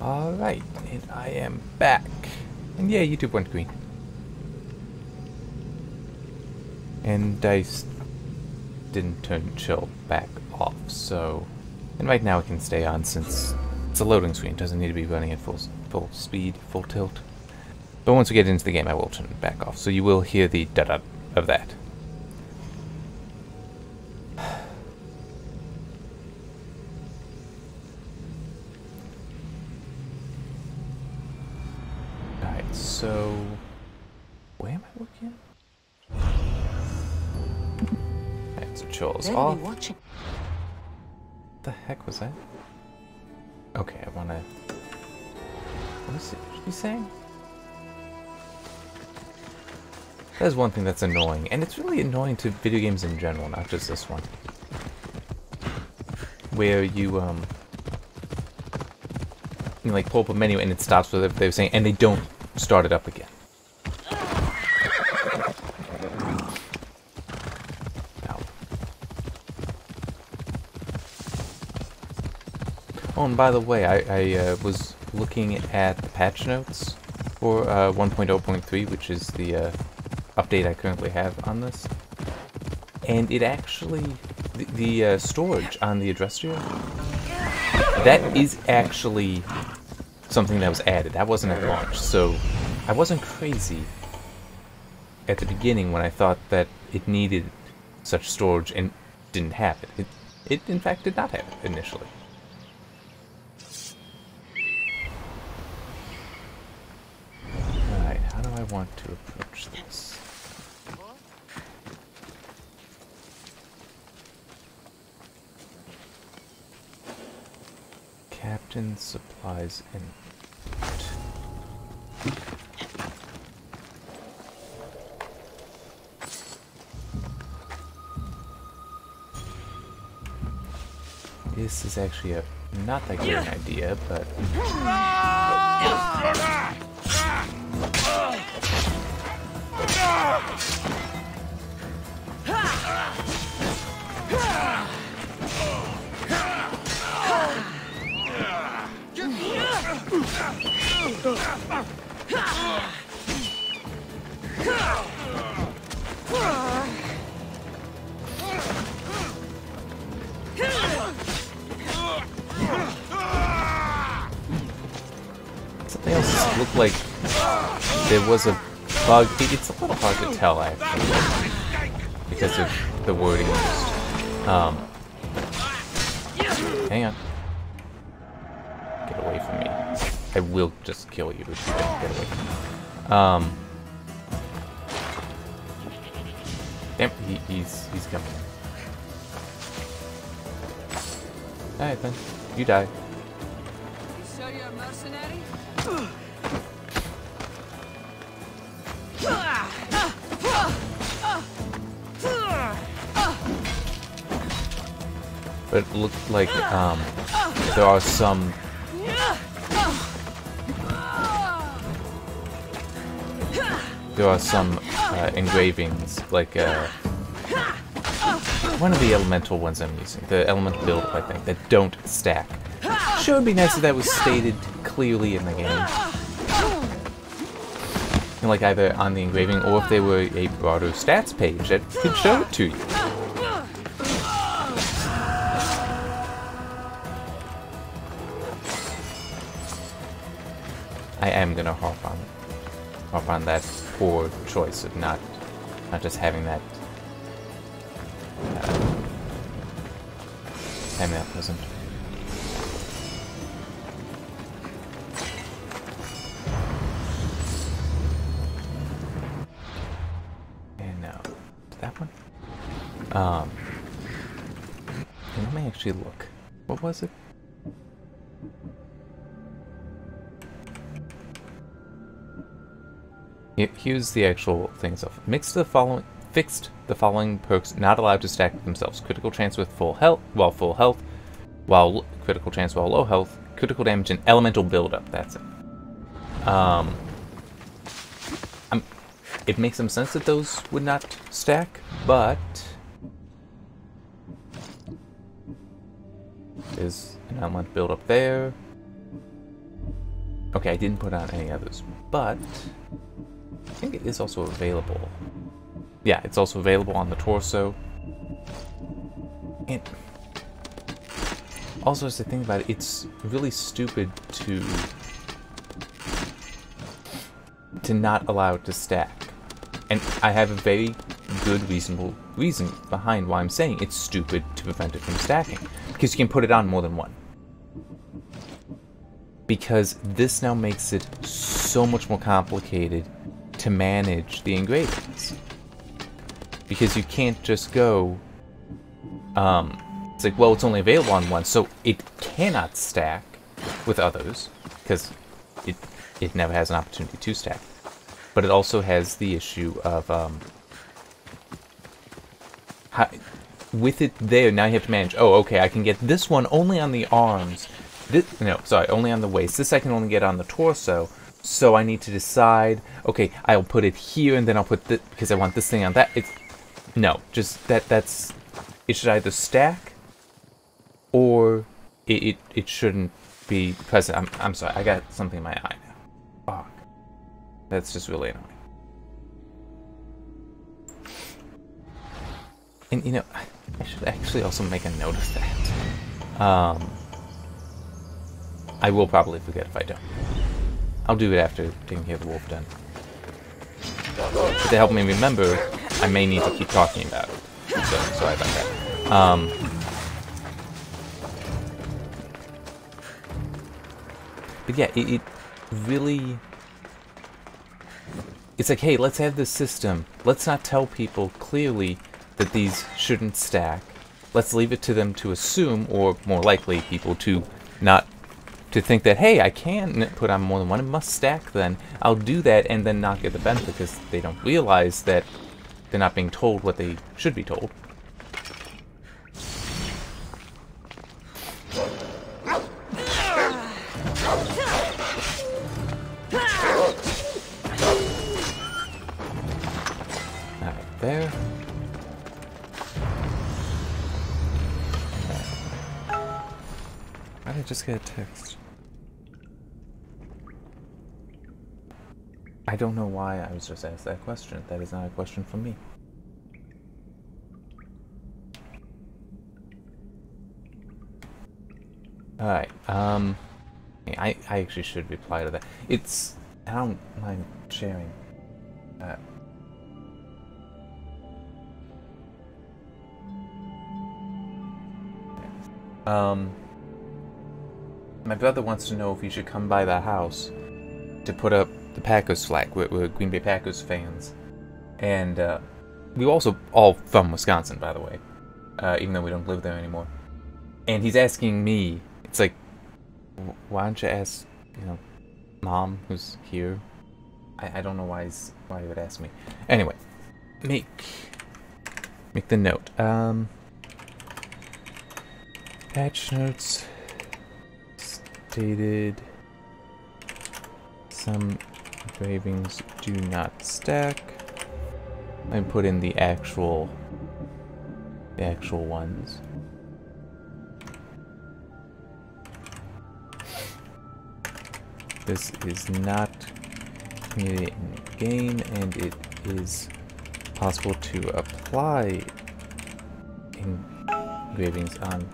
Alright, and I am back. And yeah, YouTube went green. And dice didn't turn chill back off, so... And right now it can stay on since it's a loading screen. It doesn't need to be running at full speed, full tilt. But once we get into the game, I will turn it back off, so you will hear the da-da of that. Alright, so... Where am I looking? Alright, so Joel's off. What the heck was that? Okay, I wanna... What is it she's saying? That is one thing that's annoying, and it's really annoying to video games in general, not just this one. Where you like pull up a menu and it stops whatever they were saying, and they don't start it up again. Ow. Oh, and by the way, I was looking at the patch notes for 1.0.3, which is the update I currently have on this, and it actually the storage on the address tree, that is actually something that was added. That wasn't at launch, so I wasn't crazy at the beginning when I thought that it needed such storage and didn't have it. It in fact did not have it initially. Alright, how do I want to approach this? Captain supplies and this is actually a not that great an idea, but something else looked like there was a bug. It's a little hard to tell actually because of the wording used. Hang on. Get away from me. I will just kill you if you don't get away from me. Damn, he's coming. Alright then, you die. You sure you're a mercenary? But it looked like there are some engravings, like one of the elemental ones I'm using, the elemental build-up, I think, that don't stack. Sure, it'd be nice if that was stated clearly in the game. And like either on the engraving or if they were a broader stats page that could show it to you. I am gonna harp on that poor choice of not just having that present. And now that one. And let me actually look. What was it? Here's the actual thing itself. Fixed the following perks not allowed to stack themselves. Critical chance with full health, while critical chance while low health, critical damage and elemental buildup. That's it. It makes some sense that those would not stack, but there's an element build up there. Okay, I didn't put on any others, but I think it is also available. Yeah, it's also available on the torso. And also, as I think about it, it's really stupid to not allow it to stack. And I have a very good, reasonable reason behind why I'm saying it's stupid to prevent it from stacking. Because you can put it on more than one. Because this now makes it so much more complicated to manage the engravings. Because you can't just go, it's like, well, it's only available on one, so it cannot stack with others, because it never has an opportunity to stack. But it also has the issue of, with it there, now you have to manage, oh, okay, I can get this one only on the arms. Only on the waist. This I can only get on the torso. So I need to decide, okay, I'll put it here, and then I'll put this, because I want this thing on that. No, just that's, it should either stack, or it shouldn't be present. I'm sorry, I got something in my eye now. Fuck. That's just really annoying. And, you know, I should actually also make a note of that. I will probably forget if I don't. I'll do it after taking care of the wolf den. But to help me remember, I may need to keep talking about it. So, sorry about that. But yeah, it really... It's like, hey, let's have this system. Let's not tell people clearly that these shouldn't stack. Let's leave it to them to assume, or more likely, people to not... to think that, hey, I can put on more than one, it must stack then. I'll do that and then not get the benefit because they don't realize that they're not being told what they should be told. Alright, there. Why did I just get a text? I don't know why I was just asked that question. That is not a question from me. Alright, I actually should reply to that. It's... I don't mind sharing. My brother wants to know if you should come by the house to put up the Packers flag. We're Green Bay Packers fans. And, we're also all from Wisconsin, by the way. Even though we don't live there anymore. And he's asking me, it's like, why don't you ask, you know, Mom, who's here? I don't know why he would ask me. Anyway, make the note. Patch notes stated some engravings do not stack. I put in the actual ones. This is not community in game, and it is possible to apply engravings on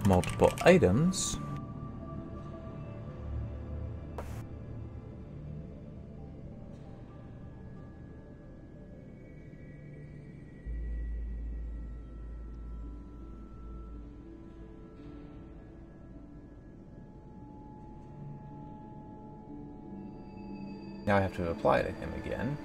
multiple items. Now I have to apply to him again.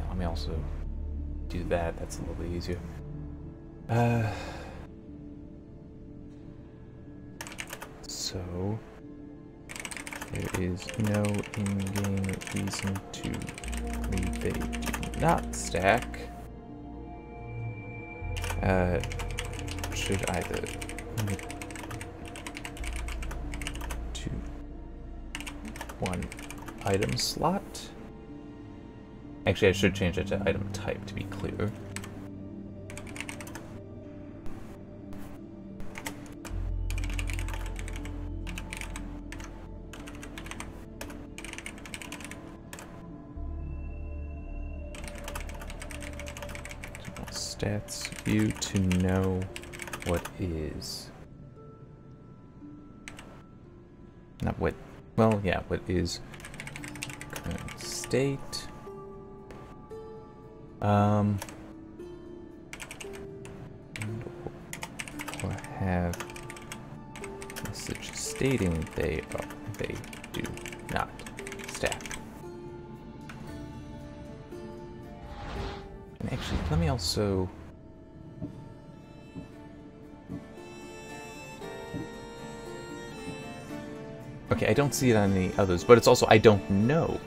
Let me also do that. That's a little bit easier. So there is no in-game reason to believe they do not stack. Should either one item slot. Actually, I should change it to item type to be clear. Stats view to know what is. Not what, well, yeah, what is current state. Or have message stating they do not stack. And actually, let me also... Okay, I don't see it on any others, but it's also I don't know.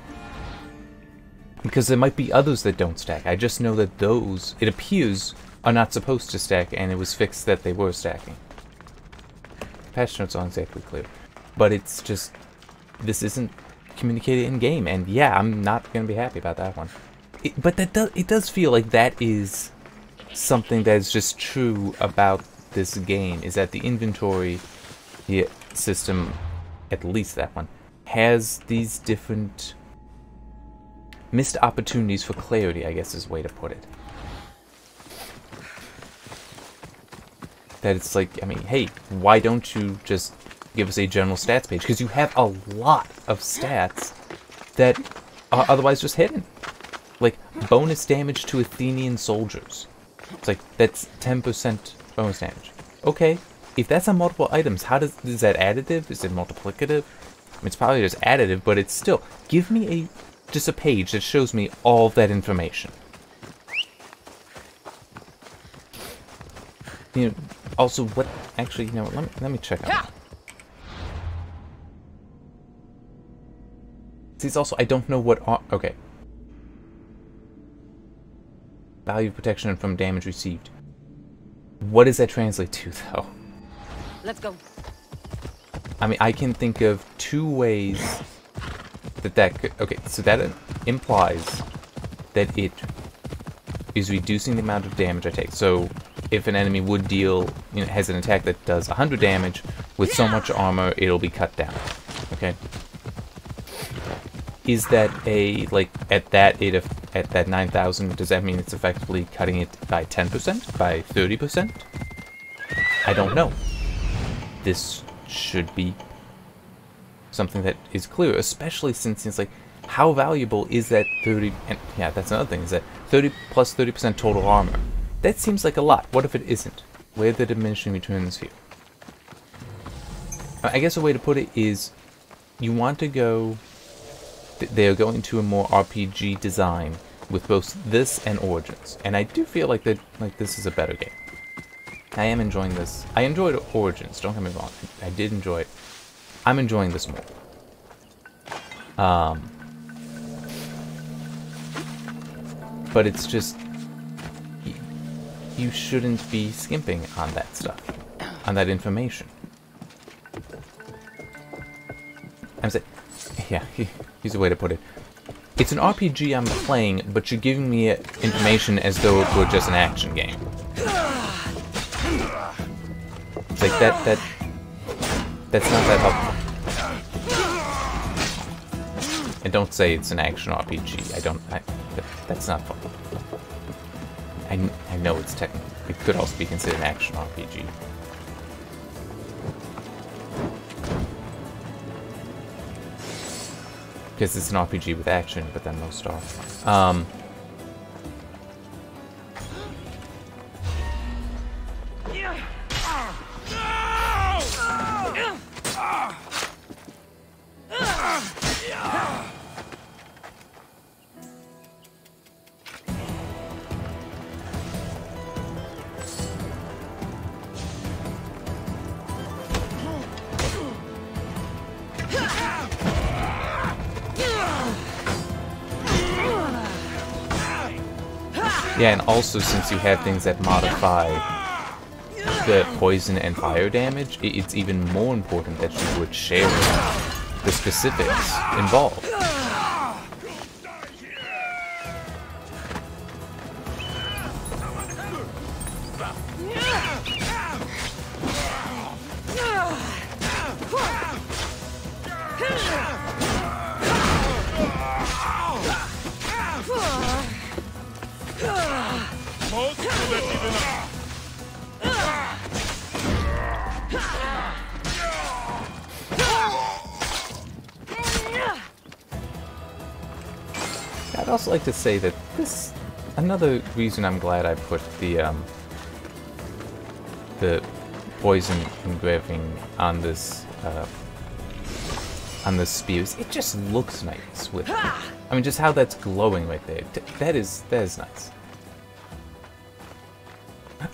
Because there might be others that don't stack. I just know that those, it appears, are not supposed to stack, and it was fixed that they were stacking. Patch notes aren't exactly clear. But it's just, this isn't communicated in-game, and yeah, I'm not going to be happy about that one. But it does feel like that is something that is just true about this game, is that the inventory system, at least that one, has these different missed opportunities for clarity, I guess is the way to put it. That it's like, I mean, hey, why don't you just give us a general stats page? Because you have a lot of stats that are otherwise just hidden. Like, bonus damage to Athenian soldiers. It's like, that's 10% bonus damage. Okay, if that's on multiple items, how is that additive? Is it multiplicative? I mean, it's probably just additive, but it's still, give me just a page that shows me all of that information. You know, also, what, actually, you know, let me check out. See, it's also, I don't know what, okay. Value of protection from damage received. What does that translate to, though? Let's go. I mean, I can think of two ways that could... Okay, so that implies that it is reducing the amount of damage I take. So, if an enemy would deal... You know, has an attack that does 100 damage, with so much armor, it'll be cut down. Okay? Is that a... Like, at that 9,000, does that mean it's effectively cutting it by 10%? By 30%? I don't know. This should be something that is clear, especially since it's like, how valuable is that 30... And yeah, that's another thing, is that 30 plus 30% total armor. That seems like a lot. What if it isn't? Where are the diminishing returns here? I guess a way to put it is, you want to go... They're going to a more RPG design with both this and Origins, and I do feel like this is a better game. I am enjoying this. I enjoyed Origins, don't get me wrong. I did enjoy it. I'm enjoying this more. But it's just... You shouldn't be skimping on that stuff. On that information. I'm saying... Yeah, here's a way to put it. It's an RPG I'm playing, but you're giving me information as though it were just an action game. It's like that's not that helpful. And don't say it's an action RPG. That's not fun. I know it's technically, it could also be considered an action RPG. Because it's an RPG with action, but then most are. Yeah, and also since you have things that modify the poison and fire damage, it's even more important that you would share it. the specifics involved. I'd also like to say that this, another reason I'm glad I put the poison engraving on this spears. It just looks nice with it. I mean, just how that's glowing right there. That is nice.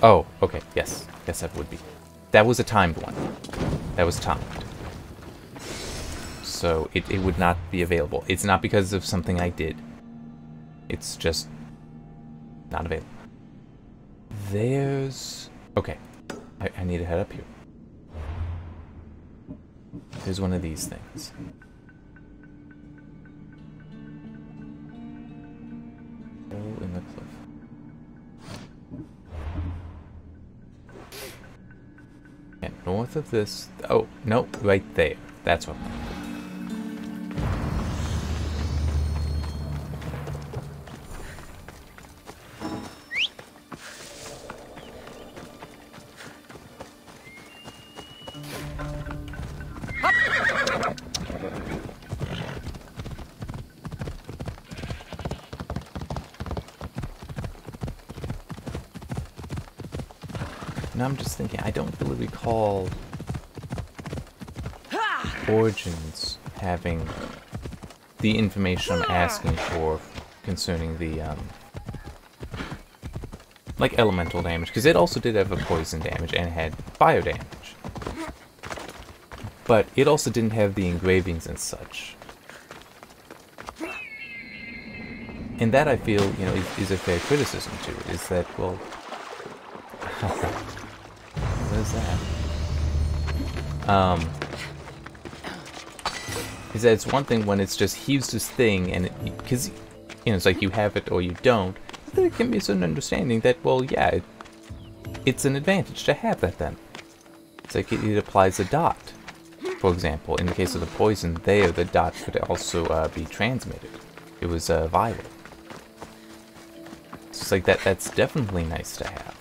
Oh, okay, yes, that would be. That was a timed one. That was timed. So it would not be available. It's not because of something I did. It's just not available. There's... Okay. I need to head up here. There's one of these things. Hole in the cliff. And north of this... Oh, no, right there. That's what I'm looking for. Now I'm just thinking, I don't really recall Origins having the information I'm asking for concerning the, like, elemental damage, because it also did have a poison damage and had fire damage. But it also didn't have the engravings and such. And that, I feel, you know, is a fair criticism to it, is that, well... What is that? Is that it's one thing when it's just here's this thing, and because you know it's like you have it or you don't. There can be a certain understanding that, well, yeah, it's an advantage to have that. Then it's like it applies a dot, for example. In the case of the poison, there the dot could also be transmitted. It was vital. It's like that's definitely nice to have.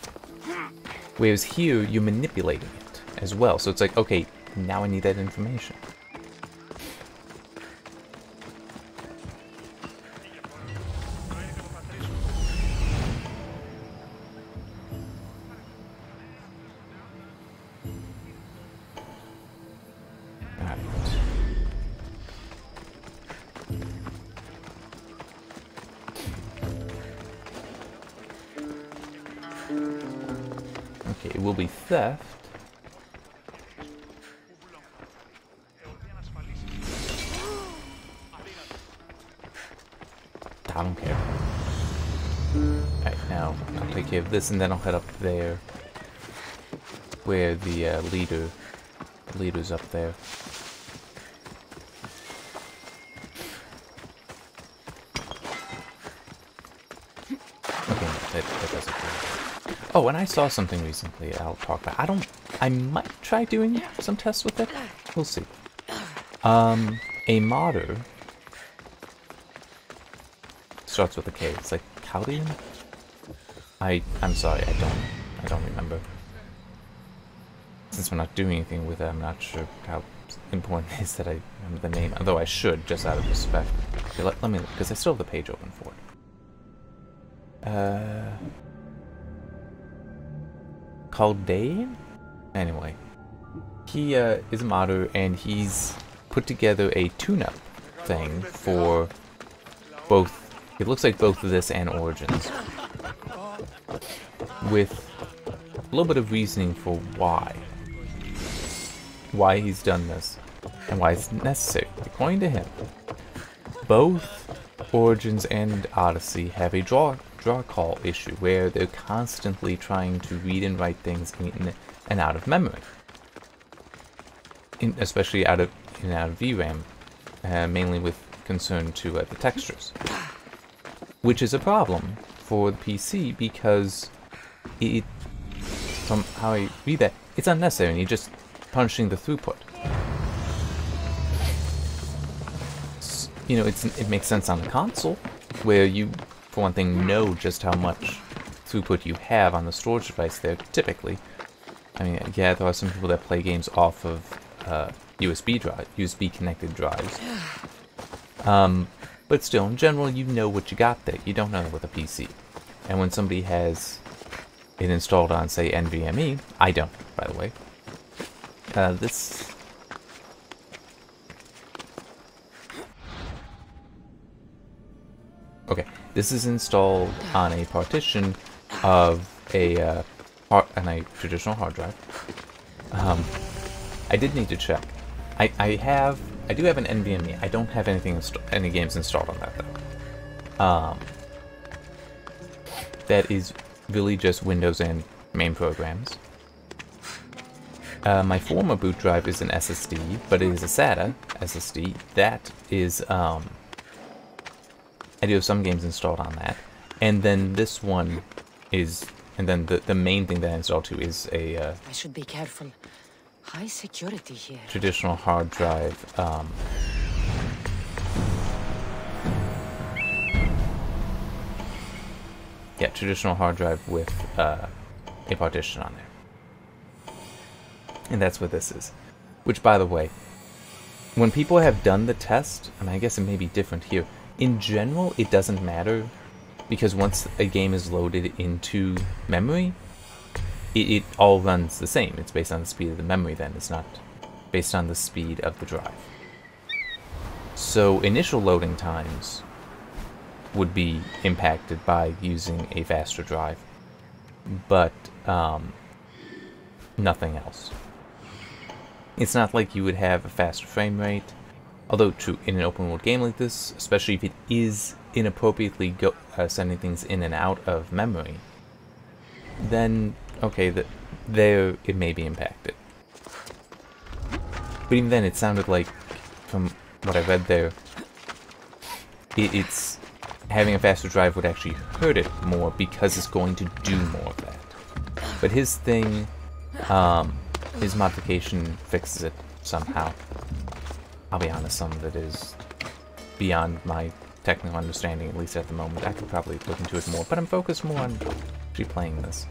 Whereas here, you're manipulating it as well. So it's like, okay, now I need that information. Alright. Okay, it will be theft. I don't care. Alright, now I'll take care of this and then I'll head up there where the leader's up there. Okay, that doesn't do it. Oh, and I saw something recently I'll talk about. I might try doing some tests with it. We'll see. A modder starts with a K. It's like Caldian? I'm sorry, I don't remember. Since we're not doing anything with it, I'm not sure how important it is that I remember the name. Although I should, just out of respect. Okay, let me look, because I still have the page open for it. Caldane? Anyway. He is a modder, and he's put together a tune-up thing for both, it looks like both of this and Origins. With a little bit of reasoning for why he's done this, and why it's necessary. According to him, both Origins and Odyssey have a draw call issue where they're constantly trying to read and write things in and out of memory, especially out of VRAM mainly with concern to the textures, which is a problem for the PC because it, from how I read that, it's unnecessary and you're just punishing the throughput. You know, it makes sense on the console, where you, for one thing, know just how much throughput you have on the storage device there, typically. I mean, yeah, there are some people that play games off of USB connected drives. But still, in general, you know what you got there. You don't know that with a PC. And when somebody has it installed on, say, NVMe, I don't, by the way. Okay, this is installed on a partition of a traditional hard drive. I did need to check. I do have an NVMe. I don't have any games installed on that though. That is really just Windows and main programs. My former boot drive is an SSD, but it is a SATA SSD. That is I do have some games installed on that, and then this one is, and then the main thing that I installed too is a I should be careful. High security here. Traditional hard drive. Yeah, traditional hard drive with a partition on there, and that's what this is. Which, by the way, when people have done the test, and I guess it may be different here. In general, it doesn't matter, because once a game is loaded into memory, it all runs the same. It's based on the speed of the memory then. It's not based on the speed of the drive. So initial loading times would be impacted by using a faster drive, but nothing else. It's not like you would have a faster frame rate. Although true, in an open world game like this, especially if it is inappropriately sending things in and out of memory, then okay, there it may be impacted. But even then, it sounded like, from what I read there, it's having a faster drive would actually hurt it more because it's going to do more of that. But his thing, his modification fixes it somehow. I'll be honest, some of it is beyond my technical understanding, at least at the moment. I could probably look into it more, but I'm focused more on actually playing this.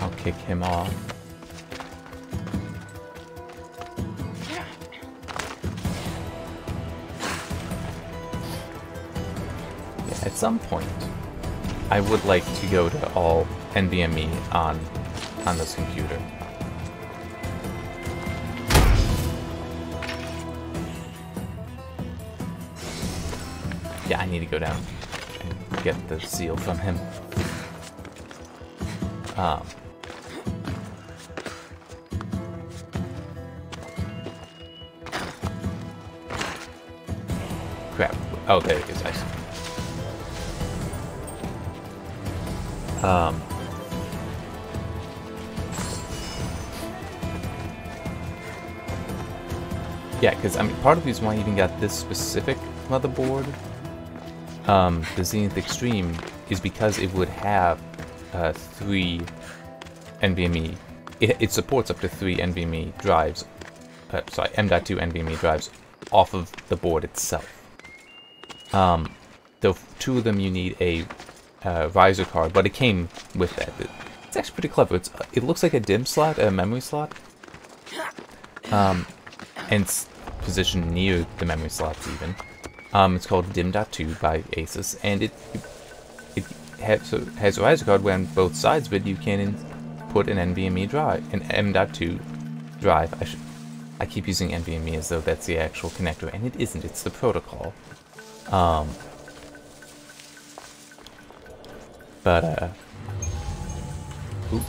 I'll kick him off. At some point, I would like to go to all NVMe on this computer. Yeah, I need to go down and get the seal from him. Crap. Oh, there it is. I see. Yeah, because I mean, part of the reason why I even got this specific motherboard, the Zenith Extreme, is because it would have 3 NVMe. It supports up to 3 NVMe drives. Sorry, M.2 NVMe drives off of the board itself. Though 2 of them you need a riser card, but it came with that. It's actually pretty clever. It looks like a DIMM slot, a memory slot, and it's positioned near the memory slots even. It's called DIMM.2 by Asus, and it has a riser card where on both sides of it you can put an NVMe drive, an M.2 drive. I keep using NVMe as though that's the actual connector, and it isn't. It's the protocol. Ooh.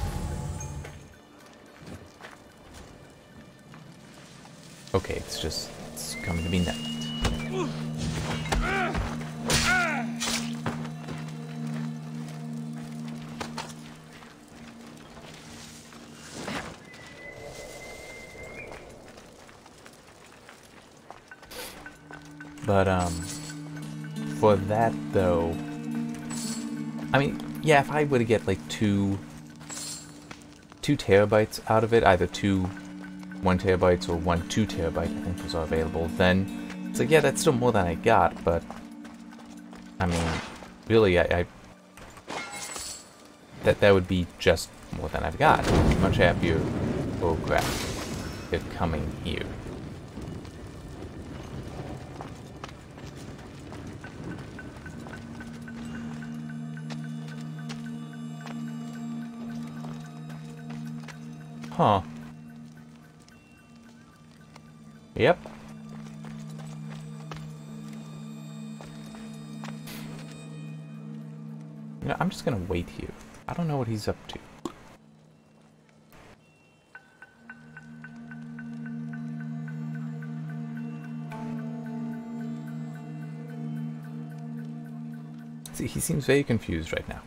Okay, it's coming to be night. But, for that, though, I mean, yeah, if I were to get, like, 2 terabytes out of it, either 2 1 terabytes or 1 2 terabyte, I think was available, then it's like, yeah, that's still more than I got, but, I mean, really, that would be just more than I've got. Much happier. Oh, crap. They're coming here. Huh. Yep. You know, I'm just gonna wait here. I don't know what he's up to. See, he seems very confused right now.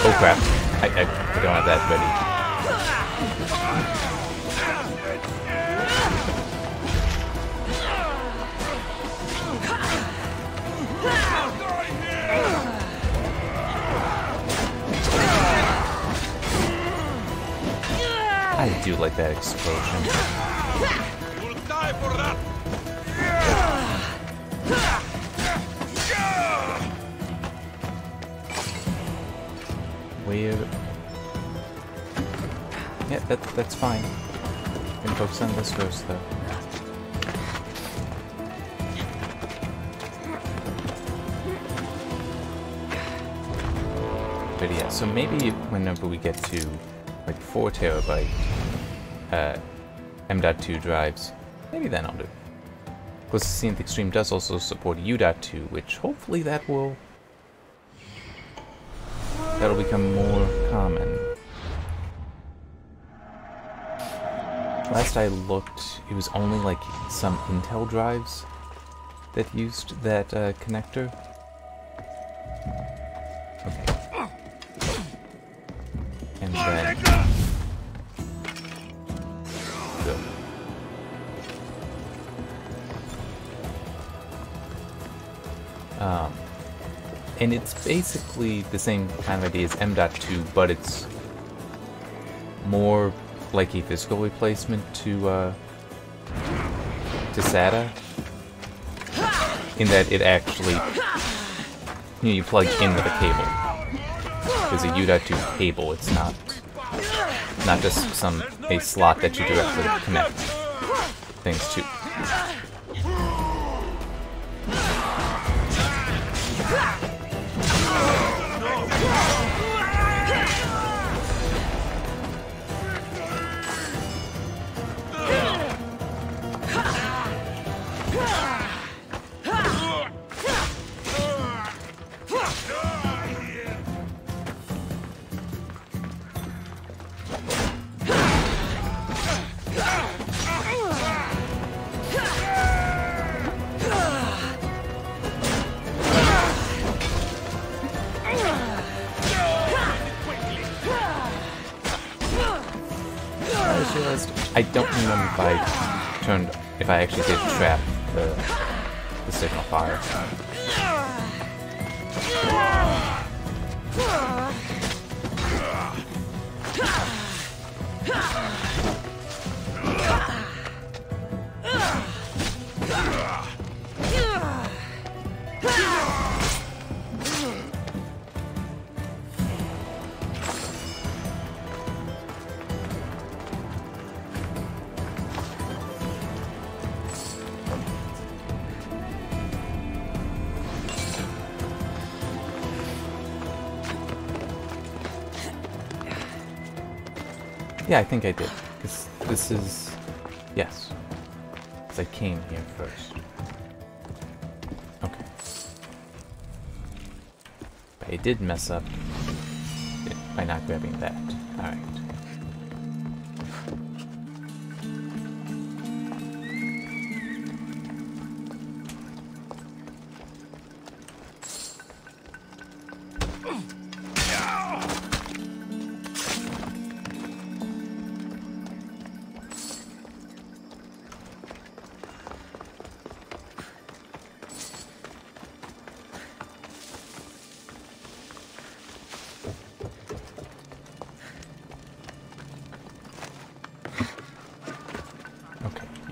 Oh crap, I don't have that ready. I do like that explosion. You'll die for that. Weird. Yeah, that's fine. Gonna focus on this first, though. But yeah, so maybe whenever we get to like 4 terabyte M.2 drives, maybe then I'll do. Of course, the Synth Extreme does also support U.2, which hopefully that'll become more common. Last I looked, it was only like some Intel drives that used that connector. Okay. And then... Good. And it's basically the same kind of idea as M.2, but it's more like a physical replacement to SATA, in that it actually, you know, you plug in with a cable. There's a U.2 cable. It's not just a slot that you directly connect things to. I don't remember if I actually did trap the signal fire. Yeah, I think I did. Because this is... Yes. Because I came here first. Okay. But I did mess up by not grabbing that. Alright.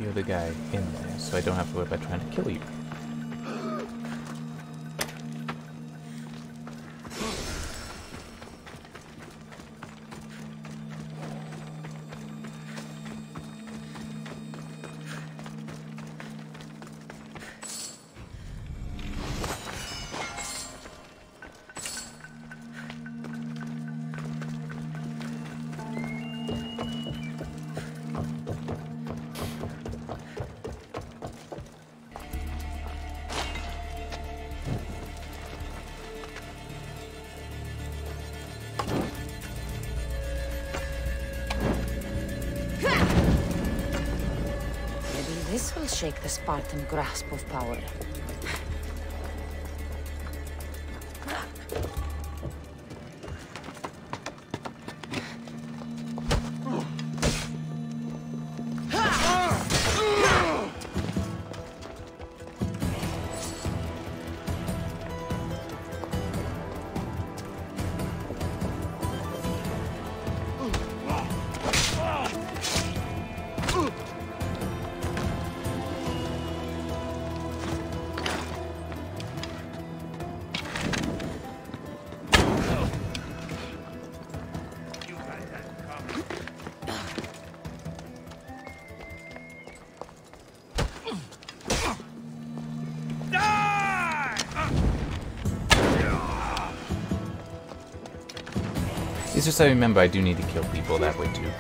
You're the guy in there, so I don't have to worry about trying to kill you. This will shake the Spartan grasp of power. It's just I remember I do need to kill people that way too.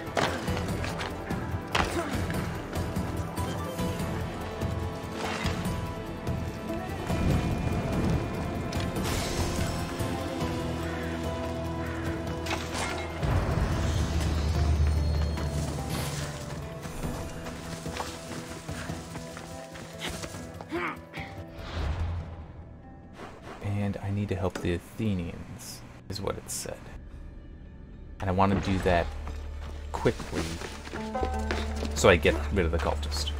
And I need to help the Athenians, is what it said. And I want to do that quickly so I get rid of the cultist.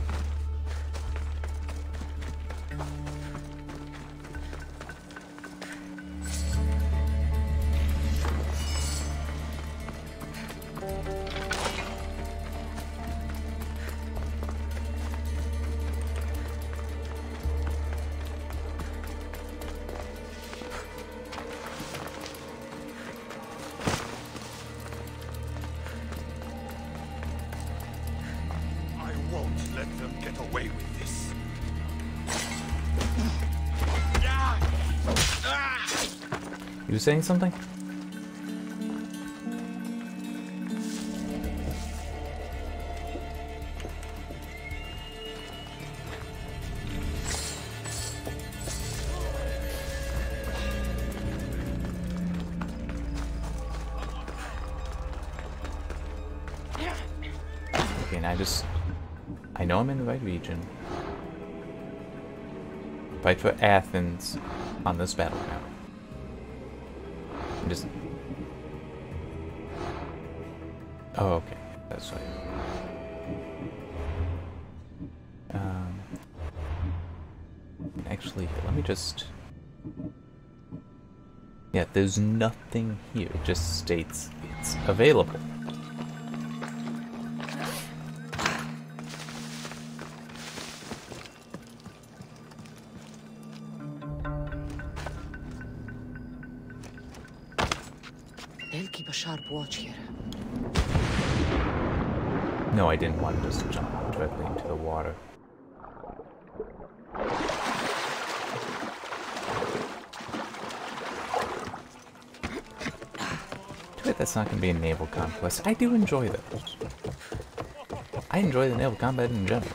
Let them get away with this. You saying something? Okay, and I know I'm in the right region. Fight for Athens on this battleground. I'm just... Oh, okay. That's right. Actually, let me just... Yeah, there's nothing here. It just states it's available. They'll keep a sharp watch here. No, I didn't want to just jump directly into the water. Too bad that's not going to be a naval conquest. I do enjoy those. I enjoy the naval combat in general.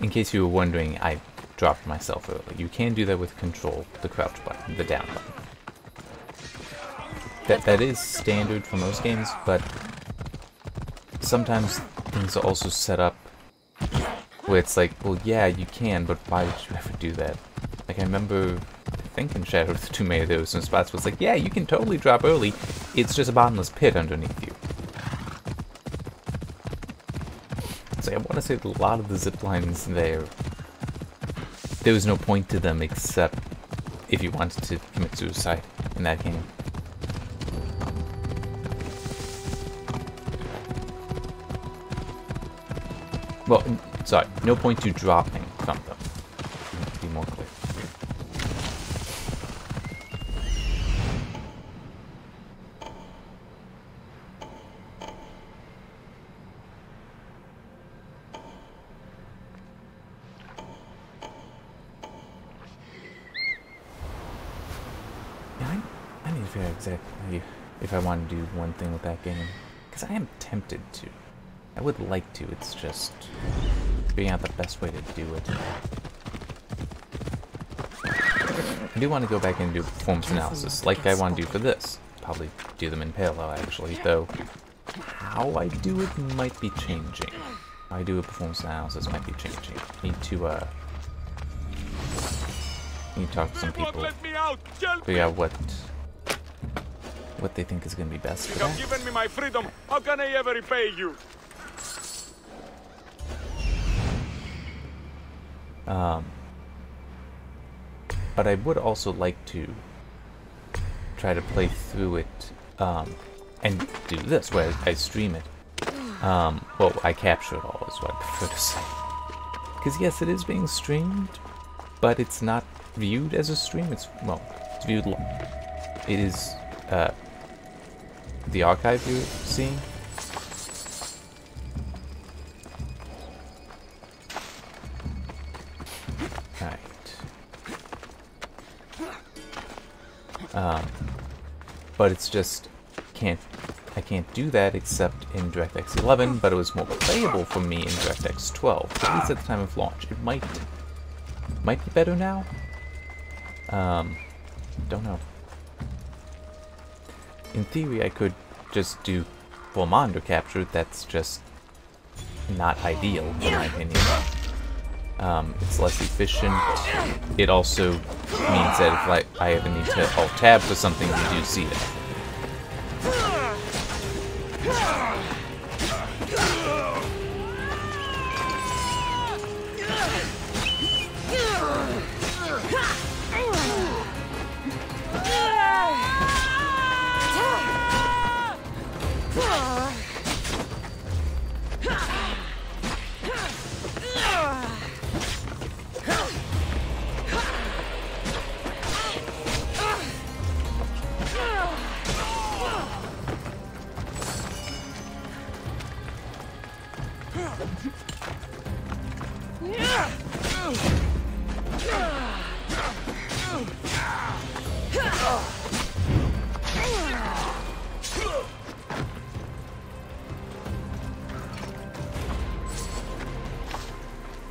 In case you were wondering, I dropped myself early. You can do that with control, the crouch button, the down button. That is standard for most games, but sometimes things are also set up where it's like, well, yeah, you can, but why would you ever do that? Like, I remember, I think in Shadow of the Tomb Raider, there were some spots where it's like, yeah, you can totally drop early. It's just a bottomless pit underneath you. So I want to say that a lot of the zip lines there was no point to them except if you wanted to commit suicide in that game. Well, sorry, no point to dropping from them. To be more clear. Yeah, I need to figure out exactly if I want to do one thing with that game. Because I am tempted to. I would like to, it's just figuring out the best way to do it. I do want to go back and do performance analysis, like I want to do for this. Probably do them in parallel, actually, though how I do it might be changing. How I do a performance analysis might be changing. Need to talk to some people, figure out what they think is going to be best for You have that. given me my freedom. How can I ever repay you? But I would also like to try to play through it, and do this, where I stream it. Well, I capture it all, is what I prefer to say. Because yes, it is being streamed, but it's not viewed as a stream, it's viewed it is, the archive you're seeing. But it's just I can't do that except in DirectX 11, but it was more playable for me in DirectX 12, at least at the time of launch. It might be better now. Don't know. In theory, I could just do full monitor capture. That's just not ideal, in my opinion. It's less efficient. It also means that if I ever need to alt-tab for something, you do see it.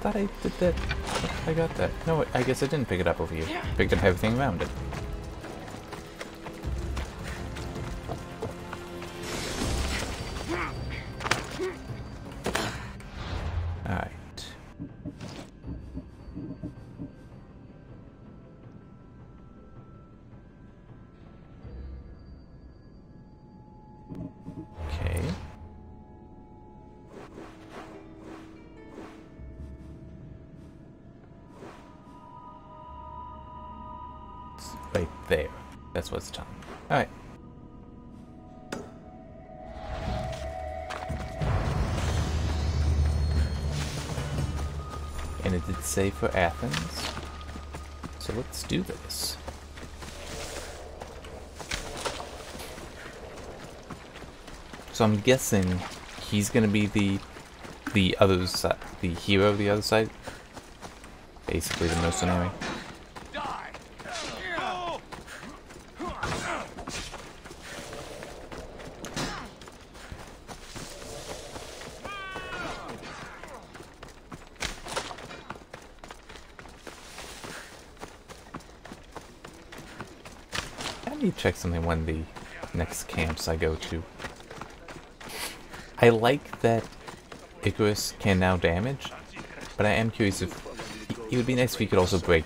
Thought I did that. I got that. No, I guess I didn't pick it up over here. Picked up everything around it. Alright. right there. That's what it's telling me. Alright. And it did say for Athens. So let's do this. So I'm guessing he's gonna be the other side, the hero of the other side. Basically the mercenary. I need to check something when the next camps I go to. I like that Icarus can now damage, but I am curious if it would be nice if he could also break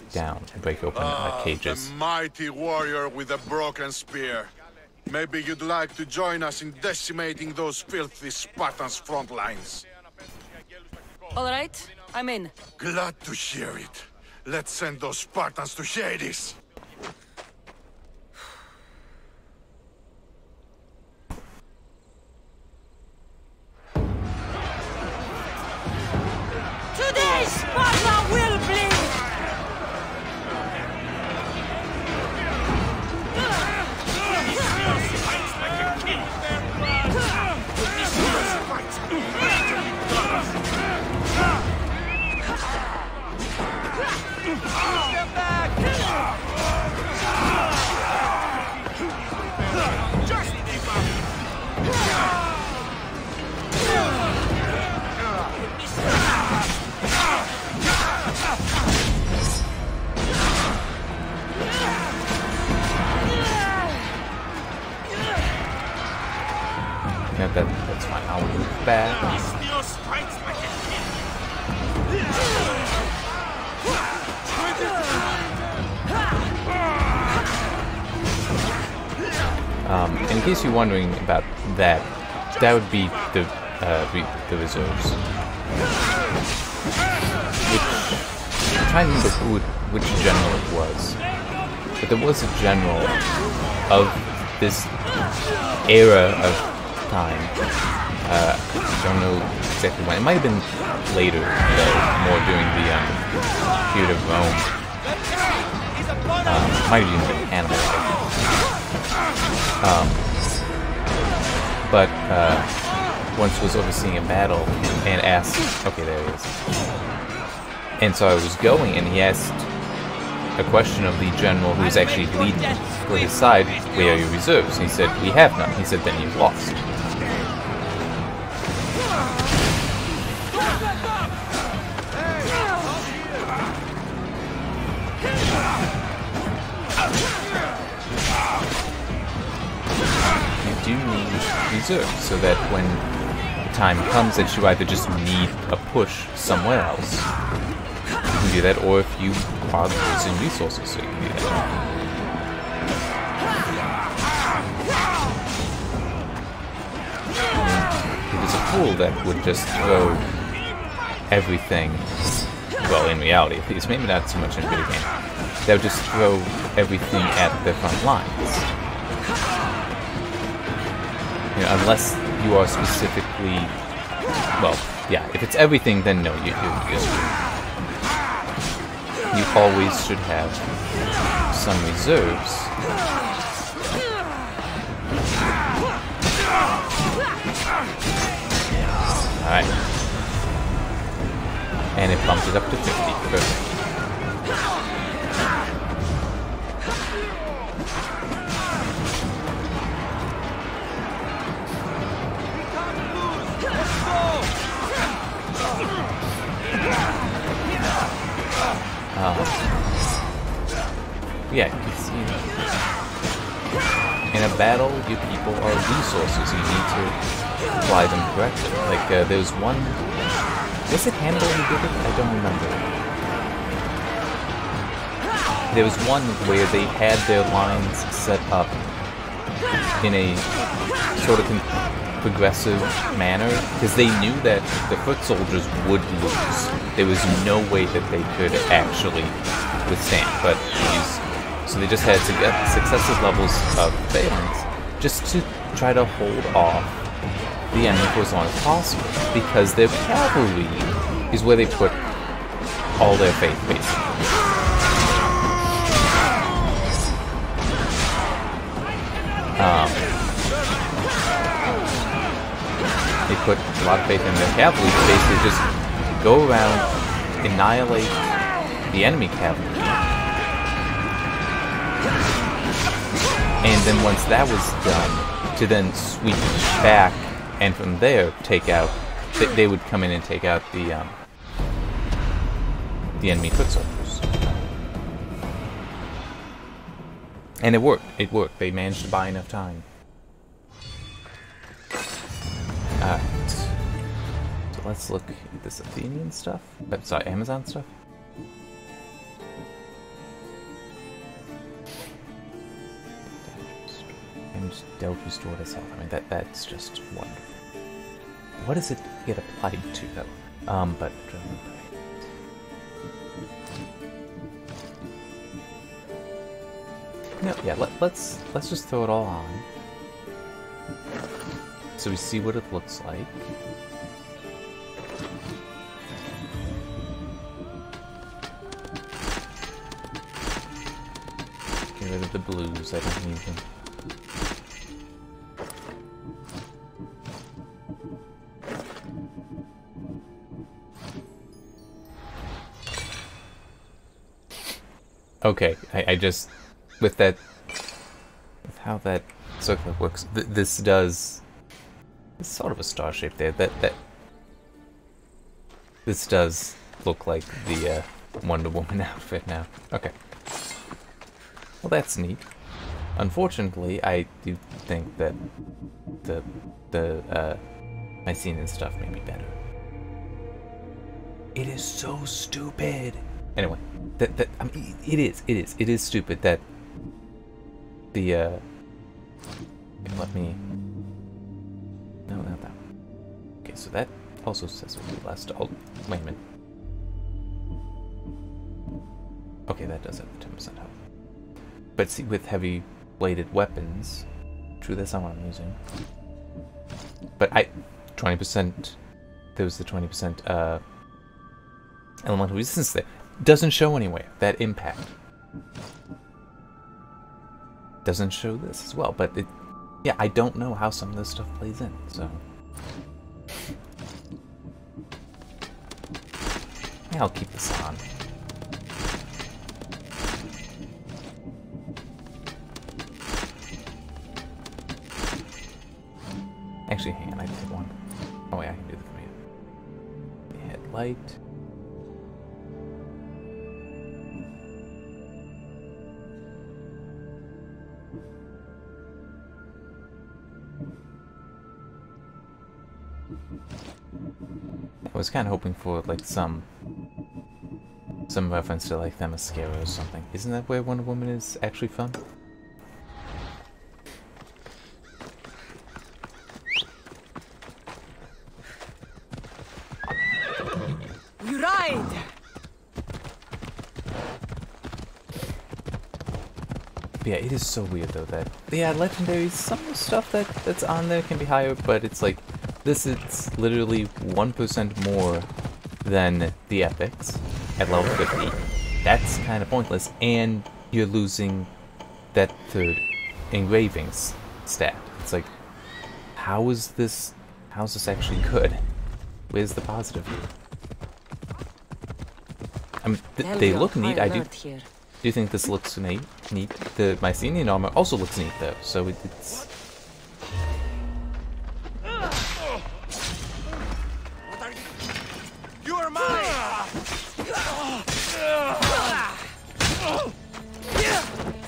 open cages. The mighty warrior with a broken spear. Maybe you'd like to join us in decimating those filthy Spartans' front lines. All right, I'm in. Glad to hear it. Let's send those Spartans to Hades. Today, Sparta will bleed! Step back! Just keep up! Yeah, that's fine. I'll move back. In case you're wondering about that, that would be the reserves. I'm trying to remember which general it was, but there was a general of this era of time. I don't know exactly when. It might have been later, though, more during the period of Rome. Might have even been Hannibal. But once was overseeing a battle and asked, okay, there he is. And so I was going, and he asked a question of the general who was actually leading for his side, where are your reserves? And he said, we have none. He said, then you've lost. You do need reserves, so that when the time comes that you either just need a push somewhere else, you can do that, or if you are losing resources, so you can do that. It was a fool that would just throw everything, well, in reality at least, maybe not so much in a video game, that would just throw everything at the front lines. You know, unless you are specifically, well, yeah, if it's everything, then no, you're screwed. You always should have some reserves. Alright. And it bumped it up to 50. Perfect. Yeah, you can see in a battle, your people are resources. You need to apply them correctly. Like, there's one... Was it Hannibal who did it? I don't remember. There was one where they had their lines set up in a sort of progressive manner, because they knew that the foot soldiers would lose. There was no way that they could actually withstand, but these So they just had to get successive levels of failings just to try to hold off the enemy for as long as possible, because their cavalry is where they put all their faith, basically. They put a lot of faith in their cavalry to basically just go around, annihilate the enemy cavalry. And then once that was done, to then sweep back, and from there take out, they would come in and take out the enemy foot soldiers. And it worked. It worked. They managed to buy enough time. Alright. So let's look at this Athenian stuff. Sorry, Amazon stuff. And Delphi restored his health. I mean, that's just wonderful. What does it get applied to, though? But no, yeah. Let's just throw it all on, so we see what it looks like. Get rid of the blues. I don't need them. Okay, I just, with how that circle works, this does, it's sort of a star shape there, this does look like the Wonder Woman outfit now. Okay. Well, that's neat. Unfortunately, I do think that the Mycenian stuff may be better. It is so stupid! Anyway, I mean, it is stupid that the let me, no, not that one. Okay, so that also says it will be last. Oh, wait a minute. Okay, that does have 10% health. But see, with heavy bladed weapons, true, that's not what I'm using. But 20%. There was the 20% elemental resistance there. Doesn't show anywhere that impact. Doesn't show this as well, but yeah, I don't know how some of this stuff plays in, so yeah, I'll keep this on. Actually, hang on, I did one. Oh wait, I can do the command. The headlight. I was kind of hoping for like some reference to like Themyscira or something. Isn't that where Wonder Woman is actually from? You ride. Yeah, it is so weird though that legendaries, some of the stuff that's on there can be higher, but it's like this is literally 1% more than the epics at level 50. That's kind of pointless, and you're losing that third engravings stat. It's like, how's this actually good? Where's the positive here? I mean, they look neat. I do think this looks neat. The Mycenian armor also looks neat though, so it's. You are mine!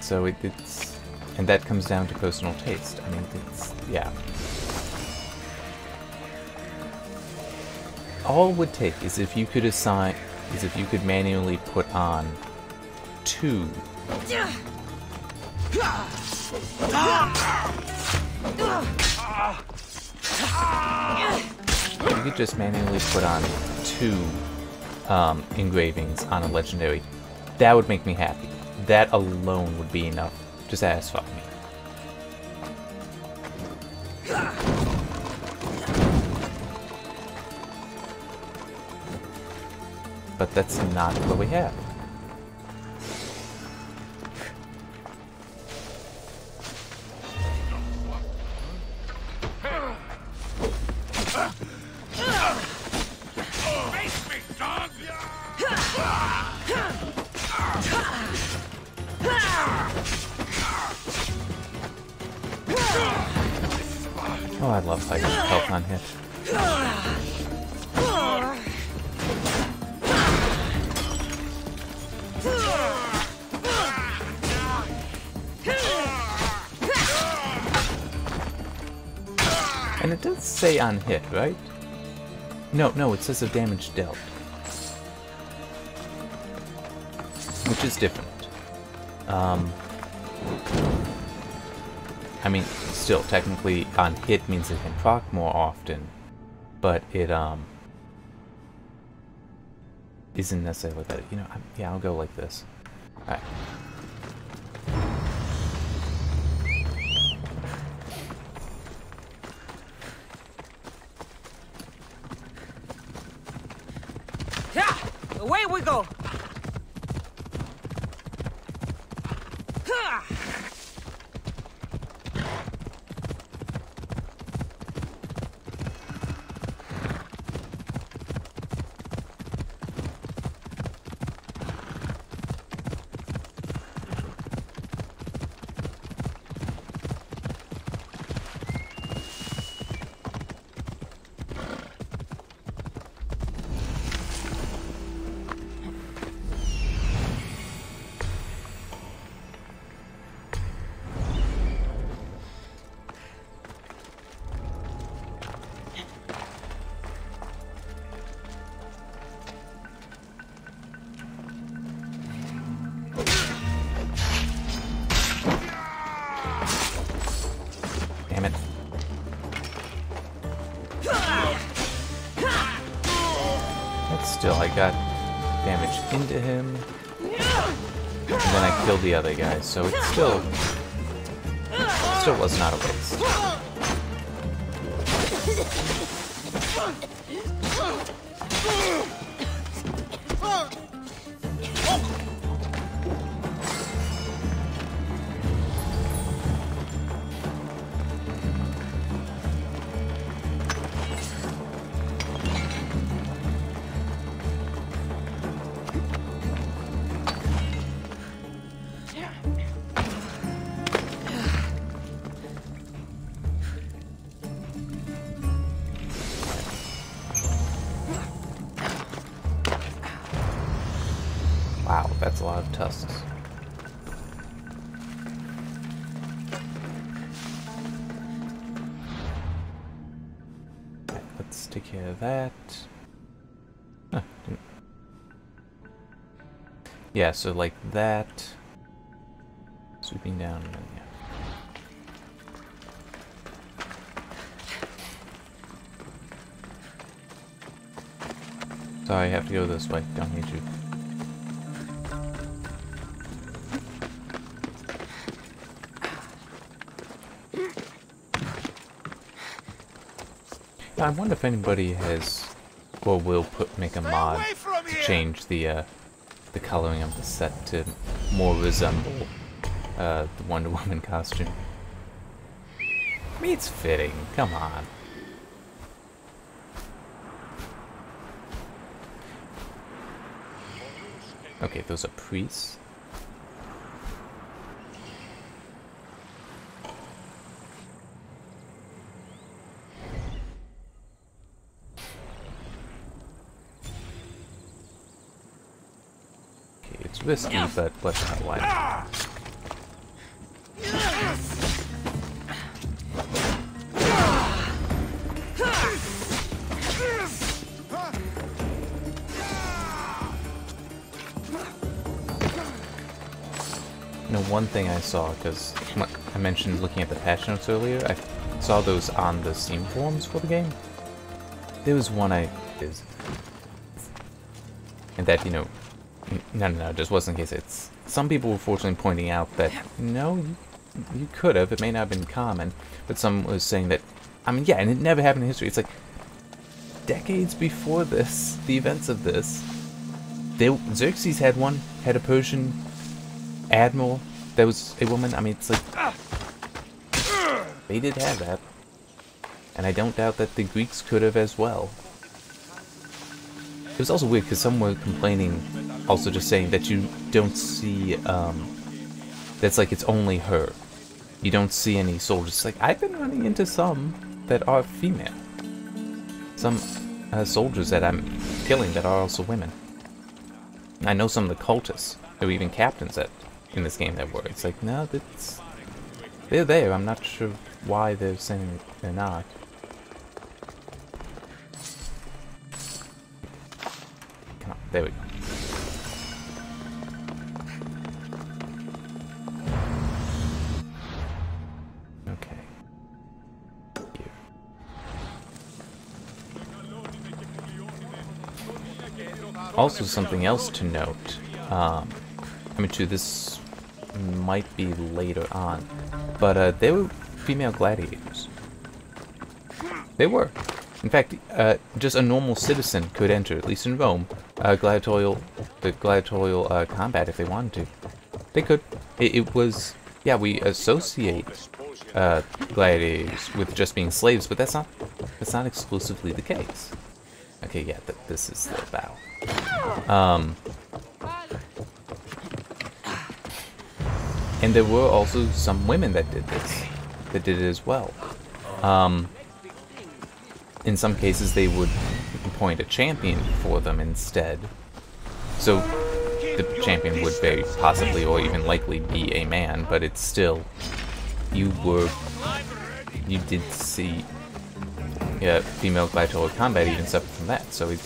So it's, and that comes down to personal taste. I mean, it's, yeah. All it would take is if you could manually put on 2. If you could just manually put on 2 engravings on a legendary, that would make me happy. that alone would be enough to satisfy me. But that's not what we have. Oh, I love fighting health on hit. And it does say on hit, right? No, it says the damage dealt. Which is different. I mean, still, technically, on hit means it can proc more often, but it, isn't necessarily that. You know, yeah, I'll go like this. Alright. Yeah, away we go. Damn it. But still, I got damage into him. And then I killed the other guy, so it still was not a waste. Wow, that's a lot of tusks. Right, let's take care of that. Huh, yeah, so like that. Sweeping down and then, yeah. Sorry, I have to go this way. Don't need you. I wonder if anybody has, or will make a mod to change the coloring of the set to more resemble the Wonder Woman costume. I mean, it's fitting. Come on. Okay, those are priests. It's risky, but what the hell, why not? You know, one thing I saw, because I mentioned looking at the patch notes earlier, I saw those on the Steam forums for the game. There was one and that, you know, No, just wasn't the case. It's some people were fortunately pointing out that no, you could have. It may not have been common, but some was saying that. I mean, yeah, and it never happened in history. It's like decades before this, the events of this. Xerxes had a Persian admiral that was a woman. I mean, it's like they did have that, and I don't doubt that the Greeks could have as well. It was also weird because some were complaining, also just saying that you don't see, that's like it's only her. You don't see any soldiers. It's like, I've been running into some that are female. Some soldiers that I'm killing that are also women. I know some of the cultists. There were even captains in this game that were. It's like, no, they're there. I'm not sure why they're saying they're not. Come on, there we go. Also, something else to note, I mean, too, this might be later on, but there were female gladiators. They were. In fact, just a normal citizen could enter, at least in Rome, gladiatorial combat if they wanted to. They could. It was, yeah, we associate gladiators with just being slaves, but that's not exclusively the case. Okay, yeah, this is the battle. And there were also some women that did it as well. In some cases, they would appoint a champion for them instead. So the champion would very possibly or even likely be a man, but it's still, you did see female gladiatorial combat even separate from that. So it's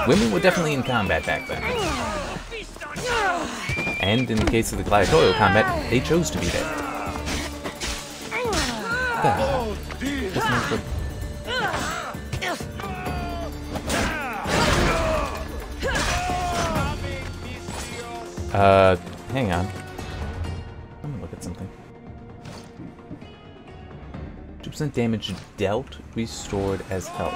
women were definitely in combat back then. And in the case of the gladiatorial combat, they chose to be there. That's not good. Hang on. Let me look at something. 2% damage dealt, restored as health.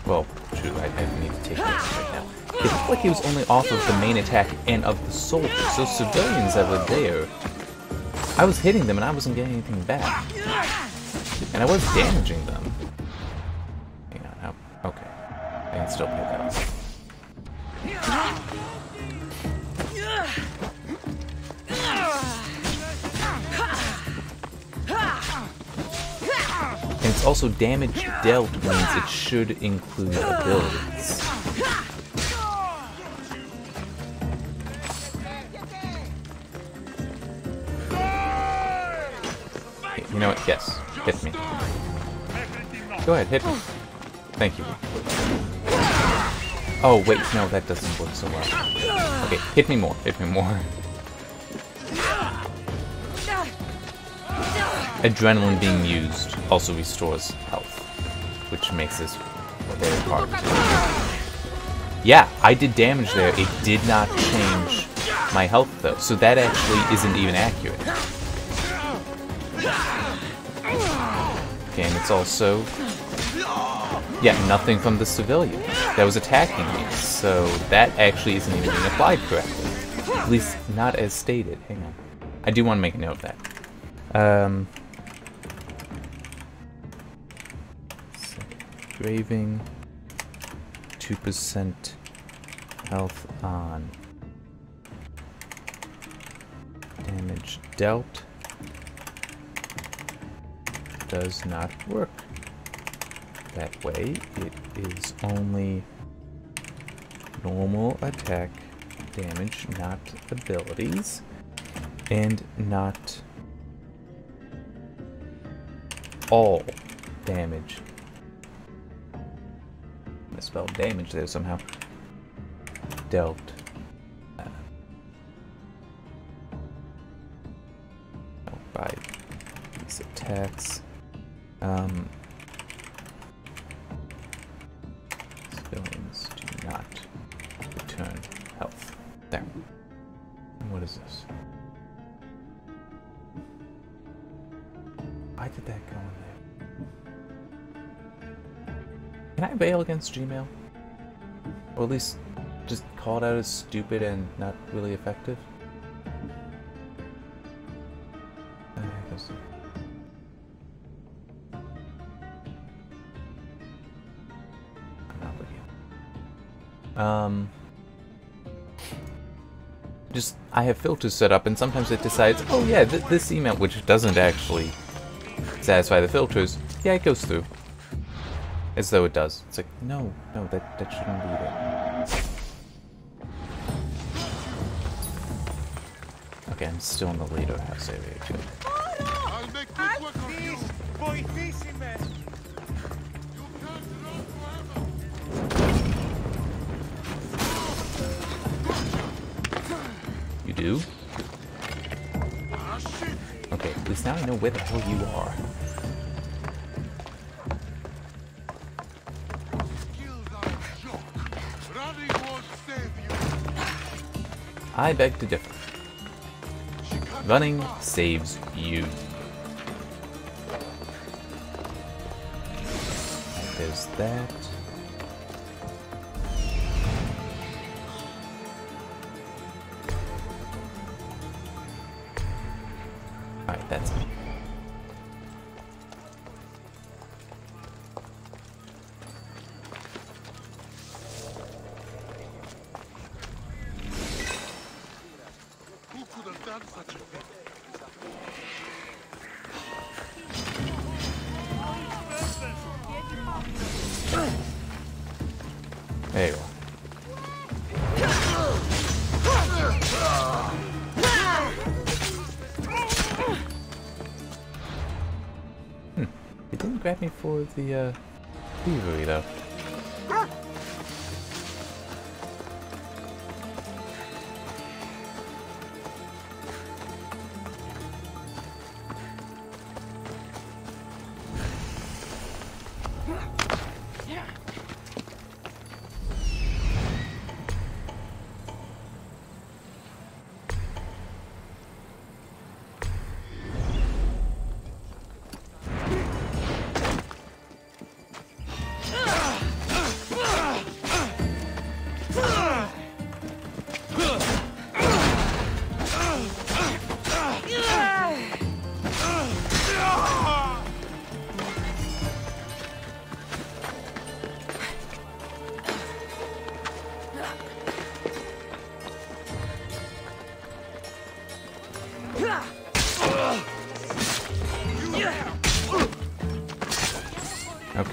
Well, true, I need to take this right now. It looked like he was only off of the main attack and of the soldiers. Those civilians that were there, I was hitting them and I wasn't getting anything back. And I was damaging them. Hang on, oh, okay. I can still pick up. And it's also damage dealt means it should include abilities. Okay, you know what? Yes. Hit me. Go ahead, hit me. Thank you. Oh, wait, no, that doesn't work so well. Okay, hit me more, hit me more. Adrenaline being used also restores health, which makes this very hard to do. Yeah, I did damage there. It did not change my health, though, so that actually isn't even accurate. Okay, and it's also... yeah, nothing from the civilian that was attacking me, so that actually isn't even being applied correctly. At least, not as stated. Hang on. I do want to make a note of that. Graving, 2% health on damage dealt does not work that way. It is only normal attack damage, not abilities, and not all damage. Misspelled damage there somehow. Dealt. By these attacks. Can I bail against Gmail? Or at least just call it out as stupid and not really effective? Just, I have filters set up and sometimes it decides, oh yeah, this email, which doesn't actually satisfy the filters, yeah, it goes through. As though it does. It's like, no, that shouldn't be there. Okay, I'm still in the later house area, too. I'll make quick work of you. You do? Okay, at least now I know where the hell you are. I beg to differ. Running saves you. There's that. Alright, that's it. Who could have done such a thing? There you are. It didn't grab me for the thievery though. Okay.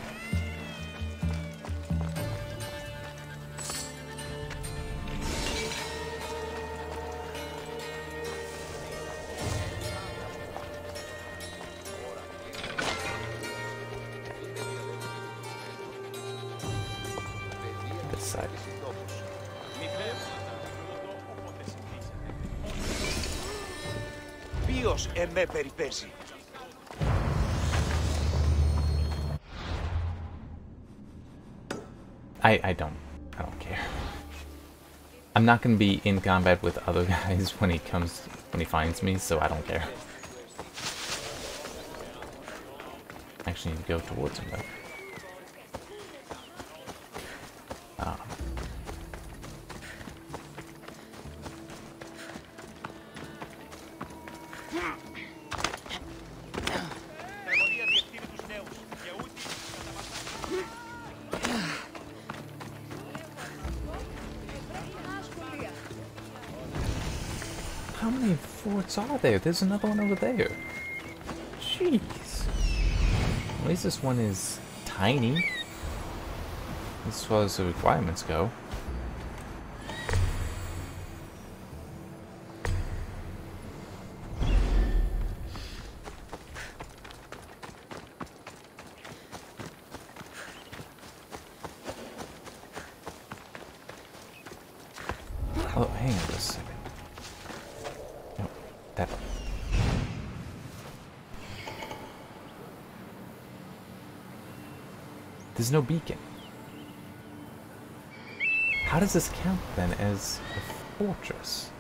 This side. Ποιος εμέ περιπέσει. I don't care. I'm not gonna be in combat with other guys when he finds me, so I don't care. Actually need to go towards him though. How many forts are there? There's another one over there. Jeez. At least this one is tiny. As far as the requirements go. Oh, hang on just a second. No, that one. There's no beacon. How does this count then as a fortress?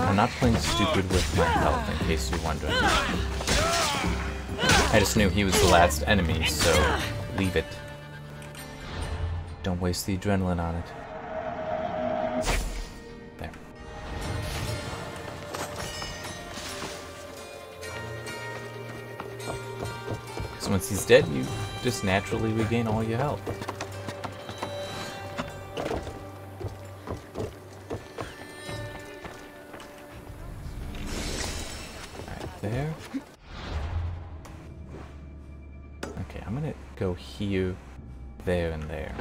I'm not playing stupid with my health, in case you're wondering. I just knew he was the last enemy, so leave it. Don't waste the adrenaline on it. There. So once he's dead, you just naturally regain all your health. There. Okay, I'm gonna go here, there, and there.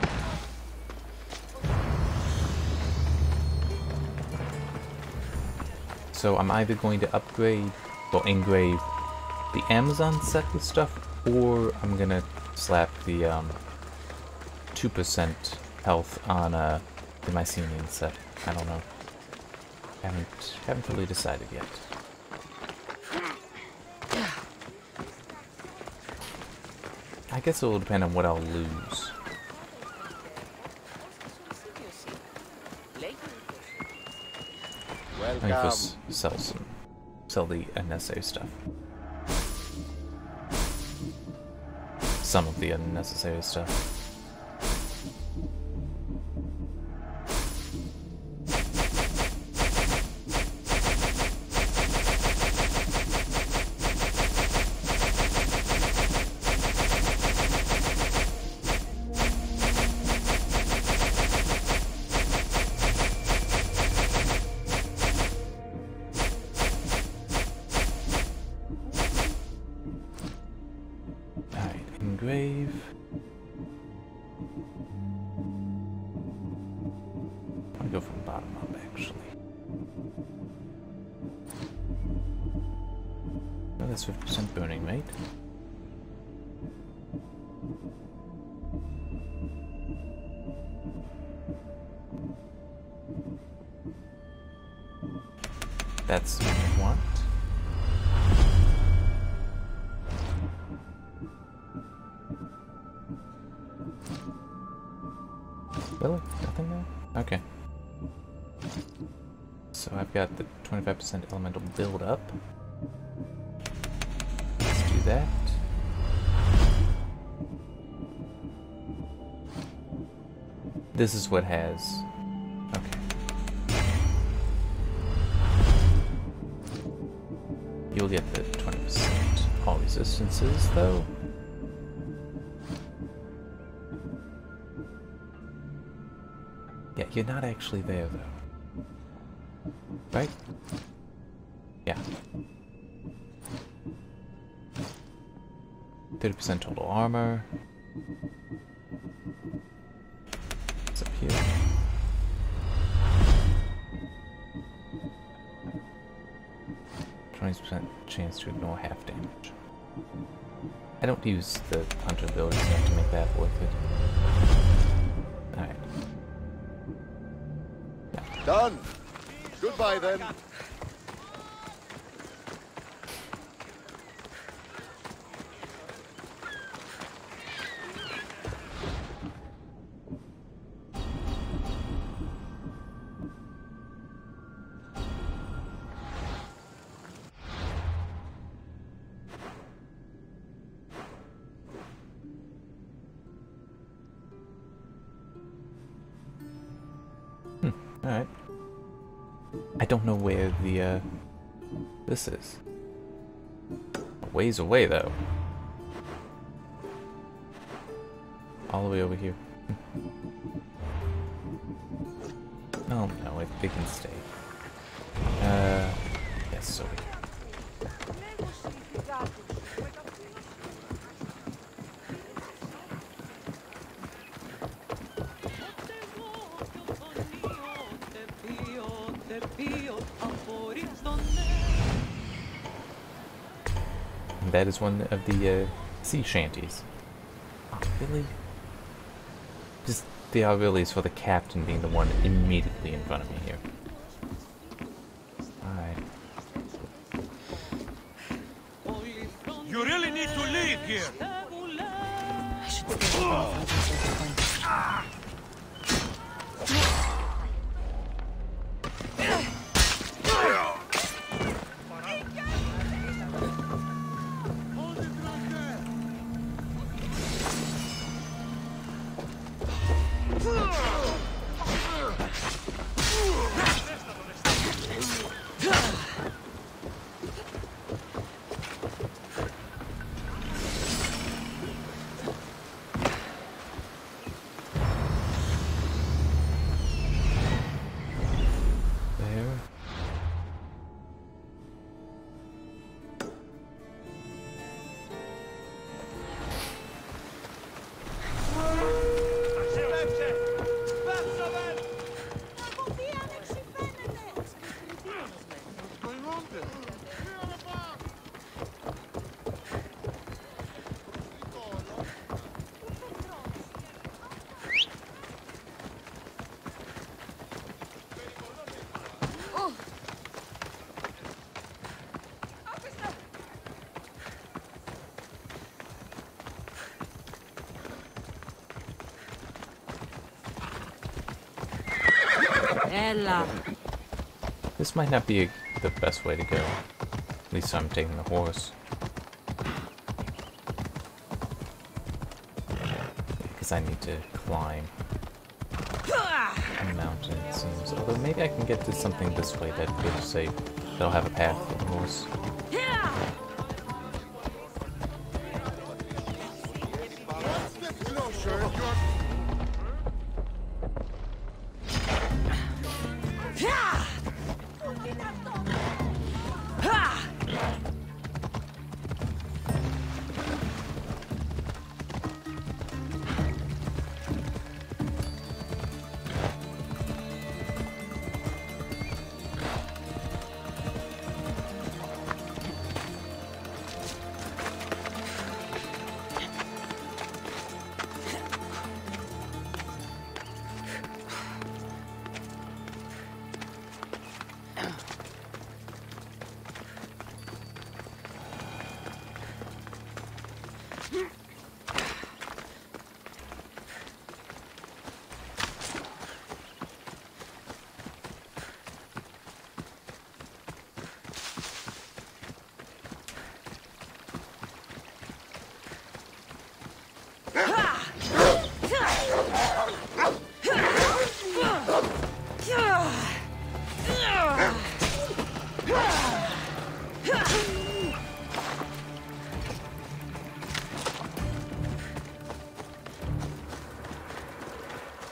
So I'm either going to upgrade or engrave the Amazon set with stuff, or I'm gonna slap the 2% health on the Mycenian set. I don't know. Haven't really decided yet. I guess it will depend on what I'll lose. Let me just sell the unnecessary stuff. Some of the unnecessary stuff. Engrave. I'll go from bottom up, actually. Oh, that's 50% burning rate. That's what I want. Really? Nothing there? Okay. So I've got the 25% elemental build up. Let's do that. This is what has... Okay. You'll get the 20% all resistances, though. Yeah, you're not actually there, though. Right? Yeah. 30% total armor. What's up here? 20% chance to ignore half damage. I don't use the hunter abilities enough to make that worth it. Alright. Yeah. Done. Goodbye then. Alright. I don't know where the, this is. A ways away, though. All the way over here. Oh, no, they can stay. Yes, over here. That is one of the sea shanties. Oh, really? Just the really is for the captain being the one immediately in front of me here. Alright. You really need to leave here. I should stay away from this point. Ella. This might not be the best way to go. At least I'm taking the horse. Because I need to climb a mountain, it seems. Although maybe I can get to something this way that feels safe. That'll have a path for the horse.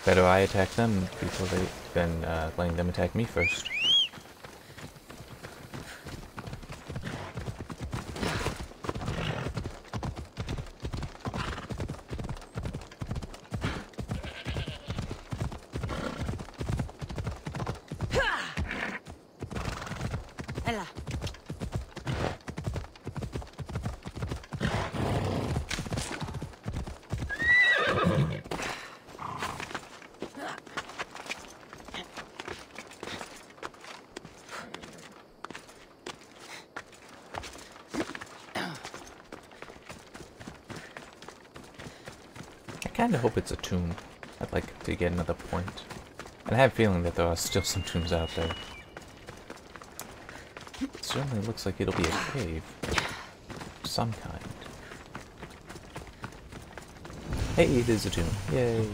Better I attack them before than letting them attack me first. Ella. kind of hope it's a tomb. I'd like to get another point. And I have a feeling that there are still some tombs out there. It certainly looks like it'll be a cave. Of some kind. Hey, it is a tomb. Yay.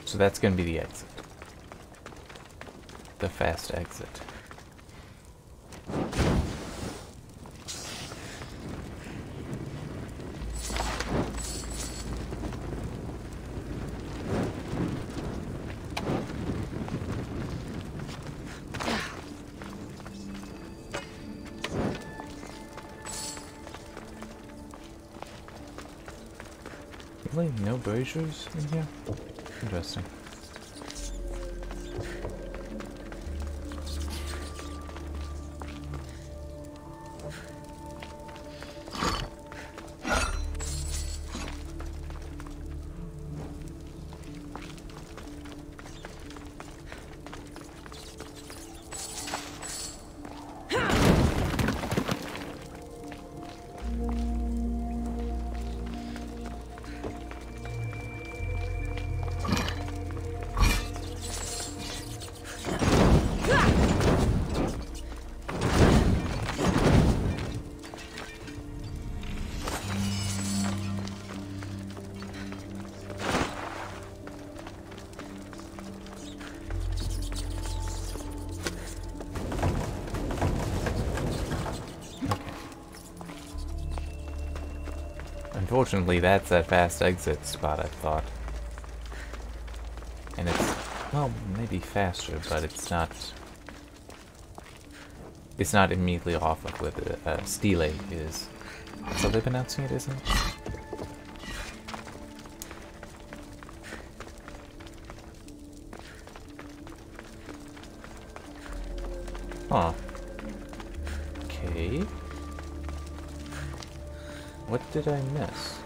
So that's going to be the exit. The fast exit. Really? No braziers in here? Interesting. Unfortunately, that's that fast exit spot, I thought. And it's, well, maybe faster, but it's not immediately off of where the stele is. That's how they're pronouncing it, isn't it? Huh. Okay. What did I miss?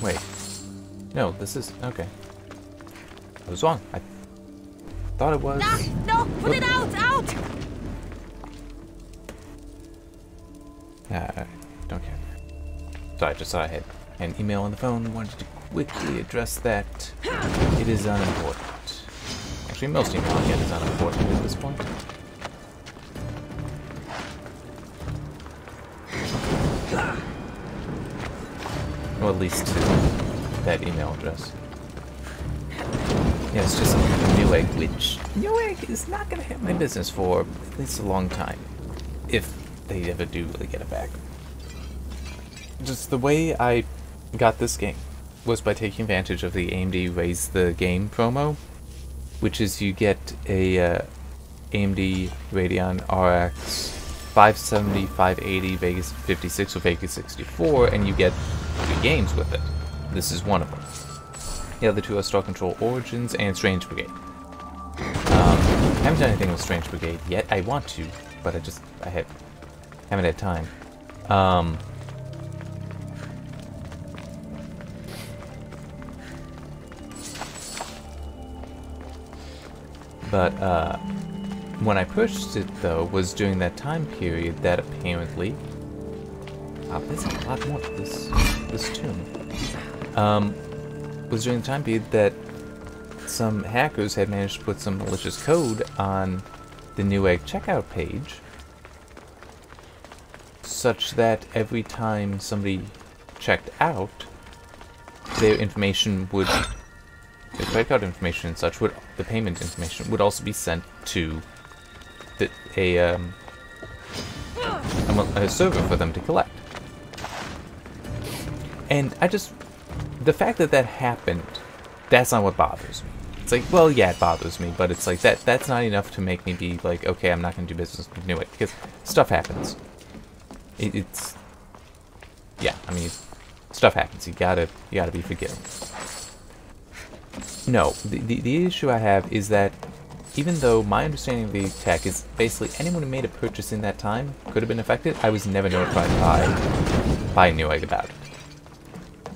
Wait. No, this is... okay. I was wrong. I thought it was... No! Put it out! Out! Don't care. Sorry, I just saw I had an email on the phone. Wanted to quickly address that. It is unimportant. Actually, most email I get is unimportant at this point. Or at least to that email address. Yeah, it's just Newegg, which Newegg is not going to have my business for at least a long time. If they ever do really get it back. Just the way I got this game was by taking advantage of the AMD Raise the Game promo, which is you get a AMD Radeon RX 570, 580, Vegas 56, or Vegas 64, and you get 3 games with it. This is one of them. The other 2 are Star Control Origins and Strange Brigade. I haven't done anything with Strange Brigade yet. I want to, but I haven't had time. But when I purchased it, though, was during that time period that apparently... Wow, there's a lot more to this tomb. was during the time period that some hackers had managed to put some malicious code on the Newegg checkout page, such that every time somebody checked out, their information would, their credit card information and such, would, the payment information would also be sent to a server for them to collect. And the fact that that happened, that's not what bothers me. It's like, well, yeah, it bothers me, but it's like that's not enough to make me be like, okay, I'm not going to do business with Newegg, because stuff happens. It's, yeah, I mean, stuff happens. You gotta be forgiving. No, the issue I have is that even though my understanding of the attack is basically anyone who made a purchase in that time could have been affected, I was never notified by Newegg about it.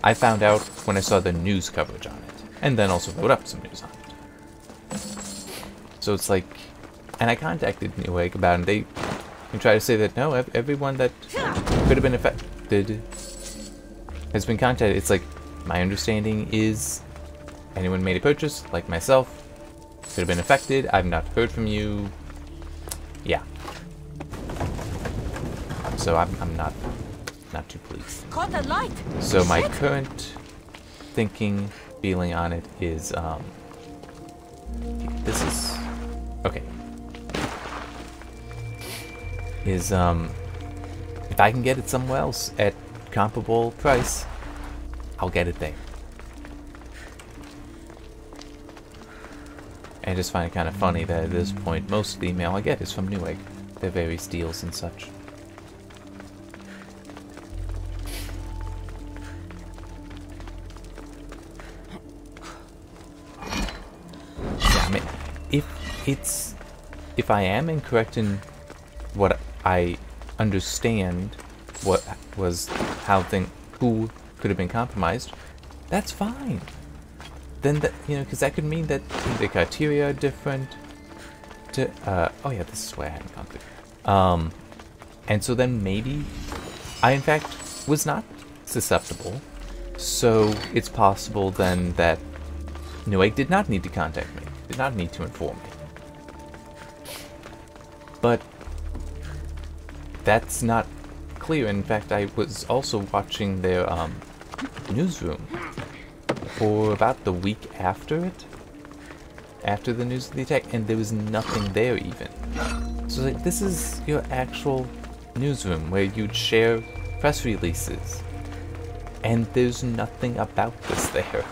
I found out when I saw the news coverage on it, and then also wrote up some news on it. So it's like, and I contacted Newegg about it, and they try to say that no, everyone that could have been affected has been contacted. It's like, my understanding is anyone made a purchase, like myself, could have been affected. I've not heard from you. Yeah. So I'm not too pleased. Caught a light. So my current feeling on it is this is okay. Is if I can get it somewhere else at comparable price, I'll get it there. I just find it kind of funny that at this point, most of the email I get is from Newegg. Their various deals and such. Yeah, I mean, if I am incorrect in what I understand, who could have been compromised, that's fine. Then that, because that could mean that the criteria are different. Oh yeah, this is where I hadn't gone through. And so then maybe I in fact was not susceptible. So it's possible then that Newegg did not need to contact me, did not need to inform me. But that's not clear. In fact, I was also watching their newsroom for about the week after it, after the news of the attack, and there was nothing there even. So like, this is your actual newsroom where you'd share press releases, and there's nothing about this there.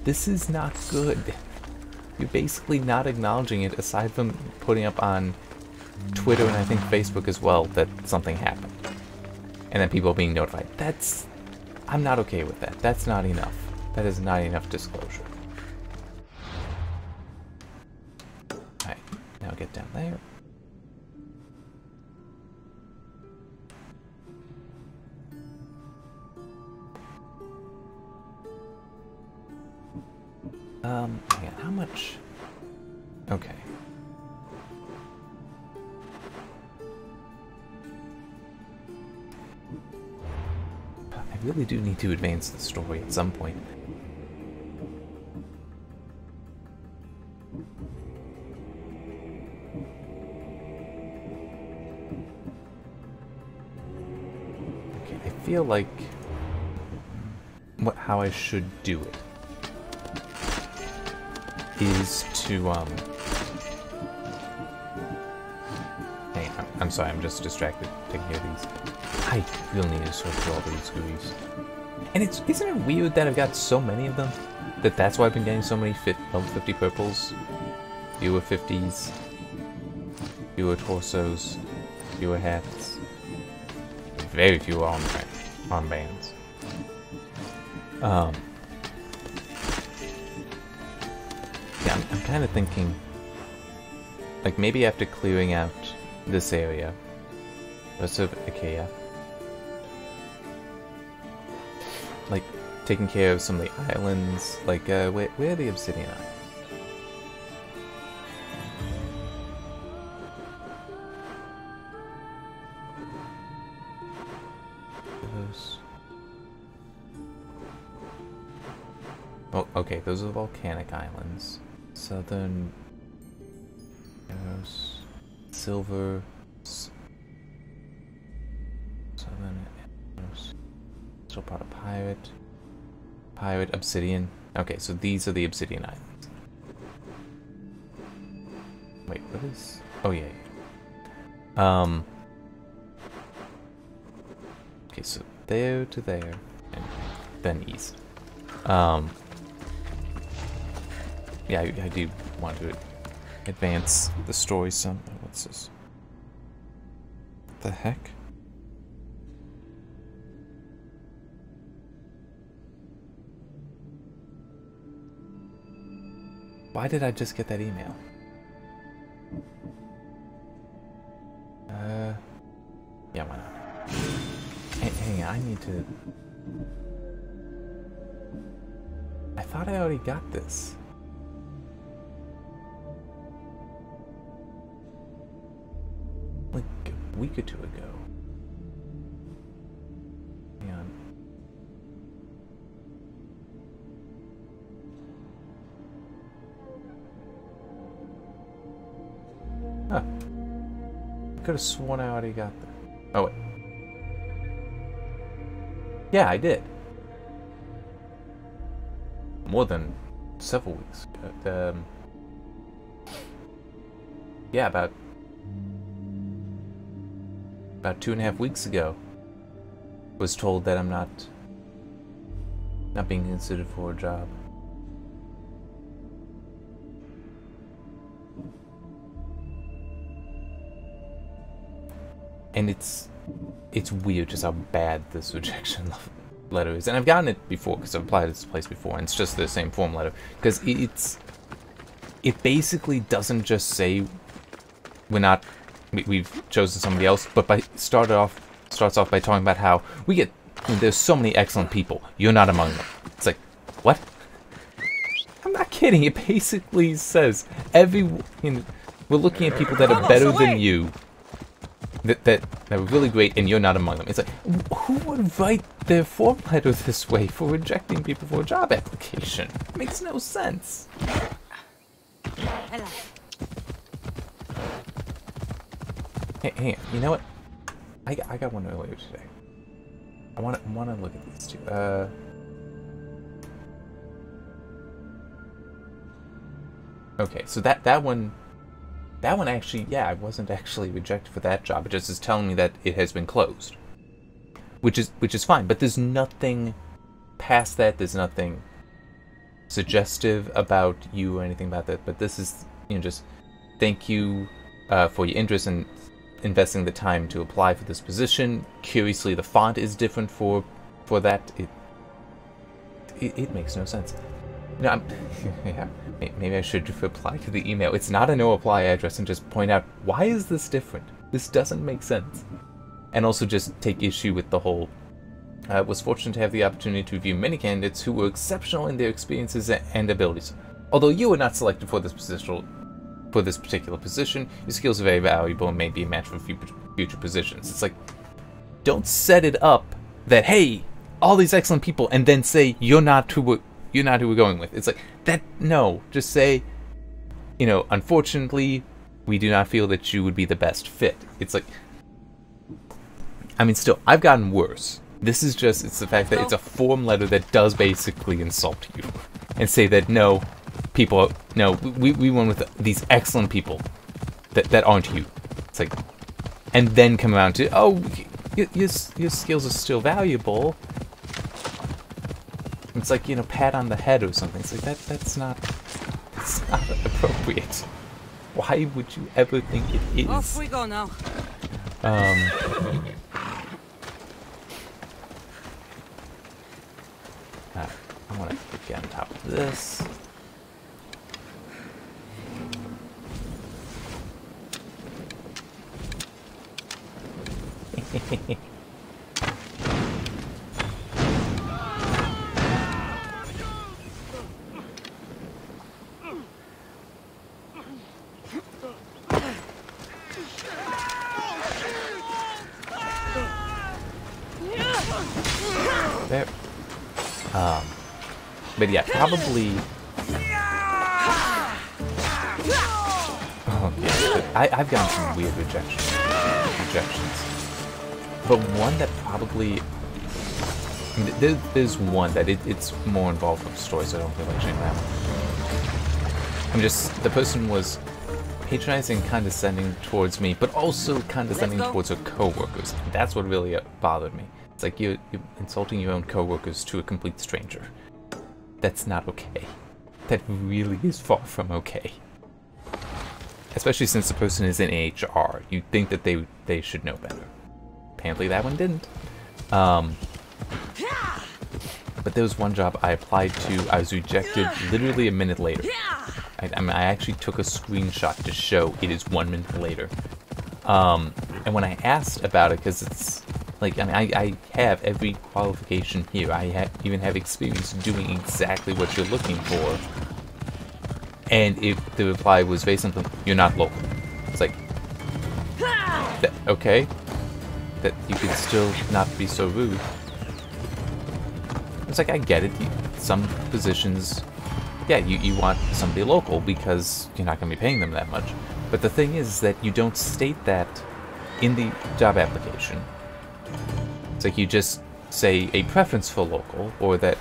This is not good. You're basically not acknowledging it, aside from putting up on Twitter and I think Facebook as well that something happened, and then people being notified. I'm not okay with that. That's not enough. That is not enough disclosure. Alright, now get down there. Hang on, how much? Okay. I really do need to advance the story at some point. Okay, I feel like how I should do it is to hang on, I'm sorry, I'm just distracted taking care of these. I really need to sort through all these GUIs. And isn't it weird that I've got so many of them? That's why I've been getting so many level 50 purples, fewer 50s, fewer torsos, fewer hats, very few armbands. Yeah, I'm kind of thinking, like maybe after clearing out this area, rest of Ikea, like taking care of some of the islands, like where are the Obsidian Islands? Those. Oh, okay, those are the volcanic islands. Southern... Eros... Silver... Southern... Eros... Still part of Pirate... Pirate, Obsidian... Okay, so these are the Obsidian Islands. Wait, what is... Oh, yeah. Okay, so there to there, and then east. Yeah, I do want to advance the story some. What's this? What the heck? Why did I just get that email? Yeah, why not? Hang on, I need to... I thought I already got this. Like a week or two ago. Hang on. Huh. I could have sworn I already got that. Oh, wait. Yeah, I did. More than several weeks. Yeah, about 2.5 weeks ago. Was told that I'm not being considered for a job. And it's weird just how bad this rejection letter is. And I've gotten it before because I've applied to this place before, and it's just the same form letter. Because it basically doesn't just say we've chosen somebody else, but starts off by talking about how there's so many excellent people. You're not among them. It's like, what? I'm not kidding. It basically says we're looking at people that are better than you. That were really great, and you're not among them. It's like, who would write their form letter this way for rejecting people for a job application? It makes no sense. Hello. Hey, you know what? I got one earlier today. I want to look at these two. Okay, so that one actually, yeah, I wasn't actually rejected for that job. It just is telling me that it has been closed, which is fine. But there's nothing past that. There's nothing suggestive about you or anything about that. But this is, just thank you for your interest in investing the time to apply for this position. Curiously, the font is different for that. It makes no sense. No, yeah, maybe I should reply to the email. It's not a no apply address, and just point out, why is this different? This doesn't make sense. And also just take issue with the whole, was fortunate to have the opportunity to review many candidates who were exceptional in their experiences and abilities. Although you were not selected for this particular position, your skills are very valuable and may be a match for future positions. It's like, don't set it up that, hey, all these excellent people, and then say you're not who we're going with. It's like, that, no. Just say, unfortunately, we do not feel that you would be the best fit. It's like, I mean, still, I've gotten worse. This is just, it's the fact that it's a form letter that does basically insult you. And say that, no, people, no, we went with these excellent people that aren't you. It's like, and then come around to, oh, your skills are still valuable. It's like, pat on the head or something. It's like, that's not appropriate. Why would you ever think it is? Off we go now. I want to get on top of this. There. But yeah, probably... Oh, yeah. I've gotten some weird rejections. But one that probably... I mean, there's one that it's more involved with the story, so I don't feel like sharing that one. I'm just... The person was patronizing and condescending towards me, but also condescending towards her co-workers. That's what really bothered me. It's like you're insulting your own co-workers to a complete stranger. That's not okay. That really is far from okay. Especially since the person is in HR. You'd think that they should know better. Apparently that one didn't. But there was one job I applied to, I was rejected literally a minute later. I mean, I actually took a screenshot to show it is 1 minute later. And when I asked about it, because it's like, I mean, I have every qualification here. I even have experience doing exactly what you're looking for. And if the reply was based on something, you're not local. It's like, okay, that you could still not be so rude. It's like, I get it. Some positions, yeah, you want somebody local because you're not going to be paying them that much. But the thing is that you don't state that in the job application. It's like you just say a preference for local, or that...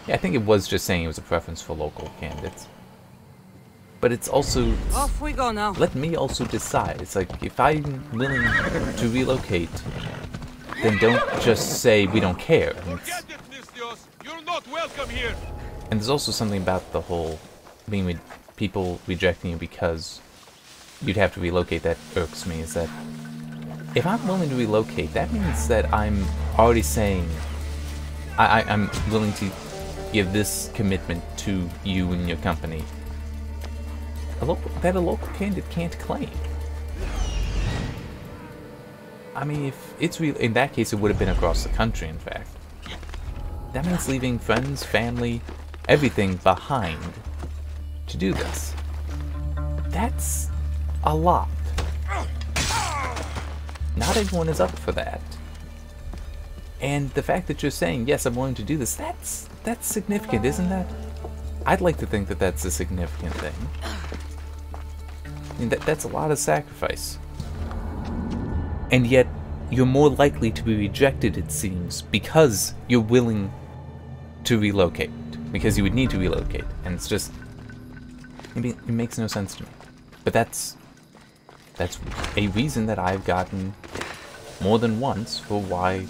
Yeah, I think it was just saying it was a preference for local candidates. But it's also... Off we go now. Let me also decide. It's like, if I'm willing to relocate, then don't just say we don't care. You're not welcome here. And there's also something about the whole being with people rejecting you because you'd have to relocate that irks me, is that if I'm willing to relocate, that means that I'm already saying I'm willing to give this commitment to you and your company that a local candidate can't claim. I mean, if it's real, in that case, it would have been across the country, in fact. That means leaving friends, family, everything behind to do this. That's a lot. Not everyone is up for that. And the fact that you're saying, yes, I'm willing to do this, that's significant, isn't that? I'd like to think that that's a significant thing. I mean, that's a lot of sacrifice. And yet, you're more likely to be rejected, it seems, because you're willing to relocate. Because you would need to relocate. And it's just... it makes no sense to me. But that's a reason that I've gotten more than once for why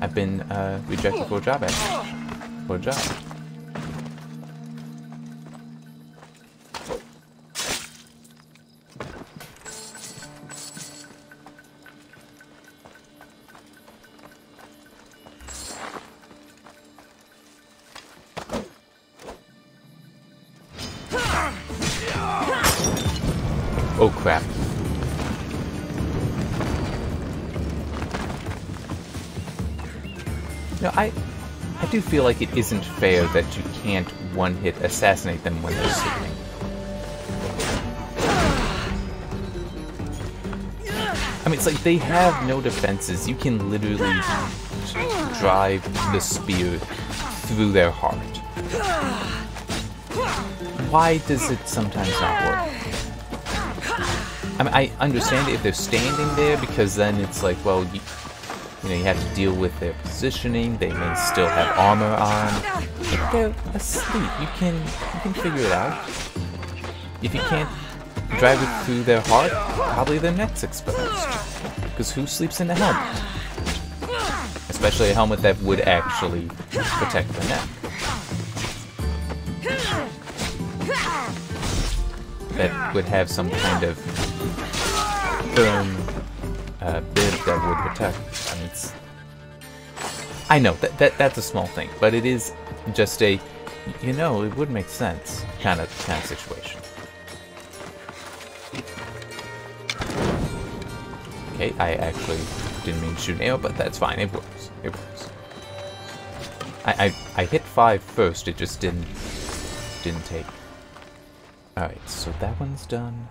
I've been rejected for a job application. For a job. Oh crap. No, I do feel like it isn't fair that you can't one-hit assassinate them when they're sleeping. I mean, it's like they have no defenses. You can literally drive the spear through their heart. Why does it sometimes not work? I mean, I understand it if they're standing there, because then it's like, well, you know, you have to deal with their positioning. They may still have armor on. If they're asleep, you can figure it out. If you can't drive it through their heart, probably their neck's exposed. Because who sleeps in a helmet? Especially a helmet that would actually protect the neck. That would have some kind of firm bib that would protect. I mean, I know that's a small thing, but it is just a, you know, it would make sense kind of situation. Okay, I actually didn't mean to shoot an arrow, but that's fine. It works. It works. I hit 5 first. It just didn't take. Alright, so that one's done.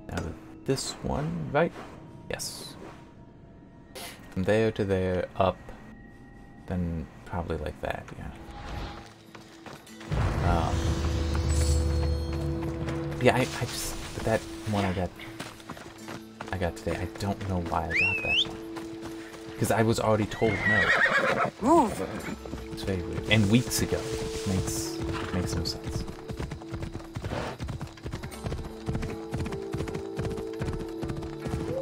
Now this one, right? Yes. From there to there, up, then probably like that, yeah. Yeah, I just, that one I got today, I don't know why I got that one. Because I was already told no. Move. It's very weird. And weeks ago. Makes no sense.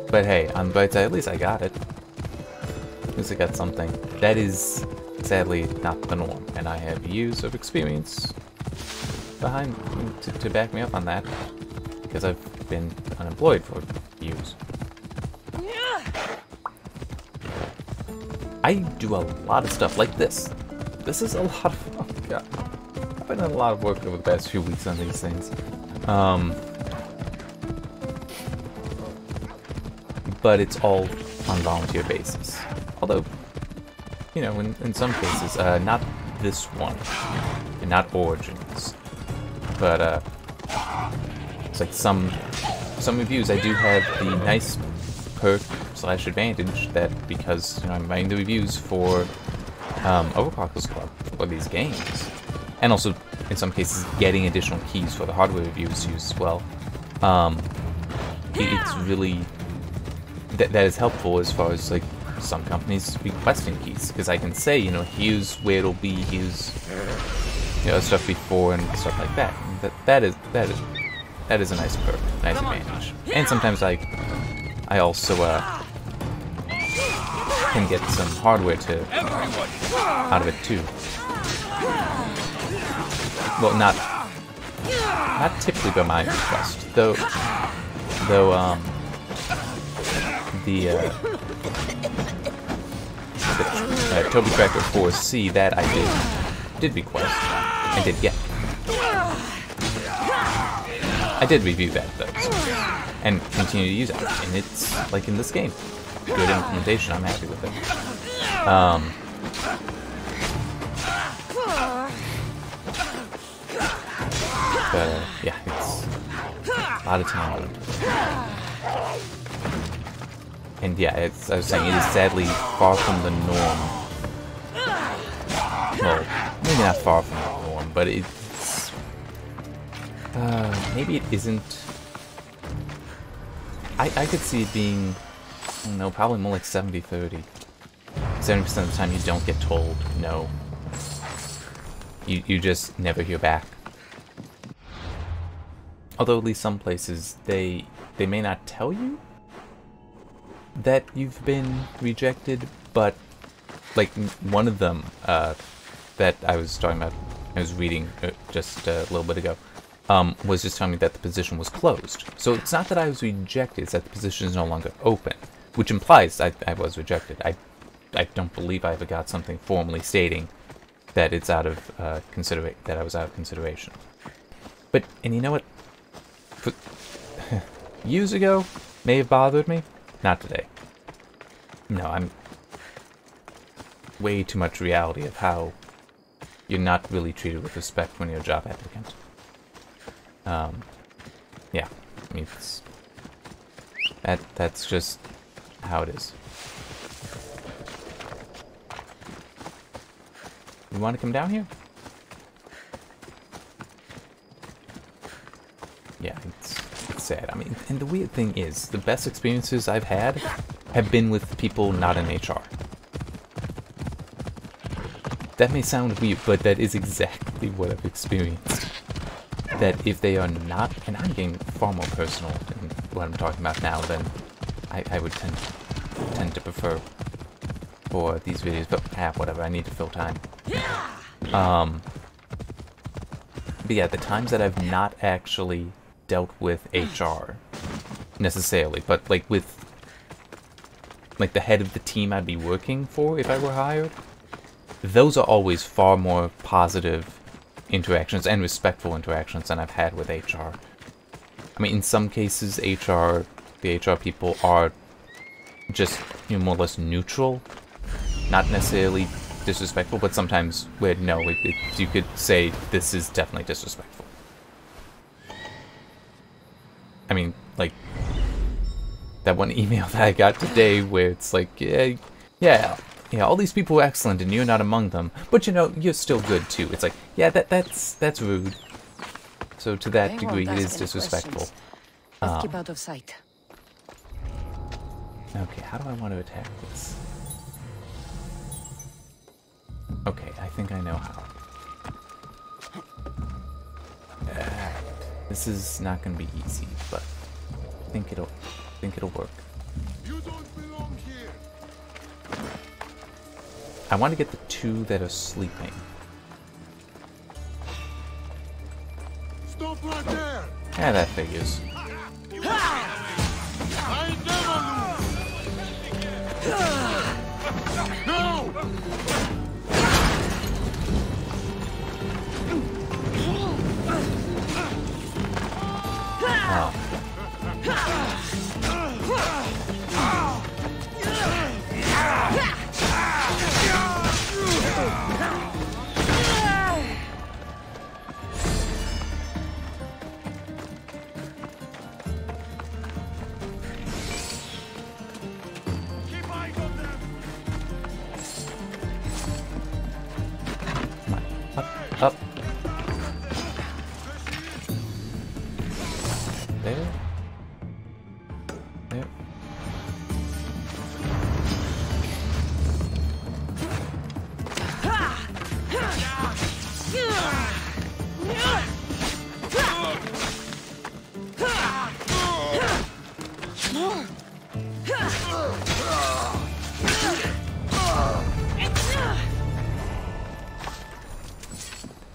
But hey, on the bright side, at least I got it. At least I got something. That is, sadly, not the norm. And I have years of experience behind to back me up on that. Because I've been unemployed for years. I do a lot of stuff like this. This is a lot of... Oh god. I've been doing a lot of work over the past few weeks on these things. But it's all on volunteer basis. Although, you know, in some cases, not this one. And not Origins. But, it's like some reviews I do have the nice perk / advantage that because, you know, I'm writing the reviews for Overclockers Club for these games, and also in some cases getting additional keys for the hardware reviews used as well. It's really that is helpful as far as like some companies requesting keys, because I can say, you know, here's where it'll be, here's, you know, stuff before and stuff like that. And that is a nice perk, nice advantage. And sometimes I also can get some hardware out of it too. Well, not typically by my request, though the Toby Cracker 4C that I did request and did get. I did review that though, so, and continue to use it, and it's like in this game. Good implementation, I'm happy with it. But yeah, it's a lot of time. And yeah, I was saying, it is sadly far from the norm. Well, maybe not far from the norm, but it's... maybe it isn't... I could see it being, I don't know, probably more like 70-30. 70% of the time you don't get told no. You just never hear back. Although at least some places, they may not tell you that you've been rejected, but like one of them that I was talking about, I was reading just a little bit ago, was just telling me that the position was closed. So it's not that I was rejected, it's that the position is no longer open, which implies I was rejected. I don't believe I ever got something formally stating that it's out of that I was out of consideration. But, and you know what? Years ago, may have bothered me. Not today. No, I'm way too much reality of how you're not really treated with respect when you're a job applicant. Yeah, I mean, that's just how it is. You want to come down here? Yeah, it's sad. I mean, and the weird thing is, the best experiences I've had have been with people not in HR. That may sound weird, but that is exactly what I've experienced. That if they are not, and I'm getting far more personal in what I'm talking about now than I would tend to prefer for these videos, but whatever, I need to fill time. But yeah, the times that I've not actually dealt with HR necessarily, but like with like the head of the team I'd be working for if I were hired, those are always far more positive interactions and respectful interactions than I've had with HR. I mean, in some cases, the HR people are just, you know, more or less neutral, not necessarily disrespectful, but sometimes where no, you could say this is definitely disrespectful. I mean, like that one email that I got today where it's like, yeah, yeah, all these people were excellent and you're not among them, but you know, you're still good too. It's like, yeah, that's rude. So to that I degree, won't it ask is any disrespectful. questions. Let's keep out of sight. Okay, how do I want to attack this? Okay, I think I know how. This is not going to be easy, but I think it'll work. You don't belong here. I want to get the two that are sleeping. Stop right there. Yeah, that figures. I never lose. No! Oh. Keep eyes on them. Up. There. There.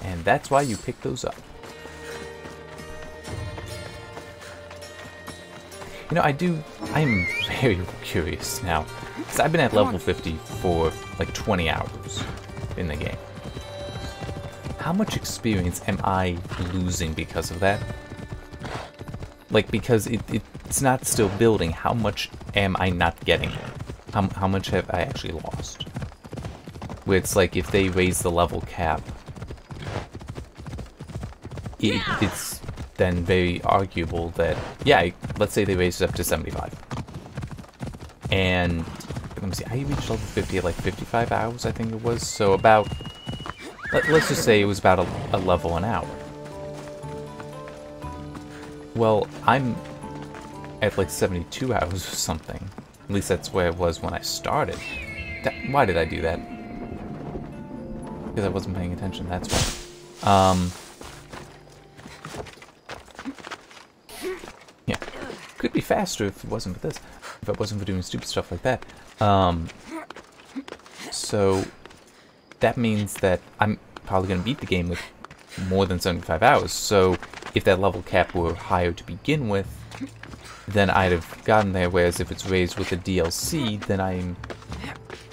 And that's why you pick those up. You know, I'm very curious now, because I've been at level 50 for like 20 hours in the game. How much experience am I losing because of that? Like, because it's not still building, how much am I not getting? How much have I actually lost? Where it's like, if they raise the level cap, it's then very arguable that, yeah, let's say they raise it up to 75. And, let me see, I reached level 50 at like 55 hours, I think it was. So about, let's just say it was about a level an hour. Well, I'm at like 72 hours or something. At least that's where it was when I started. Why did I do that? Because I wasn't paying attention, that's why. Yeah. Could be faster if it wasn't for this. If it wasn't for doing stupid stuff like that. So that means that I'm probably going to beat the game with more than 75 hours. So if that level cap were higher to begin with, then I'd have gotten there. Whereas if it's raised with the DLC, then I'm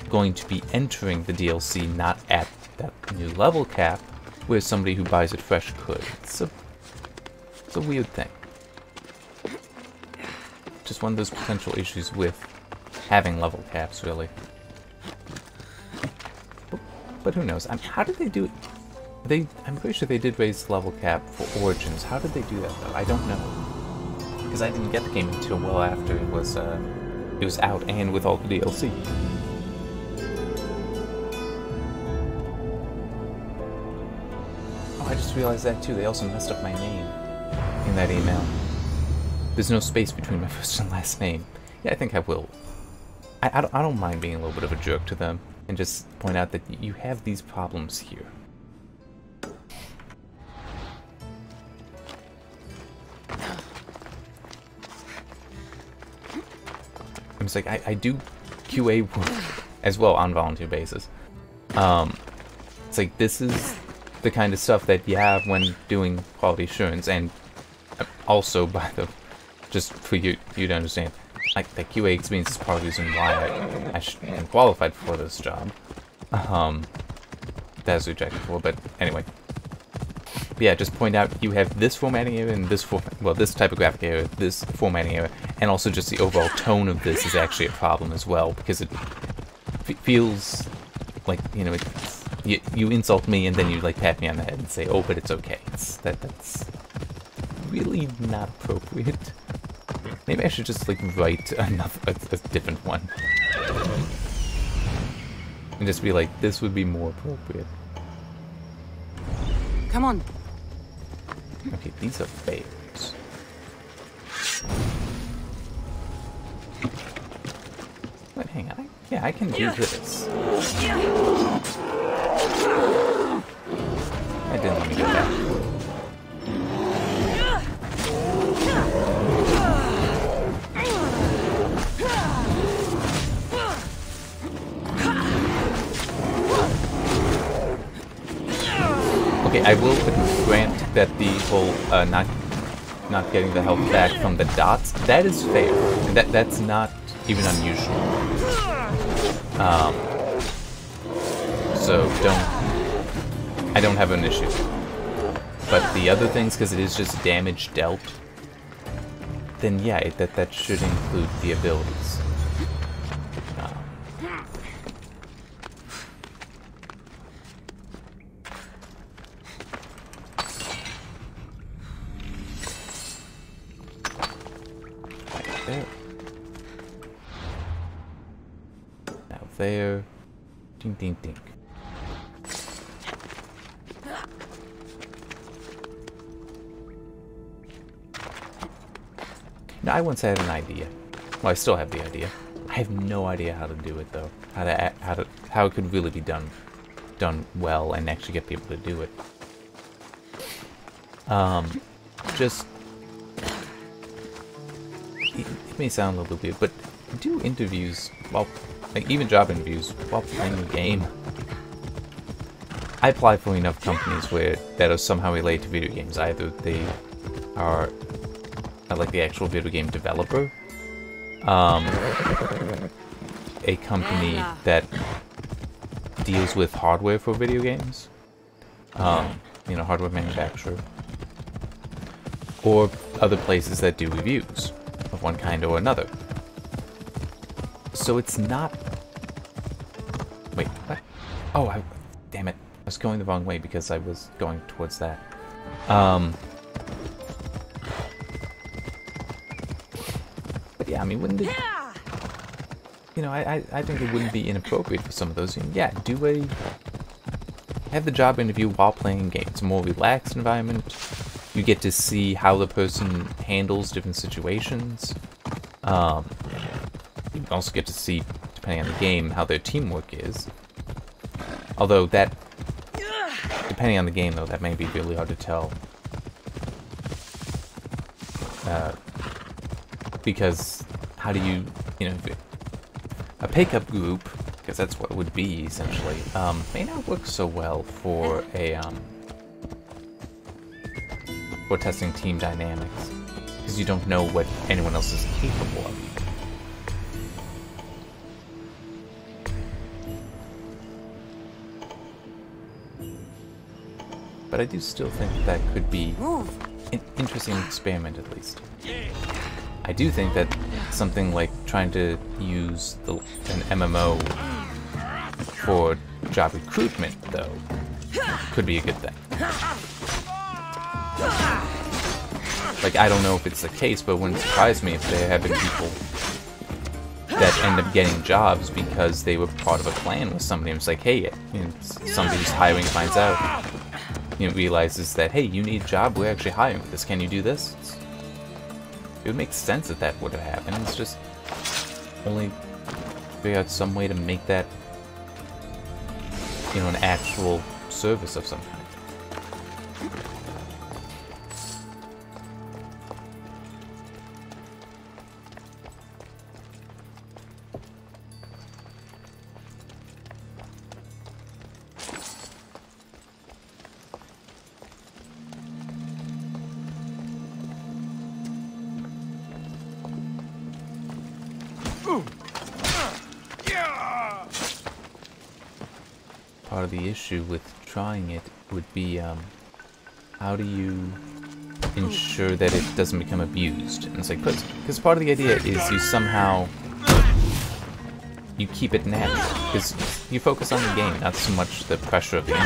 going to be entering the DLC not at that new level cap, where somebody who buys it fresh could. It's a weird thing. Just one of those potential issues with having level caps, really. But who knows? How did they do it? I'm pretty sure they did raise the level cap for Origins. How did they do that, though? I don't know. Because I didn't get the game until well after it was out and with all the DLC. Oh, I just realized that too. They also messed up my name in that email. There's no space between my first and last name. Yeah, I think I will. I don't mind being a little bit of a jerk to them and just point out that you have these problems here. It's like I do QA work as well on volunteer basis. It's like this is the kind of stuff that, yeah, when doing quality assurance, and also by the, just for you to understand, like the QA experience is part of the reason why I am qualified for this job. That's rejected for, but anyway. But yeah, just point out you have this formatting error and this this typographic error, this formatting error, and also just the overall tone of this is actually a problem as well, because it feels like, you know, you insult me and then you like pat me on the head and say, oh, but it's okay. That's really not appropriate. Maybe I should just like write a different one. And just be like, this would be more appropriate. Come on. Okay, these are bears. Wait, hang on. Yeah, I can do this. I didn't let me do that. Okay, I will grant that the whole not getting the health back from the dots, that is fair. And that's not even unusual. So I don't have an issue. But the other things, because it is just damage dealt, then yeah, that should include the abilities. There. Now there. Ding ding ding. Now, I once had an idea. Well, I still have the idea. I have no idea how to do it though. How it could really be done well and actually get people to do it. Just it may sound a little weird, but do interviews while, like even job interviews while playing the game. I apply for enough companies that are somehow related to video games. Either they are like the actual video game developer, a company that deals with hardware for video games, you know, hardware manufacturer, or other places that do reviews of one kind or another. So it's not... Wait, what? Oh, damn it. I was going the wrong way because I was going towards that. But yeah, I mean, wouldn't it... You know, I think it wouldn't be inappropriate for some of those. Yeah, have the job interview while playing games. A more relaxed environment. You get to see how the person handles different situations. You also get to see, depending on the game, how their teamwork is. Although that, depending on the game though, that may be really hard to tell. Because how do you, you know, a pickup group, because that's what it would be essentially, may not work so well for a, for testing team dynamics, because you don't know what anyone else is capable of. But I do still think that could be an interesting experiment, at least. I do think that something like trying to use an MMO for job recruitment, though, could be a good thing. Like, I don't know if it's the case, but it wouldn't surprise me if there have been people that end up getting jobs because they were part of a clan with somebody. It's like, hey, you know, somebody who's hiring finds out, you know, realizes that, hey, you need a job, we're actually hiring for this, can you do this? It would make sense that that would have happened. It's just only figure out some way to make that, you know, an actual service of some kind. Part of the issue with trying it would be, how do you ensure that it doesn't become abused? And it's like, because part of the idea is you somehow, you keep it natural, because you focus on the game, not so much the pressure of the game.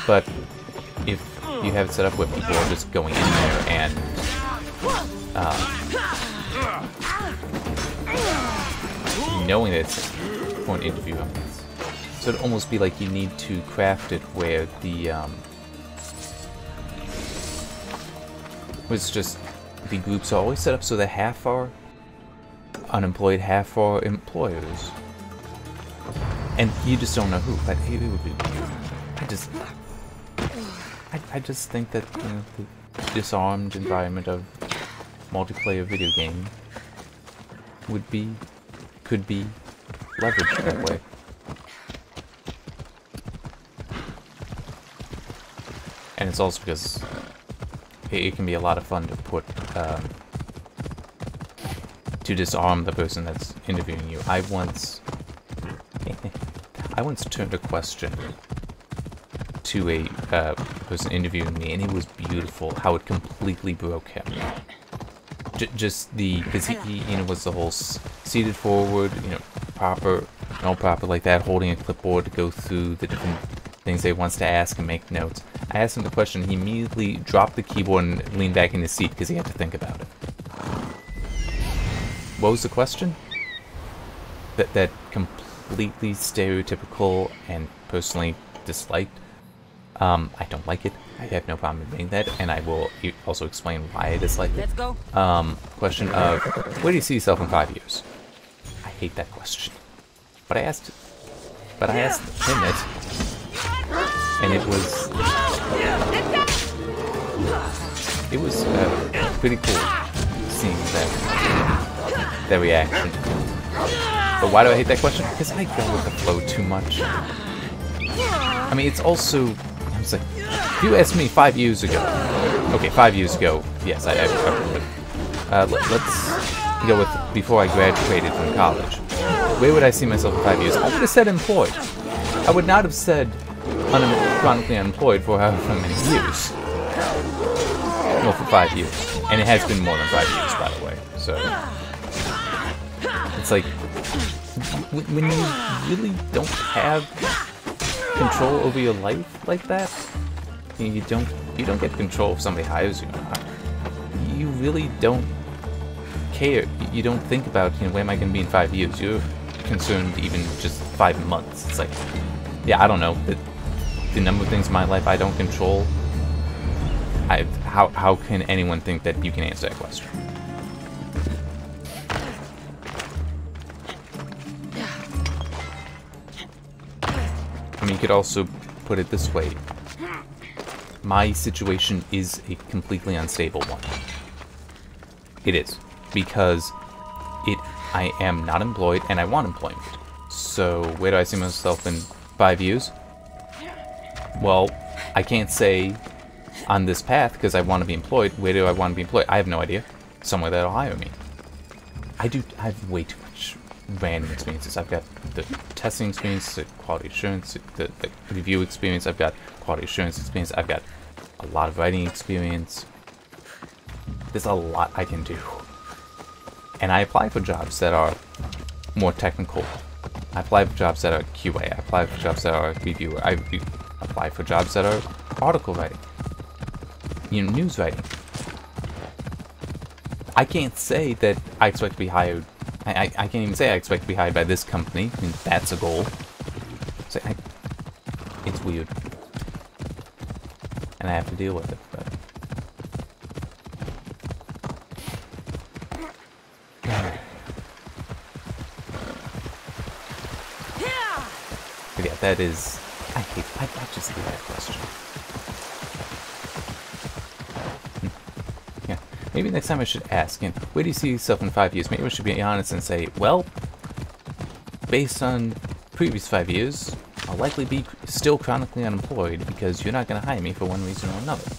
But if you have it set up where people are just going in there and, knowing that it's for an interview on this. So it'd almost be like you need to craft it where the, it's just, the groups are always set up so that half are unemployed, half are employers. And you just don't know who. But it would be, I just think that, you know, the disarmed environment of multiplayer video game could be leveraged that way. And it's also because it can be a lot of fun to put, to disarm the person that's interviewing you. I once turned a question to a person interviewing me, and it was beautiful how it completely broke him. Because he, you know, was the whole seated forward, you know, proper like that, holding a clipboard to go through the different things they wants to ask and make notes. I asked him the question, he immediately dropped the keyboard and leaned back in his seat because he had to think about it. What was the question? That completely stereotypical and personally disliked. I don't like it. I have no problem admitting that, and I will also explain why I dislike it. Let's go. Question of, where do you see yourself in 5 years? I hate that question. But I asked him it, and it was pretty cool seeing that reaction. But why do I hate that question? Because I go with the flow too much. I mean, it's also, I was like, if you asked me 5 years ago, okay, 5 years ago, yes, I would. Let's go with before I graduated from college. Where would I see myself in 5 years? I would have said employed. I would not have said chronically unemployed for however many years. Well, for 5 years. And it has been more than 5 years, by the way. So, it's like, when you really don't have control over your life like that, you don't get control if somebody hires you or not. You really don't care. You don't think about, you know, where am I going to be in 5 years? You're concerned even just 5 months. It's like, yeah, I don't know. The number of things in my life I don't control. How can anyone think that you can answer that question? I mean, you could also put it this way. My situation is a completely unstable one. It is. Because I am not employed and I want employment. So, where do I see myself in 5 years? Well, I can't say on this path because I want to be employed. Where do I want to be employed? I have no idea. Somewhere that'll hire me. I have way too much random experiences. I've got the testing experience, the quality assurance, the review experience. I've got quality assurance experience. I've got a lot of writing experience. There's a lot I can do. And I apply for jobs that are more technical. I apply for jobs that are QA. I apply for jobs that are reviewer. I apply for jobs that are article writing. You know, news writing. I can't say that I expect to be hired. I can't even say I expect to be hired by this company. I mean, that's a goal. So it's weird. And I have to deal with it. But yeah, that is... I just hate that question. Yeah. Maybe next time I should ask, you know, where do you see yourself in 5 years? Maybe I should be honest and say, well, based on previous 5 years, I'll likely be still chronically unemployed because you're not going to hire me for one reason or another.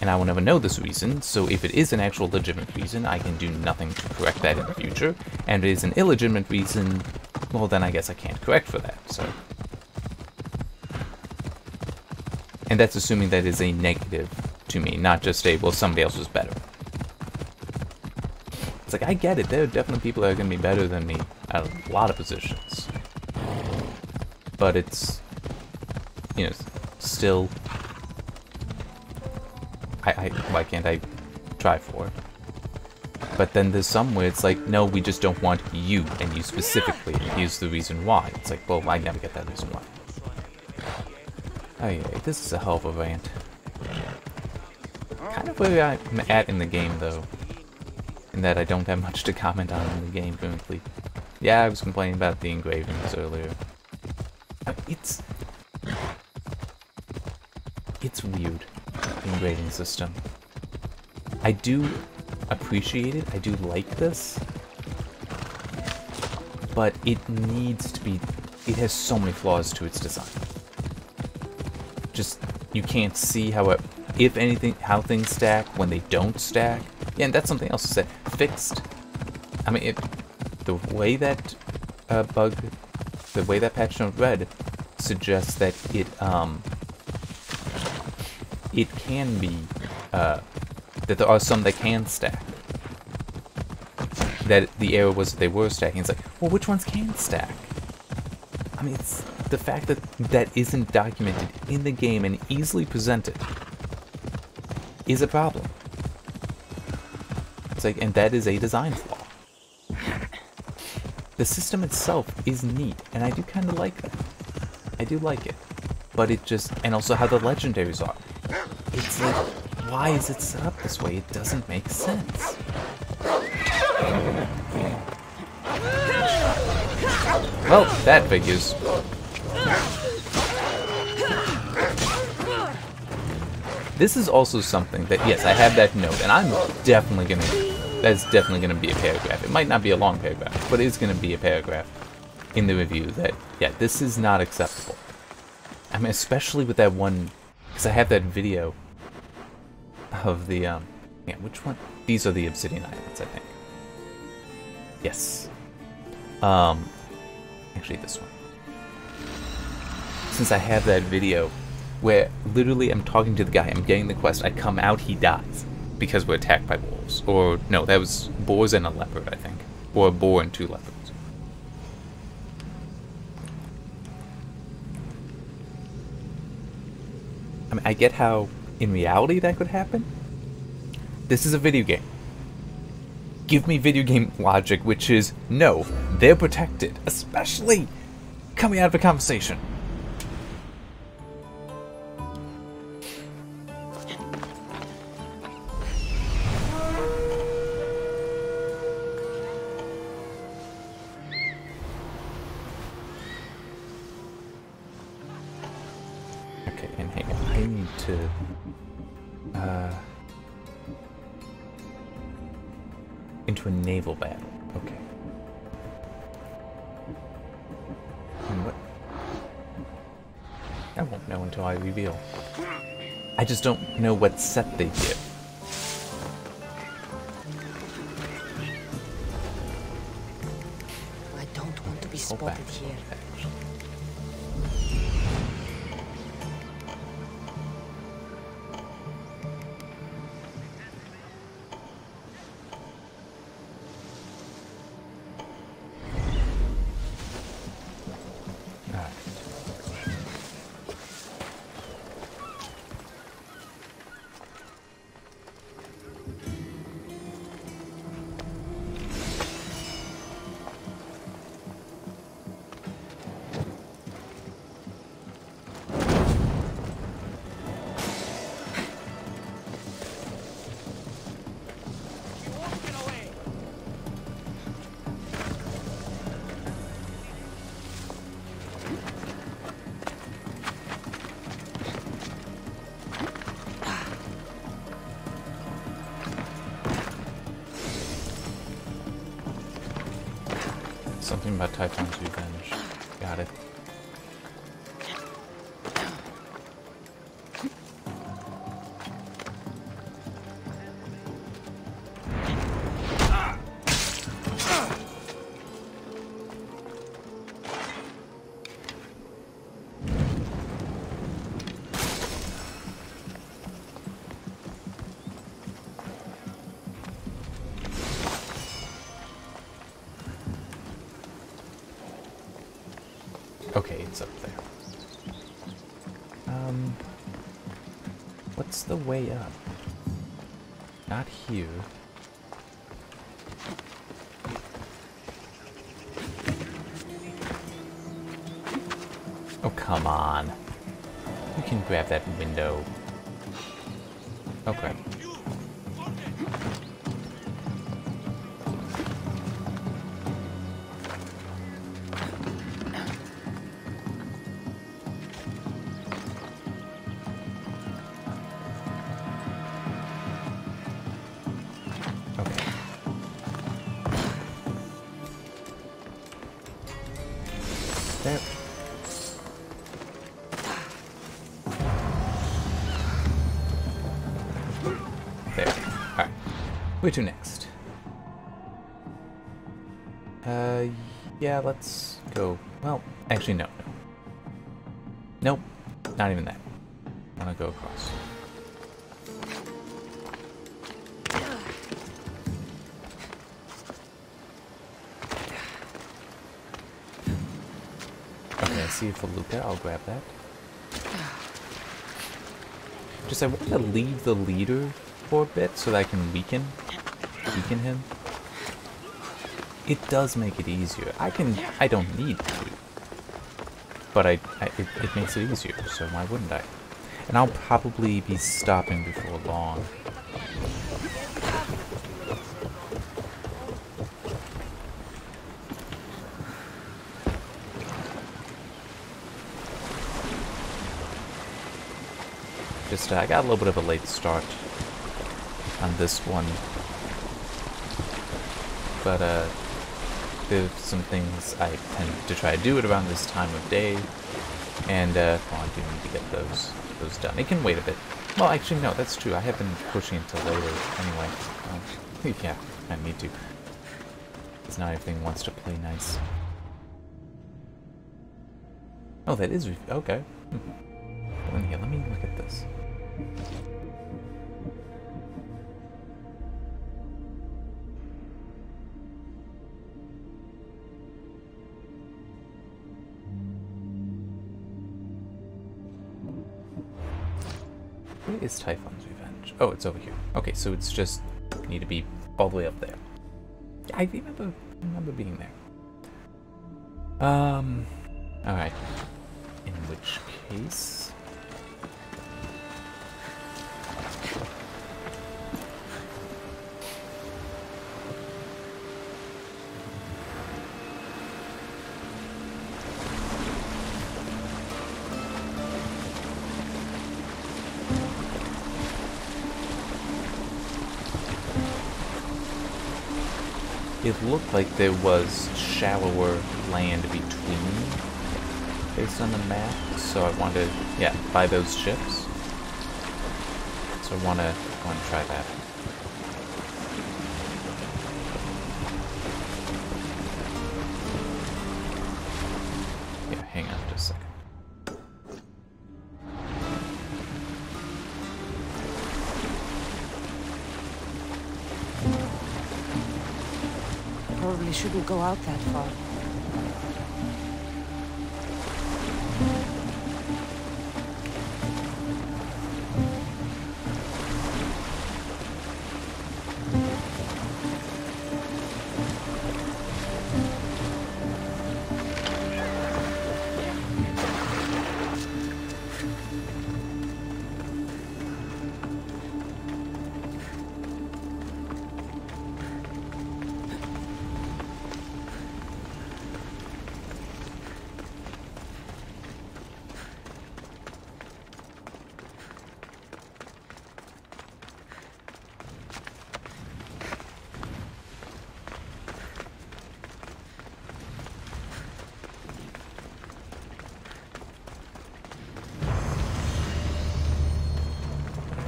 And I will never know this reason, so if it is an actual legitimate reason, I can do nothing to correct that in the future. And if it is an illegitimate reason, well, then I guess I can't correct for that, so... And that's assuming that is a negative to me, not just a, well, somebody else was better. It's like, I get it, there are definitely people that are going to be better than me at a lot of positions. But it's, you know, still, why can't I try for it? But then there's some where it's like, no, we just don't want you, and you specifically, and here's the reason why. It's like, well, I never get that reason why. Oh yeah, this is a hell of a rant. Kind of where I'm at in the game, though. In that I don't have much to comment on in the game currently. Yeah, I was complaining about the engravings earlier. It's weird, the engraving system. I do appreciate it, I do like this, but it needs to be, it has so many flaws to its design. Just, you can't see how it, if anything, how things stack when they don't stack. Yeah, and that's something else to say. Fixed. I mean, the way that the way that patch note read suggests that it can be, that there are some that can stack. That the error was that they were stacking. It's like, well, which ones can stack? I mean, it's the fact that that isn't documented in the game and easily presented is a problem. It's like, and that is a design flaw. The system itself is neat, and I do kind of like that. I do like it. But it just, and also how the legendaries are. It's like, why is it set up this way? It doesn't make sense. Well, that figures. This is also something that, yes, I have that note, and I'm definitely gonna, that's definitely gonna be a paragraph. It might not be a long paragraph, but it's gonna be a paragraph in the review that, yeah, this is not acceptable. I mean, especially with that one, because I have that video of the, yeah, which one? These are the Obsidian Islands, I think. Yes. Actually, this one. Since I have that video where literally I'm talking to the guy, I'm getting the quest, I come out, he dies because we're attacked by wolves. Or, no, that was boars and a leopard, I think. Or a boar and 2 leopards. I mean, I get how, in reality, that could happen. This is a video game. Give me video game logic, which is, no, they're protected, especially coming out of a conversation. Okay, and hang on, I need to, into a naval battle. Okay. And what? I won't know until I reveal. I just don't know what set they give. I don't want to be spotted here. Something about Typhon's revenge. Got it. Okay, it's up there. What's the way up? Not here. Oh, come on. You can grab that window. Okay. Okay. There. There. Alright. Where to next? Yeah, let's go. Well, actually, no. Nope. Not even that. I want to go across. Okay, I see a Felucca. I'll grab that. Just I want to leave the leader for a bit so that I can weaken him. It does make it easier. I don't need to, but it makes it easier. So why wouldn't I? And I'll probably be stopping before long. Just I got a little bit of a late start on this one, but there's some things I tend to try to do at around this time of day, and well, I do need to get those done. It can wait a bit. Well, actually, no, that's true. I have been pushing until later anyway. Yeah, I need to. Because now everything wants to play nice. Oh, that is okay. Well, then here, let me look at this. Where is Typhon's Revenge? Oh, it's over here. Okay, so it's just need to be all the way up there. Yeah, I remember being there. Alright. In which case... it looked like there was shallower land between, based on the map, so I wanted to, yeah, buy those ships. So I want to try that. Yeah, hang on just a second. Probably shouldn't go out that far.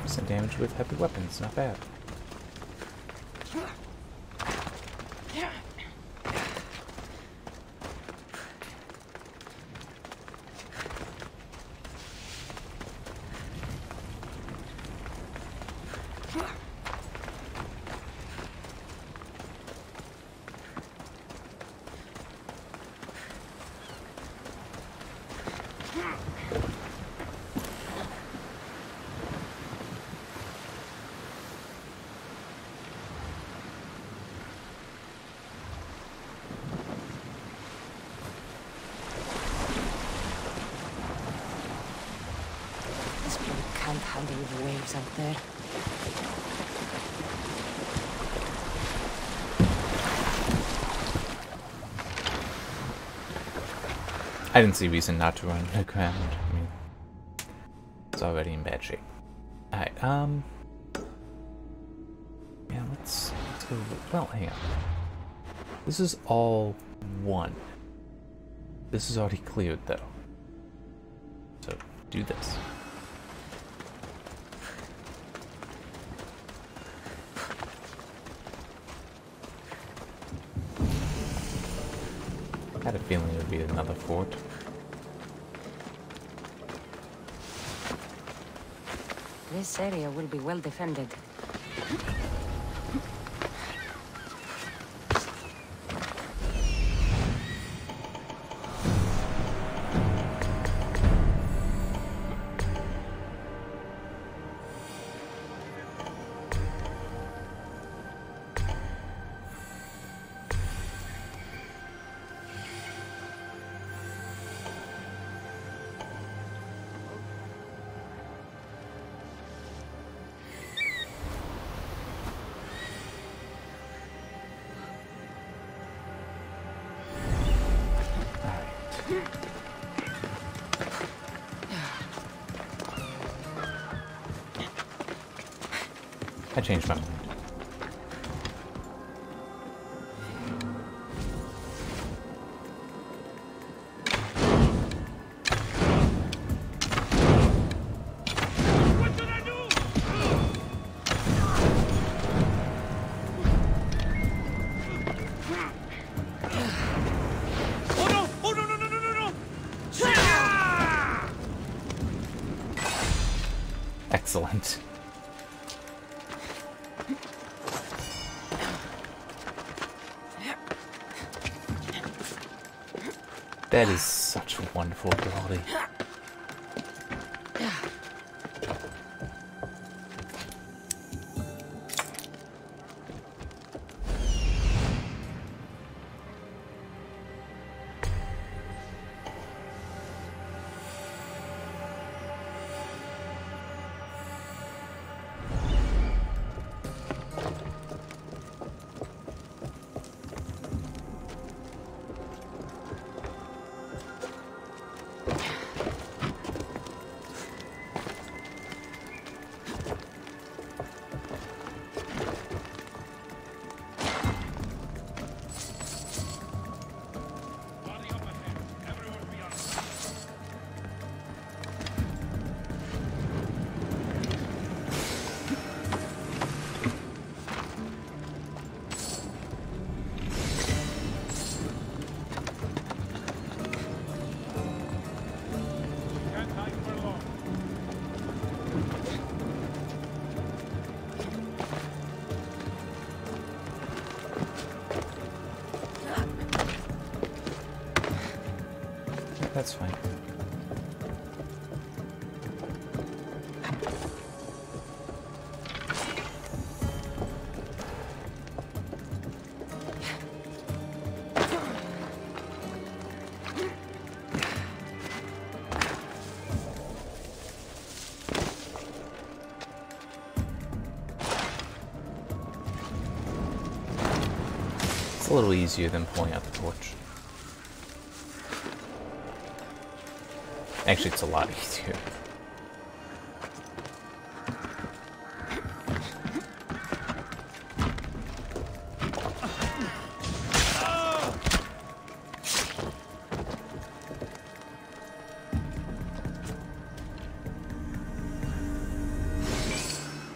Some damage with heavy weapons, not bad. thunder with the waves out there. I didn't see reason not to run aground. I mean, it's already in bad shape. Alright, yeah, let's go. Well, hang on. This is all one. This is already cleared, though. So, do this. I had a feeling it would be another fort. This area will be well defended. I changed my mind. What should I do? Oh no! Oh no! No! No! No! No! No! Excellent. That is such a wonderful ability. Can't hide for long. That's fine. It's a little easier than pulling out the torch. Actually, it's a lot easier.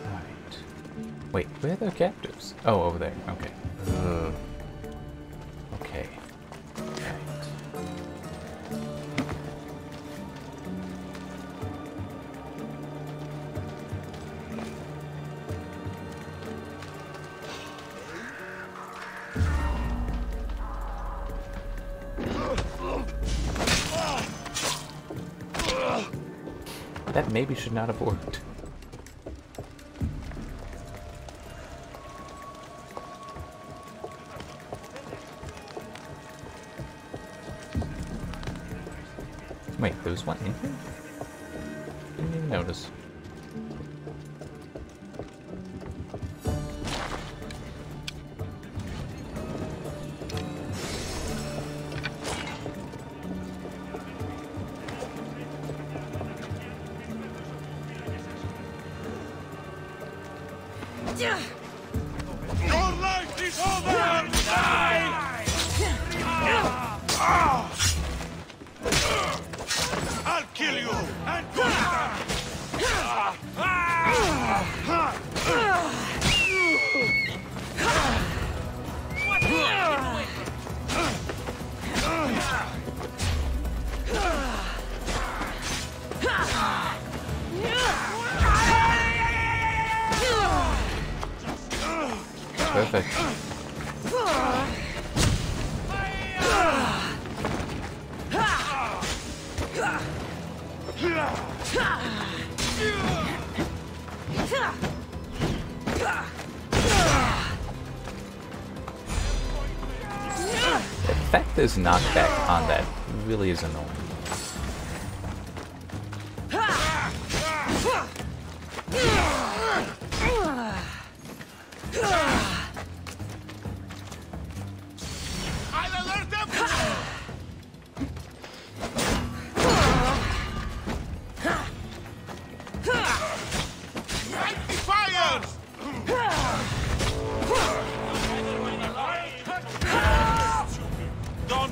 Alright. Wait, where are the captives? Oh, over there. Okay. Okay. Right. That maybe should not have worked. Wait, there was one in here? Didn't even notice. Your life is over! Die! I'll kill you and go Perfect. The fact there's knockback on that really is annoying. I'll alert them! Light the fires! Don't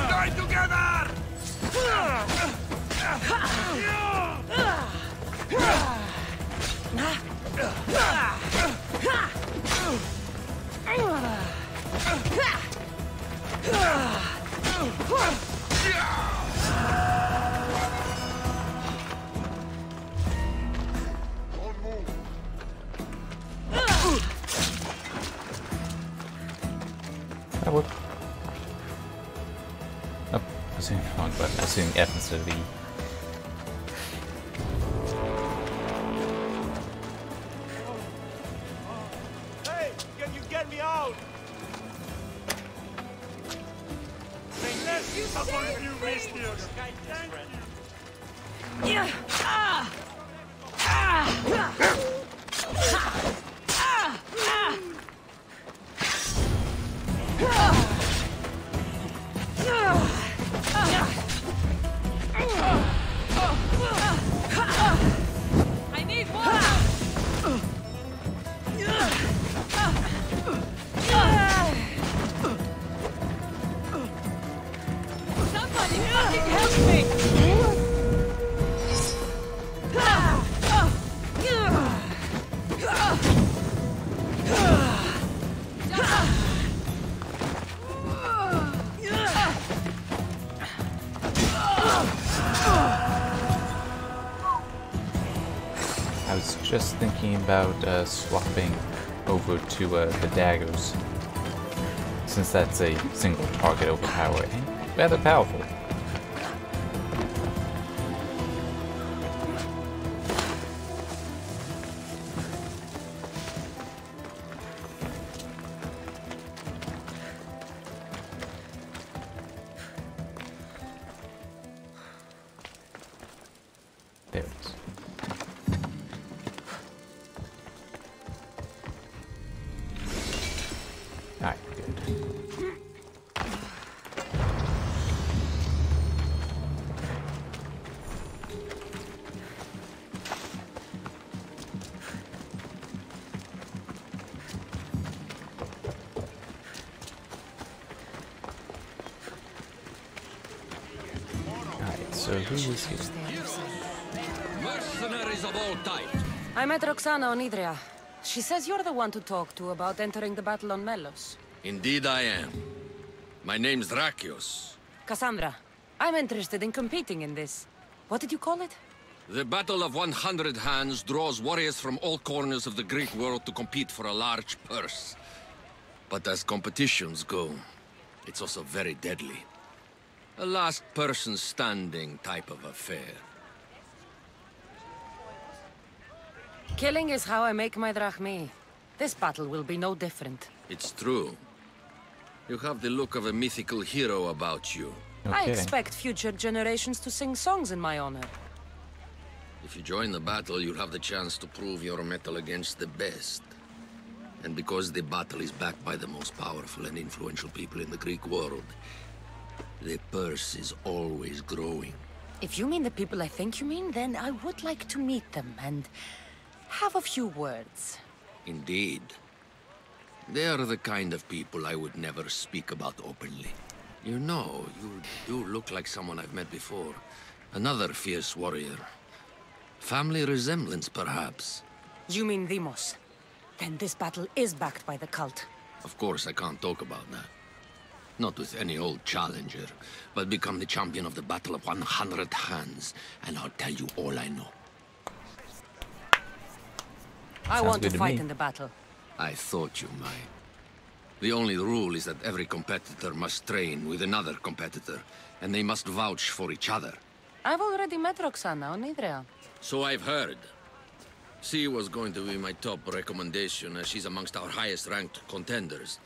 die together! That would. Oh, I was hitting the wrong button. I was hitting F instead of E. Hey, can you get me out? Bless you, someone you missed here. I need water! Somebody fucking help me! I was just thinking about swapping over to the daggers, since that's a single target overpower and rather powerful. There it is. Alright, good. Alright, so who is here? Mercenaries of all types. I met Roxana on Idria. She says you're the one to talk to about entering the battle on Melos. Indeed I am. My name's Drakios. Kassandra, I'm interested in competing in this. What did you call it? The Battle of 100 Hands draws warriors from all corners of the Greek world to compete for a large purse. But as competitions go, it's also very deadly. A last person standing type of affair. Killing is how I make my drachmi. This battle will be no different. It's true. You have the look of a mythical hero about you. I Okay. expect future generations to sing songs in my honor. If you join the battle, you'll have the chance to prove your mettle against the best. And because the battle is backed by the most powerful and influential people in the Greek world, the purse is always growing. If you mean the people I think you mean, then I would like to meet them and have a few words. Indeed. They are the kind of people I would never speak about openly. You know, you do look like someone I've met before. Another fierce warrior. Family resemblance, perhaps. You mean Demos? Then this battle is backed by the cult. Of course, I can't talk about that. Not with any old challenger, but become the champion of the Battle of 100 Hands, and I'll tell you all I know. I Sounds want to good to fight me. in the battle. I thought you might. The only rule is that every competitor must train with another competitor, and they must vouch for each other. I've already met Roxana on Idrea. So I've heard. She was going to be my top recommendation, as she's amongst our highest-ranked contenders.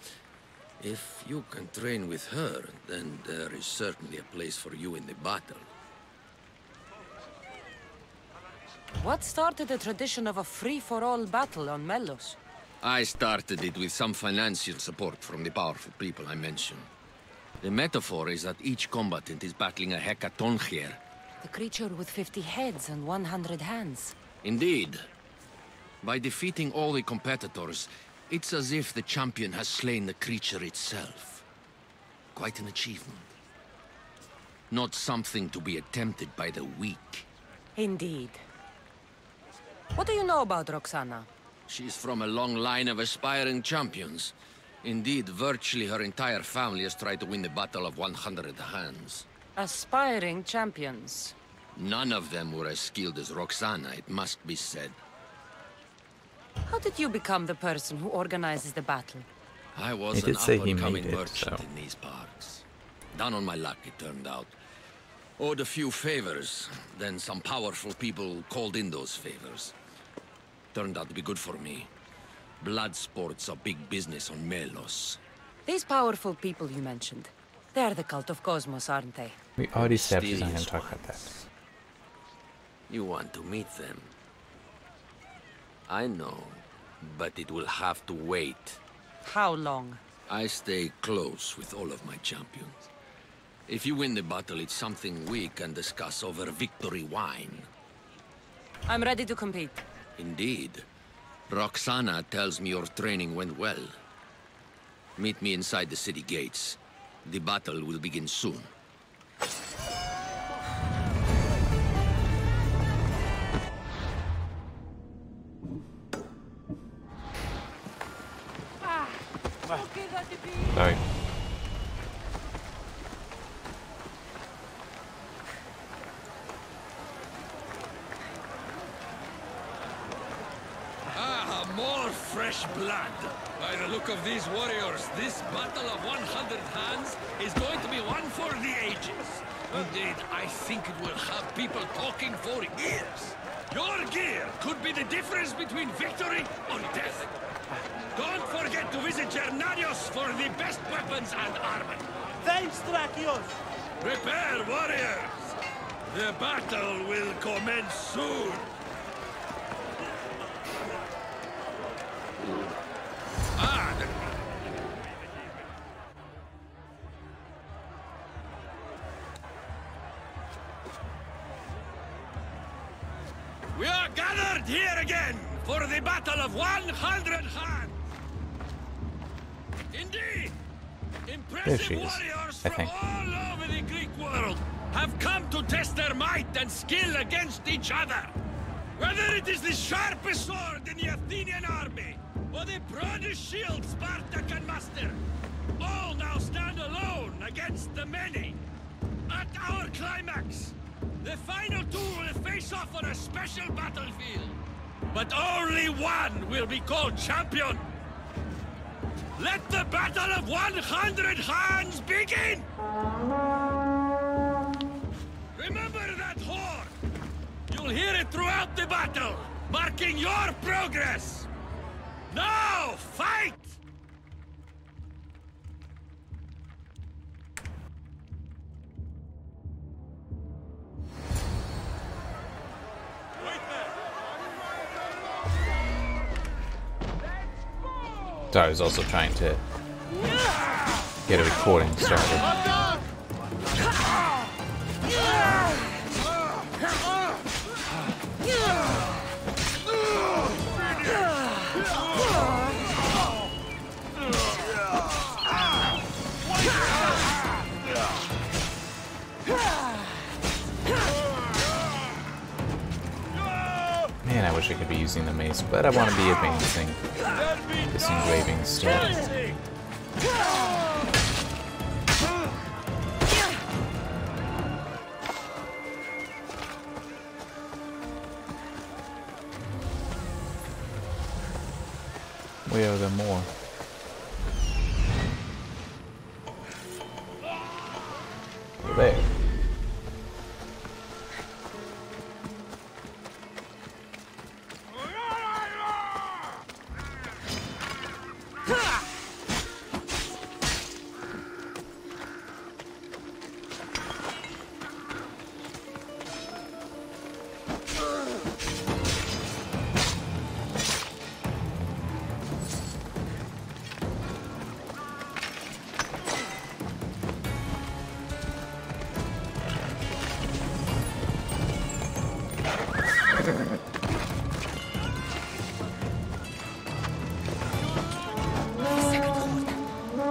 If you can train with her, then there is certainly a place for you in the battle. What started the tradition of a free-for-all battle on Melos? I started it with some financial support from the powerful people I mentioned. The metaphor is that each combatant is battling a hecatoncheir. The creature with 50 heads and 100 hands. Indeed. By defeating all the competitors, it's as if the champion has slain the creature itself. Quite an achievement. Not something to be attempted by the weak. Indeed. What do you know about Roxana? She's from a long line of aspiring champions. Indeed, virtually her entire family has tried to win the Battle of 100 Hands. Aspiring champions. None of them were as skilled as Roxana, it must be said. How did you become the person who organizes the battle? I was He an did say he up-and-coming made it, merchant so. in these parts. Down on my luck, it turned out. Owed a few favors, then some powerful people called in those favors. Turned out to be good for me. Blood sports are big business on Melos. These powerful people you mentioned, they're the cult of Cosmos, aren't they? We already established I'm going Mysterious to talk about that. ones. You want to meet them? I know, but it will have to wait. How long? I stay close with all of my champions. If you win the battle, it's something we can discuss over victory wine. I'm ready to compete. Indeed. Roxana tells me your training went well. Meet me inside the city gates. The battle will begin soon. Sorry. Ah, more fresh blood. By the look of these warriors, this battle of 100 hands is going to be one for the ages. Indeed, I think it will have people talking for years. Your gear could be the difference between victory or death. Don't forget to visit Gernarios for the best weapons and armor. Thanks, Drakios! Prepare, warriors! The battle will commence soon. We are gathered here again for the Battle of 100 Hands. Indeed, There impressive she is, warriors I from think. all over the Greek world have come to test their might and skill against each other. Whether it is the sharpest sword in the Athenian army, or the broadest shield Sparta can muster, all now stand alone against the many. At our climax, the final two will face off on a special battlefield. But only one will be called champion. Let the Battle of 100 Hands begin! Remember that horn! You'll hear it throughout the battle, marking your progress! Now, fight! Sorry, I was also trying to get a recording started. Man, I wish I could be using the mace, but I want to be advancing this engraving stuff. Where are there more? There.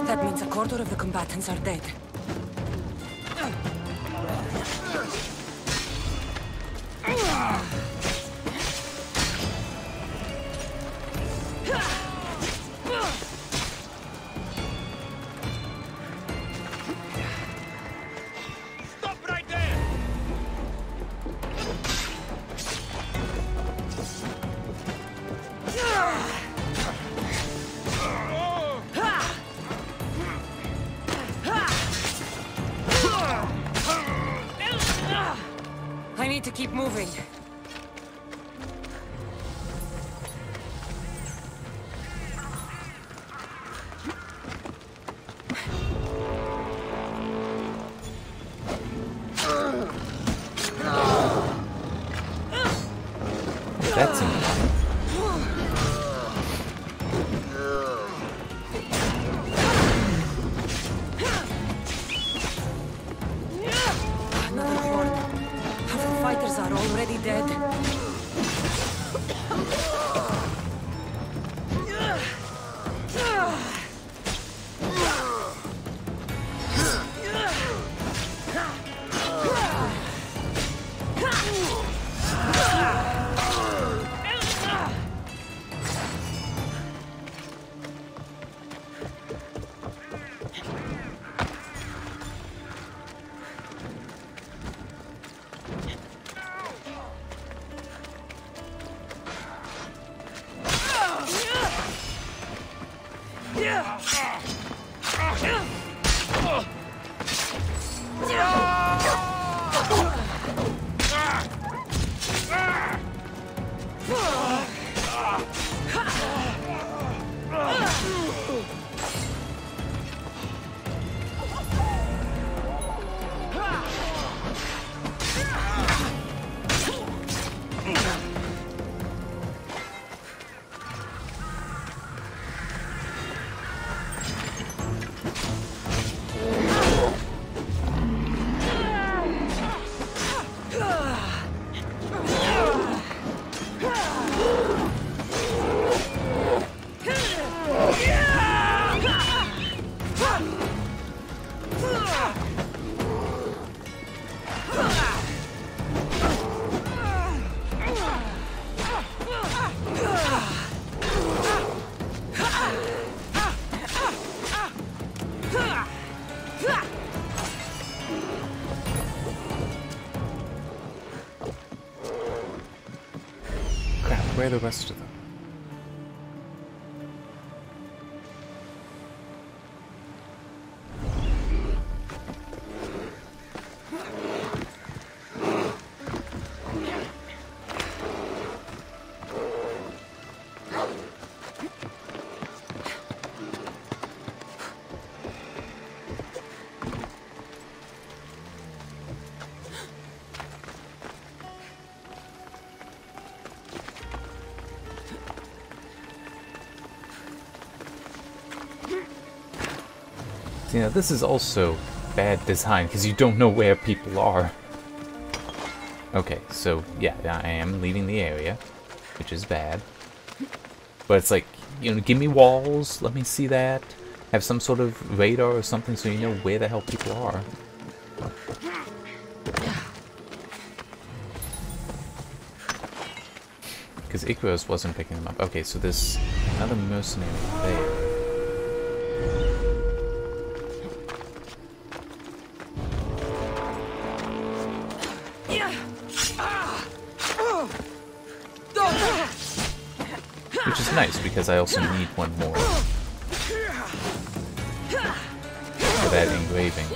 That means a quarter of the combatants are dead. Stop right there! I need to keep moving. That's incredible. Another horde. Half the fighters are already dead. Crap, where are the rest of them? See, now this is also bad design, because you don't know where people are. Okay, so, yeah, I am leaving the area, which is bad. But it's like, you know, give me walls, let me see that. Have some sort of radar or something so you know where the hell people are. Because Icarus wasn't picking them up. Okay, so there's another mercenary there. Which is nice, because I also need one more for that engraving.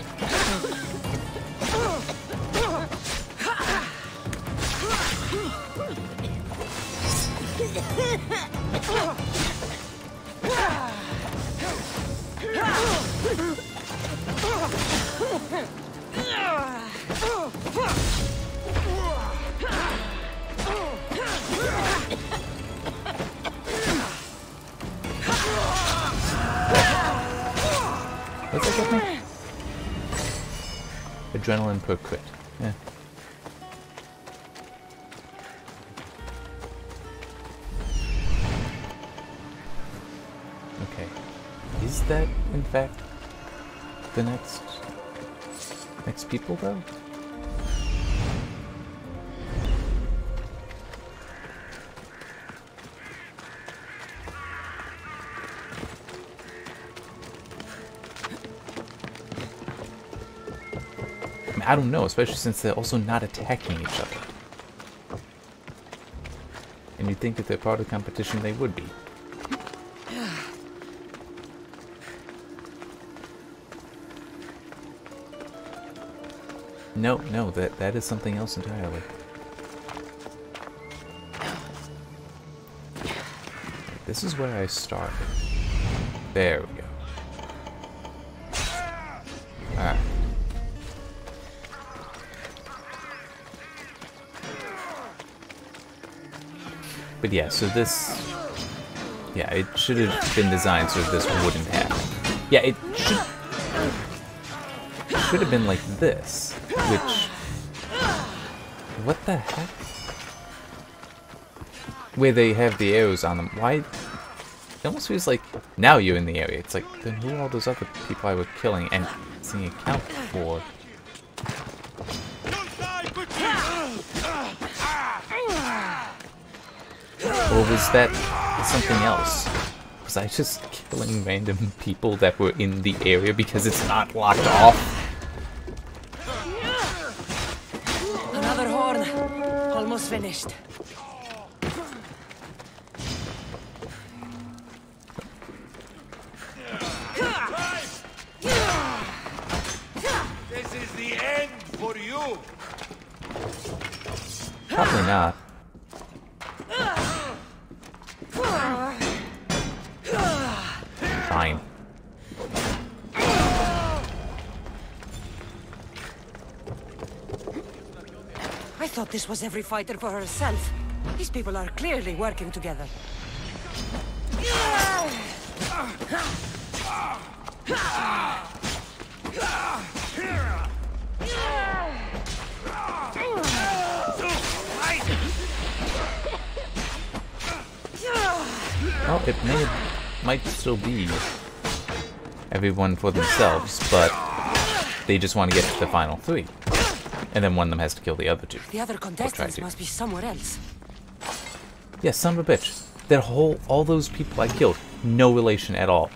What's that get me? Adrenaline per crit. Yeah. Okay. Is that, in fact, the next people, though? I don't know, especially since they're also not attacking each other. And you'd think if they're part of the competition, they would be. No, that is something else entirely. This is where I started. There we go. Alright. But yeah, so this... Yeah, it should have been designed so this wouldn't happen. Yeah, it should have been like this, which... What the heck? Where they have the arrows on them. Why? It almost feels like now you're in the area. It's like, then who are all those other people I was killing and seeing account for? Or was that something else? Was I just killing random people that were in the area because it's not locked off? Another horn. Almost finished. This is the end for you. Probably not. Fine. I thought this was every fighter for herself. These people are clearly working together. Well, it might still be everyone for themselves, but they just want to get to the final three. And then one of them has to kill the other two. The other contestants must be somewhere else. Yeah, son of a bitch. That all those people I killed, no relation at all.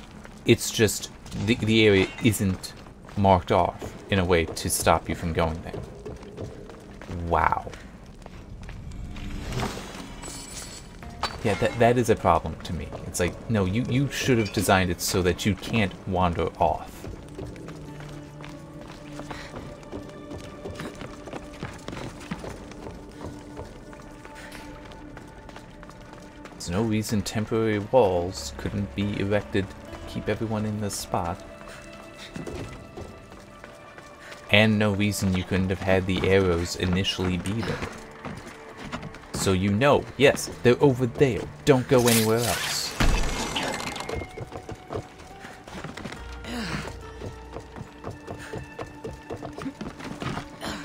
It's just the area isn't marked off in a way to stop you from going there. Wow. Yeah, that is a problem to me. It's like, no, you should have designed it so that you can't wander off. There's no reason temporary walls couldn't be erected to keep everyone in the spot. And no reason you couldn't have had the arrows initially be there. So you know, yes, they're over there. Don't go anywhere else.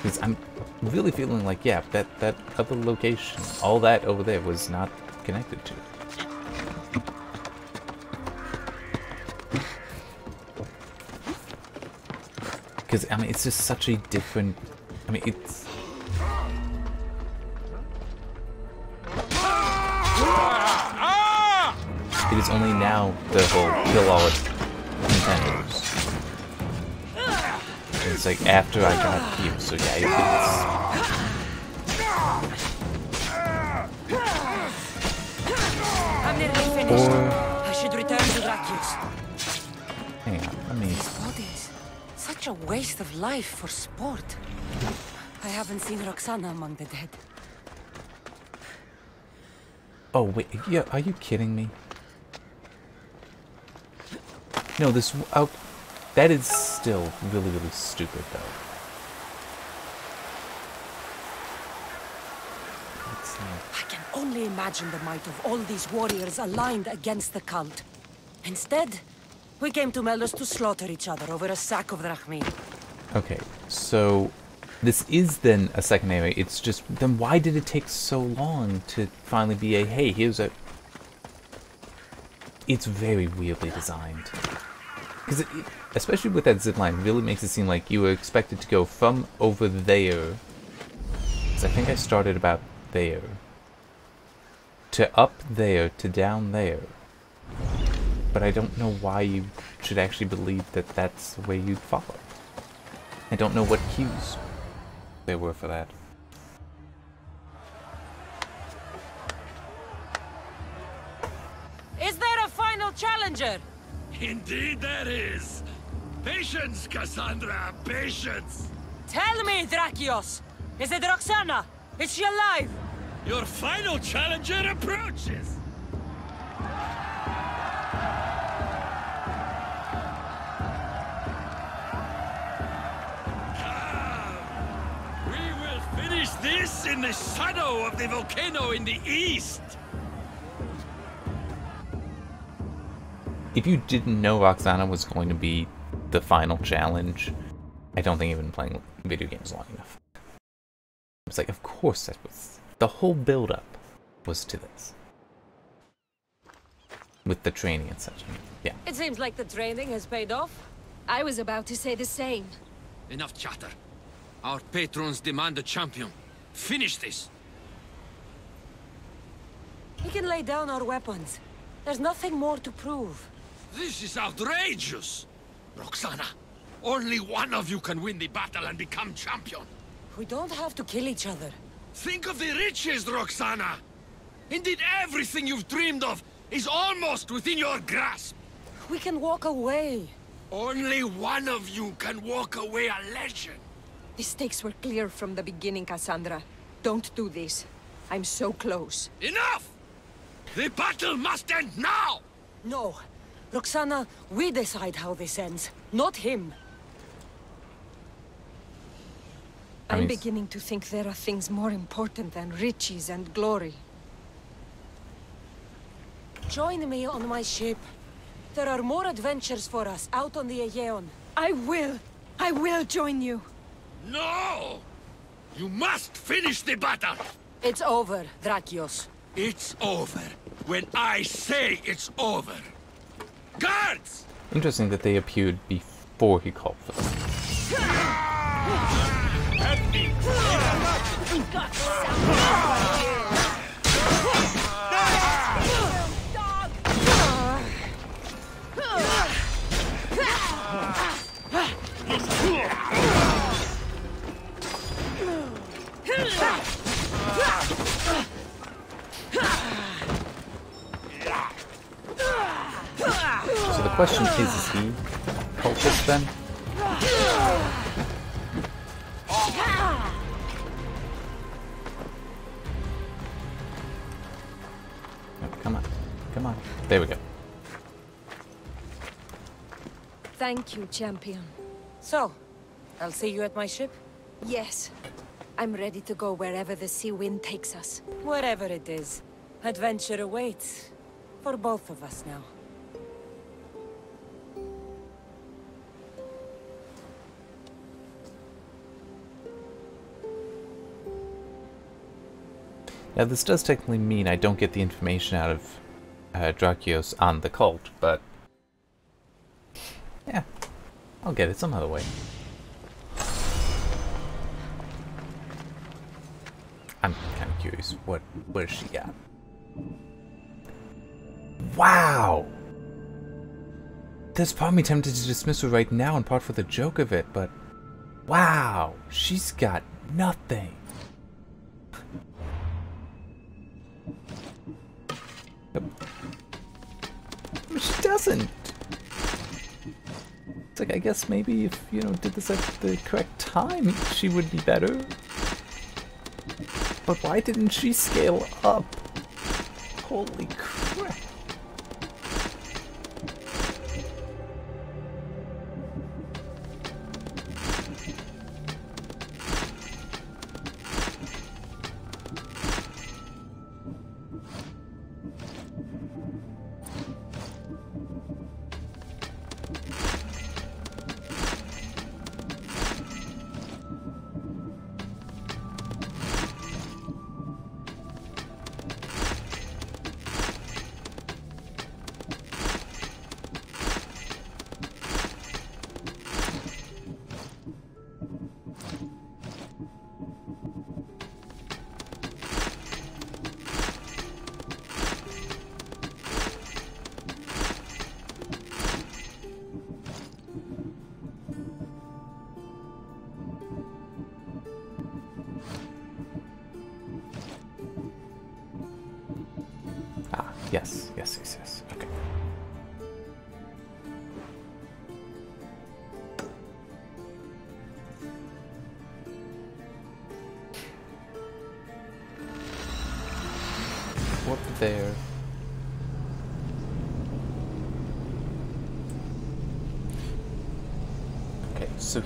Because I'm really feeling like, yeah, that other location, all that over there was not connected to it. Because, I mean, it's just such a different... I mean, it's... It is only now the whole kill all contenders. And it's like after I got here, so yeah, I'm nearly finished. I should return to Drakius. Hang on, let me... These bodies. Such a waste of life for sport. I haven't seen Roxana among the dead. Oh, wait, yeah, are you kidding me? No, this... Oh, that is still really, really stupid, though. I can only imagine the might of all these warriors aligned against the cult. Instead, we came to Meldus to slaughter each other over a sack of drachmi. Okay, so... This is then a second area. It's just... Then why did it take so long to finally be a... Hey, here's a... It's very weirdly designed. Because especially with that zipline, it really makes it seem like you were expected to go from over there, because I think I started about there, to up there, to down there. But I don't know why you should actually believe that that's the way you'd follow. I don't know what cues there were for that. Is there a final challenger? Indeed there is. Patience, Kassandra, patience. Tell me, Drakios! Is it Roxana? Is she alive? Your final challenger approaches. We will finish this in the shadow of the volcano in the east. If you didn't know Roxana was going to be the final challenge, I don't think you've been playing video games long enough. It's like, of course that was... The whole build-up was to this. With the training and such. Yeah. It seems like the training has paid off. I was about to say the same. Enough chatter. Our patrons demand a champion. Finish this. We can lay down our weapons. There's nothing more to prove. This is outrageous! Roxana, only one of you can win the battle and become champion. We don't have to kill each other. Think of the riches, Roxana! Indeed, everything you've dreamed of is almost within your grasp. We can walk away. Only one of you can walk away a legend. The stakes were clear from the beginning, Kassandra. Don't do this. I'm so close. Enough! The battle must end now! No. Roxana, we decide how this ends, not him. I'm beginning to think there are things more important than riches and glory. Join me on my ship. There are more adventures for us out on the Aegean. I will join you. No! You must finish the battle! It's over, Drakios. It's over when I say it's over. Guards! Interesting that they appeared before he called for them. So the question is he cultist then? Oh, come on, come on. There we go. Thank you, champion. So, I'll see you at my ship? Yes. I'm ready to go wherever the sea wind takes us. Wherever it is. Adventure awaits. For both of us now. Now this does technically mean I don't get the information out of Drakios on the cult, but yeah, I'll get it some other way. I'm kind of curious, what has she got? Wow! There's part of me tempted to dismiss her right now, in part for the joke of it, but wow, she's got nothing. She doesn't. It's like, I guess maybe if, you know, did this at the correct time, she would be better. But why didn't she scale up? Holy crap. Yes. Okay. What there? Okay, so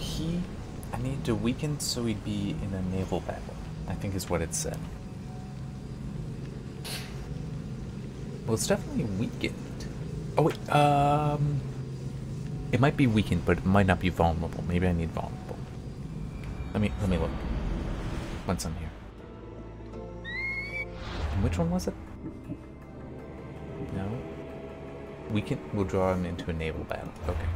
I needed to weaken so he'd be in a naval battle, I think is what it said. Well, it's definitely weakened. Oh wait, it might be weakened, but it might not be vulnerable. Maybe I need vulnerable. Let me look. Once I'm here. And which one was it? No. We'll draw him into a naval battle. Okay.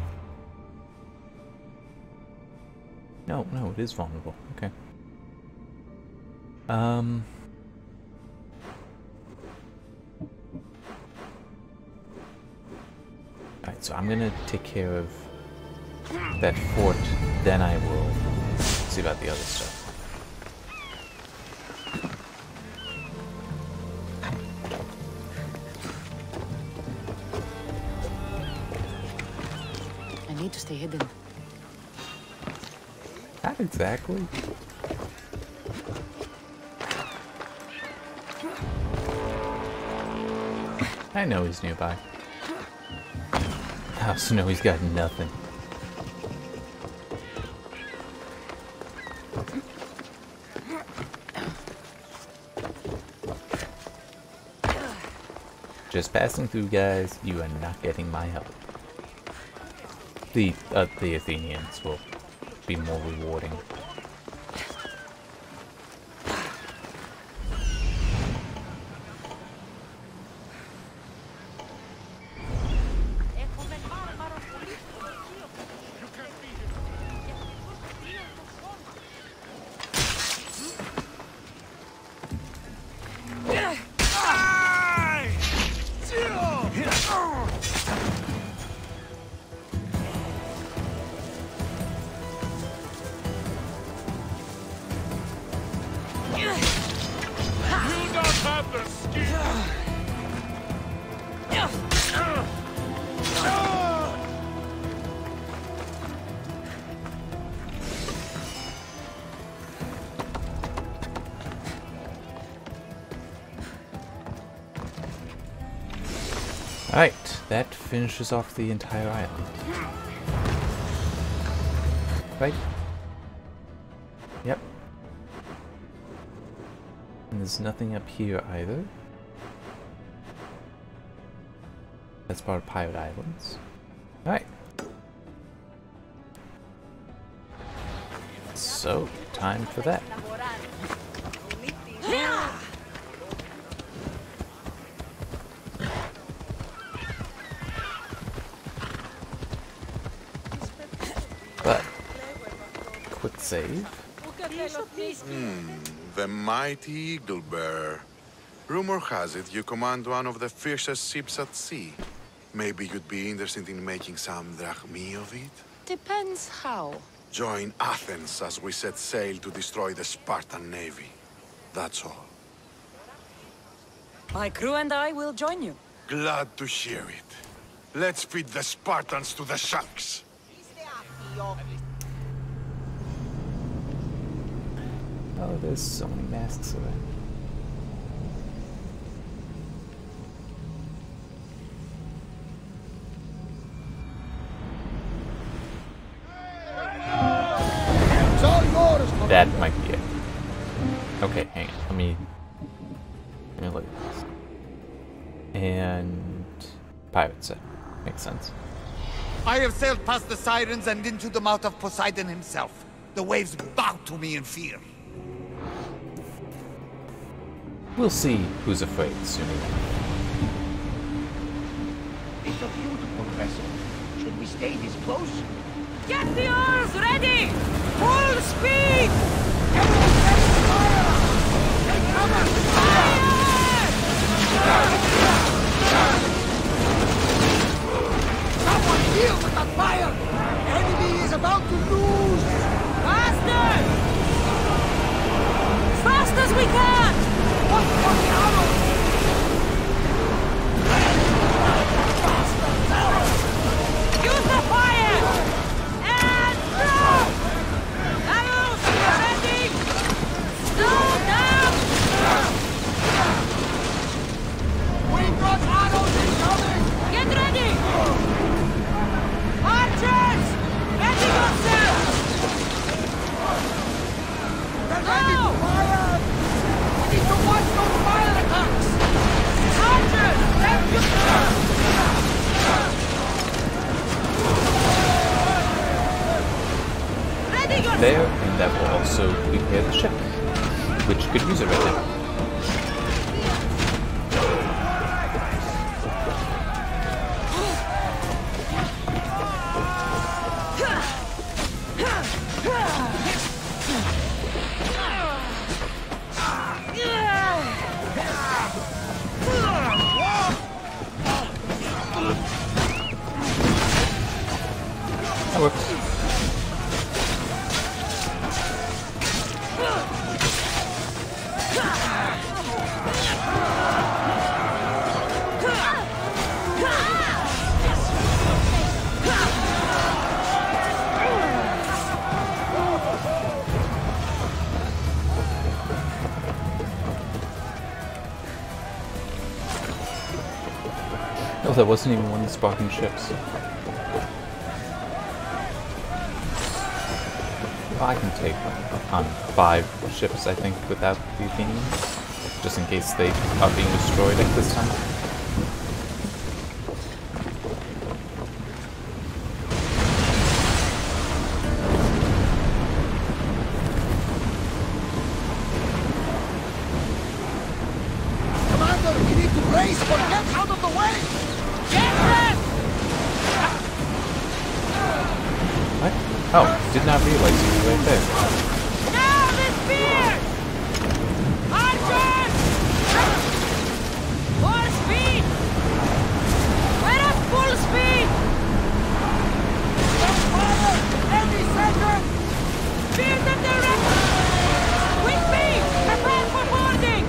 No, it is vulnerable. Okay. Alright, so I'm gonna take care of that fort, then I will see about the other stuff. I need to stay hidden. Not exactly. I know he's nearby. I also know he's got nothing. Just passing through, guys. You are not getting my help. The Athenians will be more rewarding. Alright, that finishes off the entire island. Right? Yep. And there's nothing up here either. That's part of Pirate Islands. Alright. So, time for that. But, quick save. The mighty Eagle Bearer. Rumor has it you command one of the fiercest ships at sea. Maybe you'd be interested in making some drachmi of it? Depends how. Join Athens as we set sail to destroy the Spartan navy. That's all. My crew and I will join you. Glad to hear it. Let's feed the Spartans to the sharks. Oh, there's so many masks of it. That might be it. Okay, hang on. Let me look at this. And pirate set. Makes sense. I have sailed past the sirens and into the mouth of Poseidon himself. The waves bow to me in fear. We'll see who's afraid soon enough. It's a beautiful vessel. Should we stay this close? Get the oars ready! Full speed! Someone deal with the fire! The enemy is about to lose! Faster! As fast as we can! What for the arrows? Use the fire! And throw! Arrows ready! Slow down! We've got arrows incoming! Get ready! Archers! Ready yourselves! They're ready to fire! We need to watch those fire attacks! Archers! Ready yourselves! Ready yourselves! There, and that will also repair the ship, which could use it right now. That works. Oh, that wasn't even one of the Spartan ships. Well, I can take on 5 ships, I think, without the Athenians, just in case they are being destroyed at this time. Commander, we need to race, but get out of the way! Get them! What? Oh, did not realize he was right there. Now the spear! Archers! More speed! We're at full speed! Don't fire! Every second! Spear them directly! Quick speed! Prepare for boarding!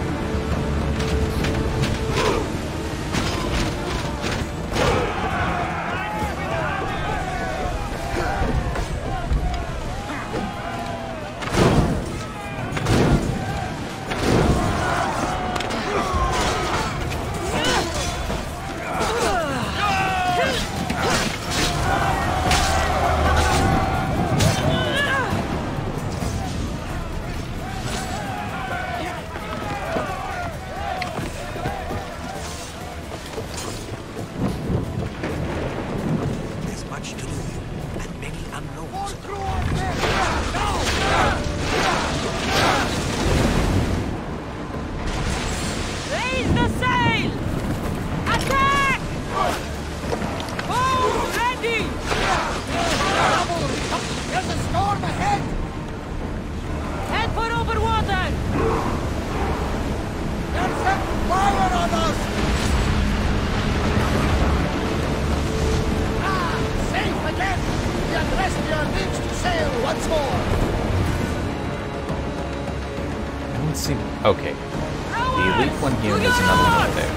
things to sail once more. I don't see... Okay. The elite one here, and there's another one over there.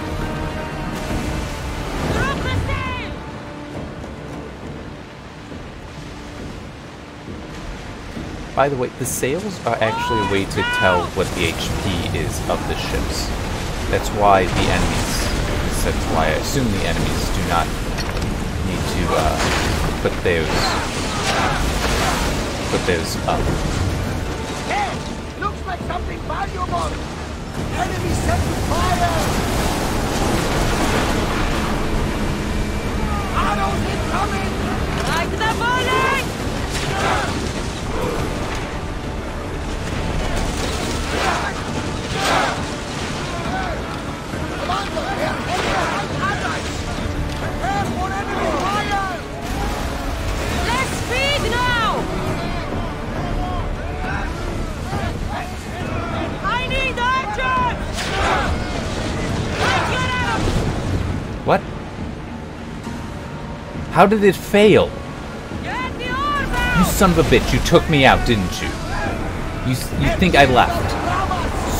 By the way, the sails are actually a way to tell what the HP is of the ships. That's why the enemies... That's why I assume the enemies do not need to put theirs up. Hey, looks like something valuable. Enemy set to fire. Arrows incoming. Like the bullet! Commander, they are heading behind allies. Prepare for enemy fire. Let's speed now! I need archers! Let's get out! What? How did it fail? Get the arms out! You son of a bitch, you took me out, didn't you? You think I left?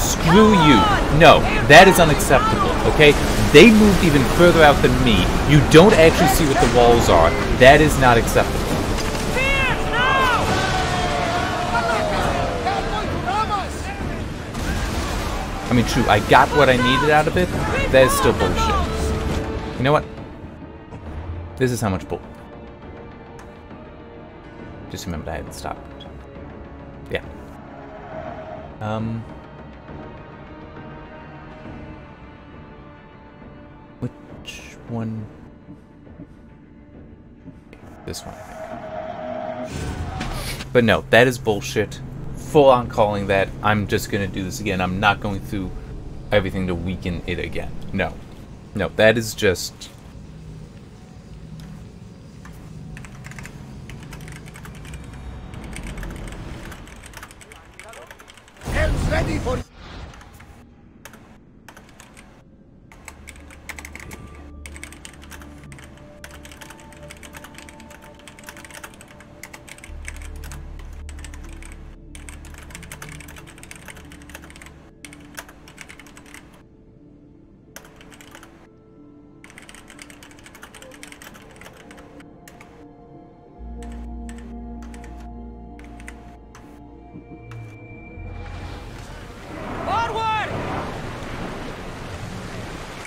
Screw you. No, that is unacceptable, okay? They moved even further out than me. You don't actually see what the walls are. That is not acceptable. Spears now! I mean, true, I got what I needed out of it. That is still bullshit. You know what? This is how much bull. Just remembered I hadn't stopped. Yeah. Which one? This one, I think. But no, that is bullshit. Full on calling that. I'm just gonna do this again. I'm not going through everything to weaken it again. No. No, that is just... Helm's ready for...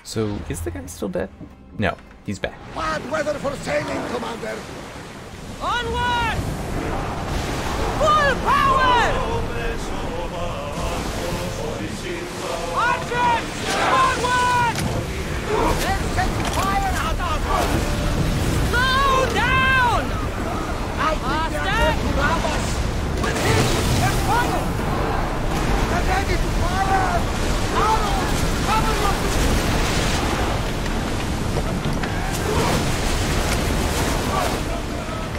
So, is the guy still dead? No, he's back. Bad weather for sailing, Commander. Onward! Full power! Archers! Onward! They're setting fire at us. Slow down! I think they're going to ram us. With him, they're fire. They're ready to fire. Arrows, cover us.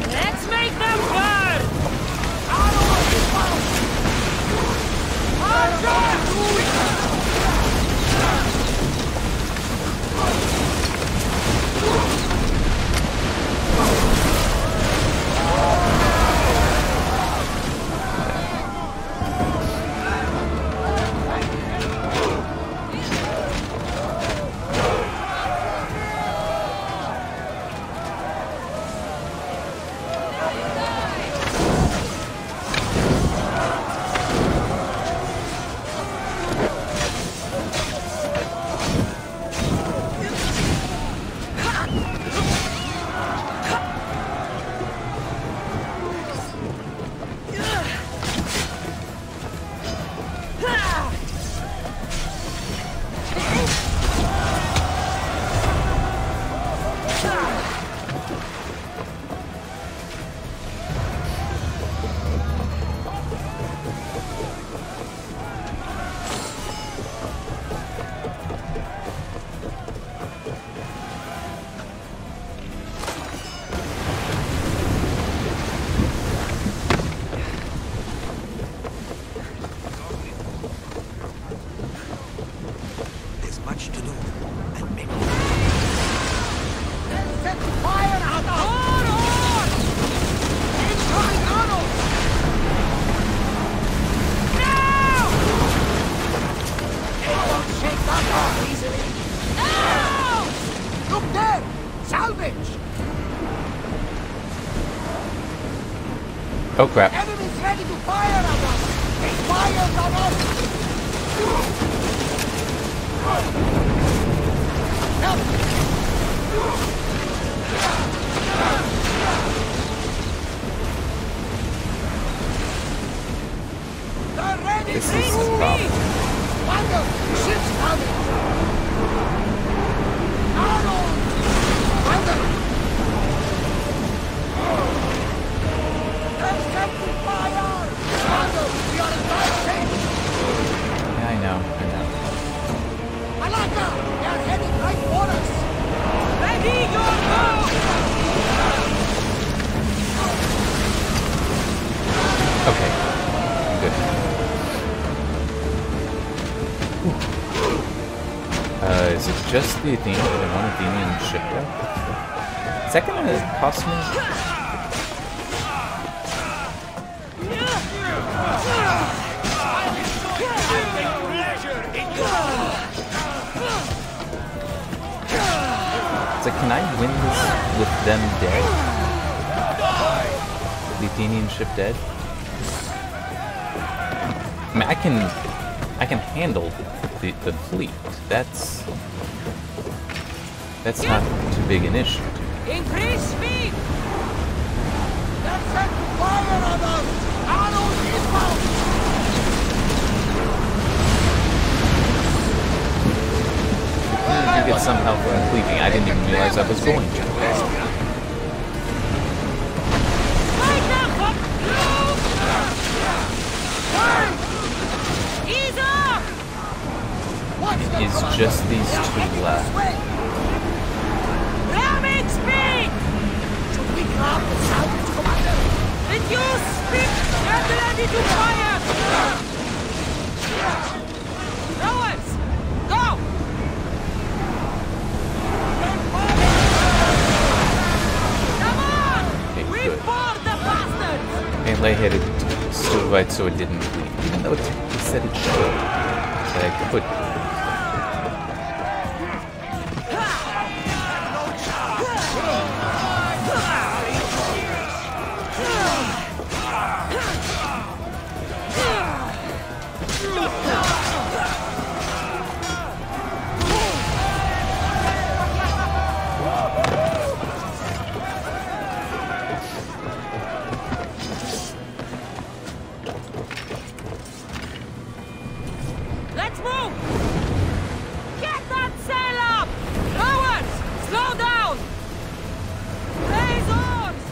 Let's make them Oh crap. Enemies ready to fire at us! They fired on us! Help! They're ready! This is the problem. Wonder! Ship's coming! Arnold! Wonder! There's something fire! Wonder! We are in bad shape! Yeah, I know. Malaka! They're heading right for us! Ready your bow! Okay. I'm good. Is it just the one Athenian ship though? Is that gonna cost me? So can I win this with them dead? The Athenian ship dead? I mean, I can handle the fleet. That's not too big an issue. Increase speed! They're set to fire on us! Arnold inbound! You get some help from sleeping. I didn't even realize I was going to. It is just these two left. Ramming speed! Should we grab the salvage, Commander? Reduce speed! Get ready to fire! Rowers, go! Come on! Okay, We good. board the bastards! Melee hit it still right so it didn't bleed. Even though it said it should. But I could. Let's move! Get that sail up! Rowers, slow down! Raise oars!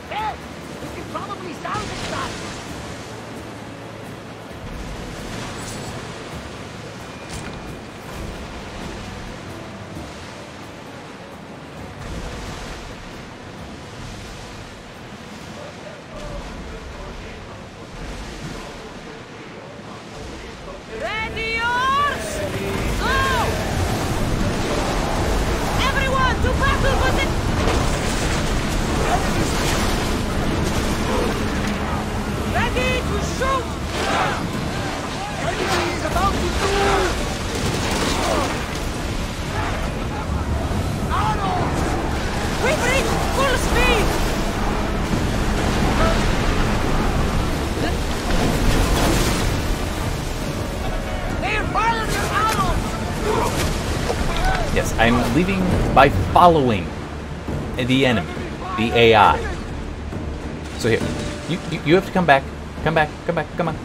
There! We can probably salvage that! Ready oars! Go! Everyone to battle position! Ready to shoot! Enemy is about to move! Arnold! We reach full speed! They're firing their arrows! Yes, I'm leaving by following the enemy, the AI. So here, you have to come back. Come back, come on.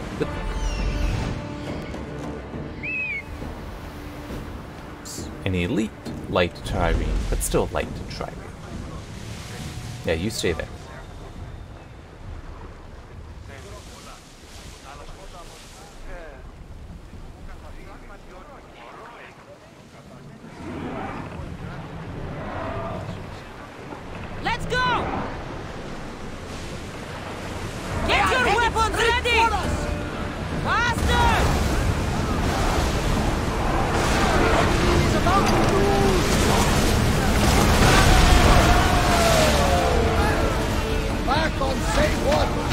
An elite light trireme, but still light trireme. Yeah, you stay there. Let's go! Get your weapons ready! Faster! He's about to move! Back on safe water!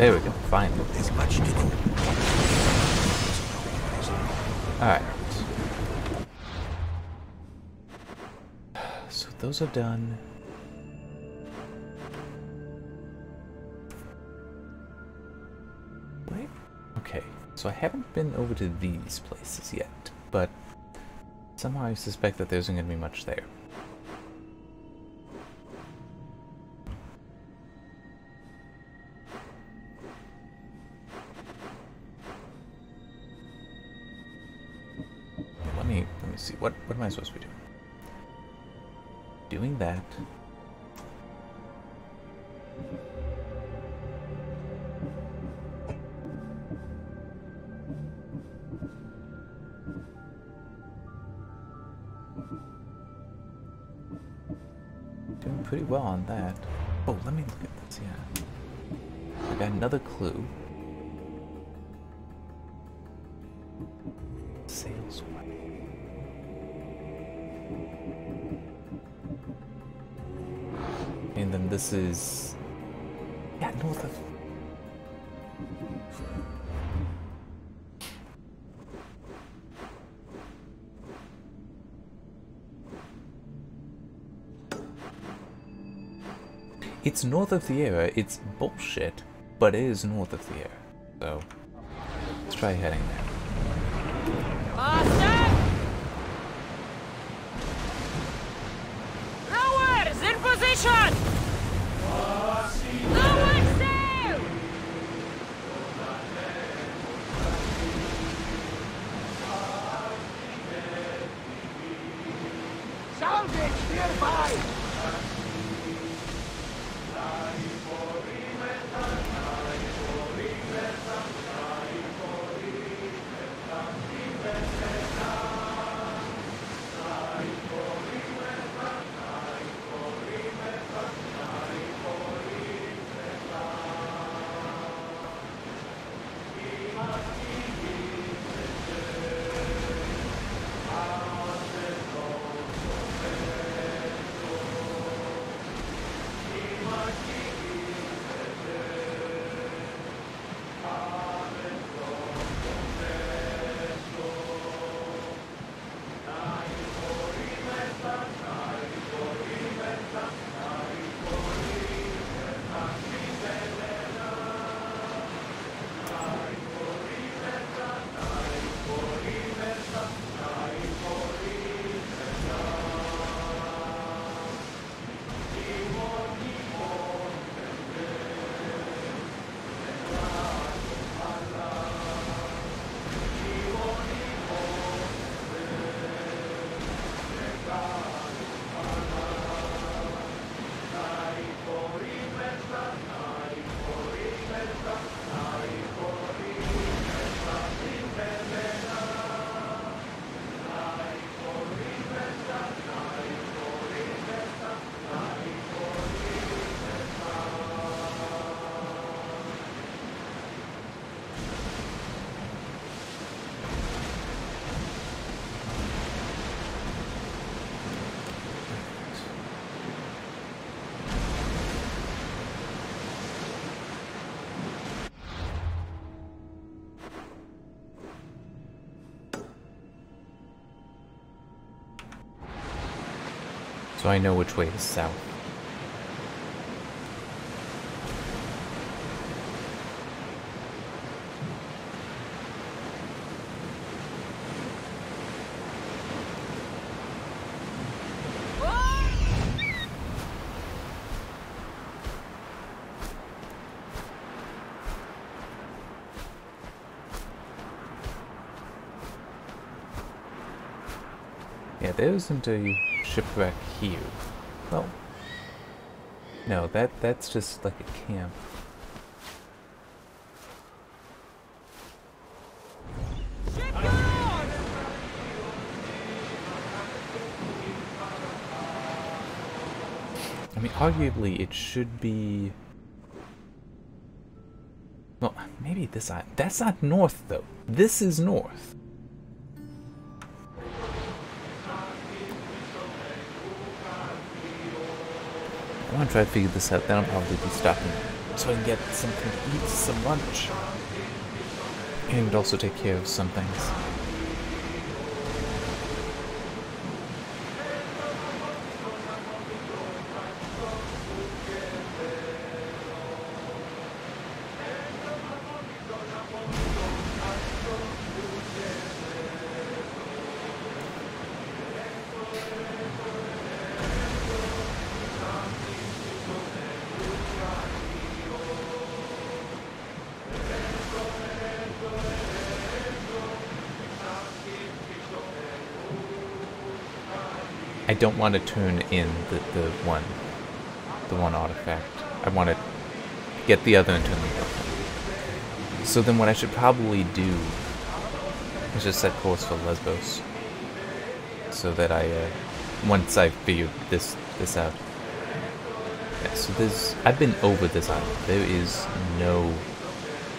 There we go, finally. There's much to do. Alright. So those are done. Wait. Okay, so I haven't been over to these places yet, but somehow I suspect that there isn't going to be much there. Let me see. What am I supposed to be doing? Doing that. Doing pretty well on that. Oh, let me look at this, yeah. I got another clue. Sales way. And then this is... yeah, north of... It's north of the area. It's bullshit, but it is north of the area. So, let's try heading there. Rowers in position! Lower sail! Salvage nearby! So I know which way is south. Yeah, there isn't a shipwreck here. Well, no, that's just like a camp. I mean, arguably it should be... well, maybe this side. That's not north, though. This is north. I want to try to figure this out, then I'll probably be stopping so I can get something to eat, some lunch. And also take care of some things. I don't want to turn in the one artifact. I want to get the other and turn them both in. So then what I should probably do is just set course for Lesbos. So that once I've figured this out. Yeah, so I've been over this island. There is no,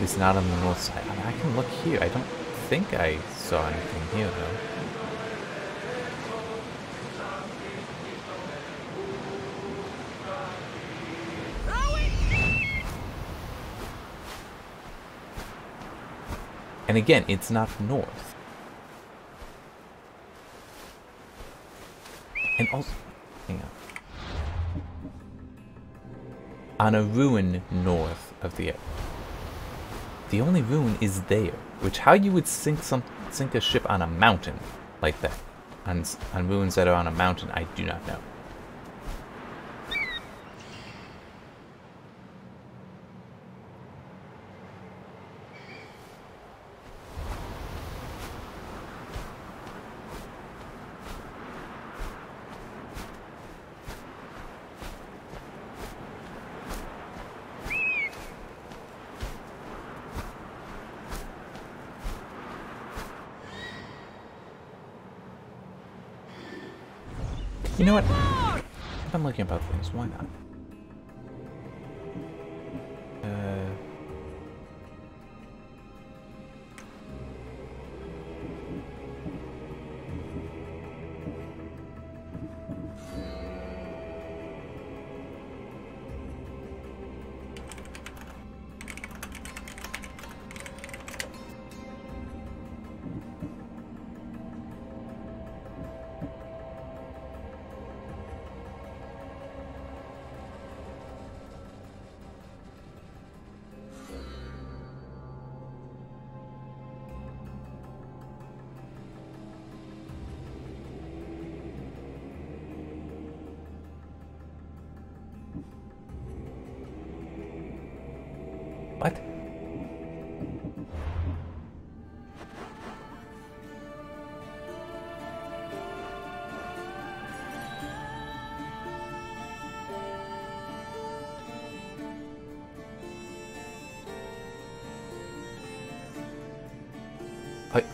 it's not on the north side. I mean, I can look here. I don't think I saw anything here though. And again, it's not north. And also, hang on. On a ruin north of the air. The only ruin is there, which how you would sink a ship on a mountain like that, on ruins that are on a mountain, I do not know. You know what? If I'm looking about things, why not? What?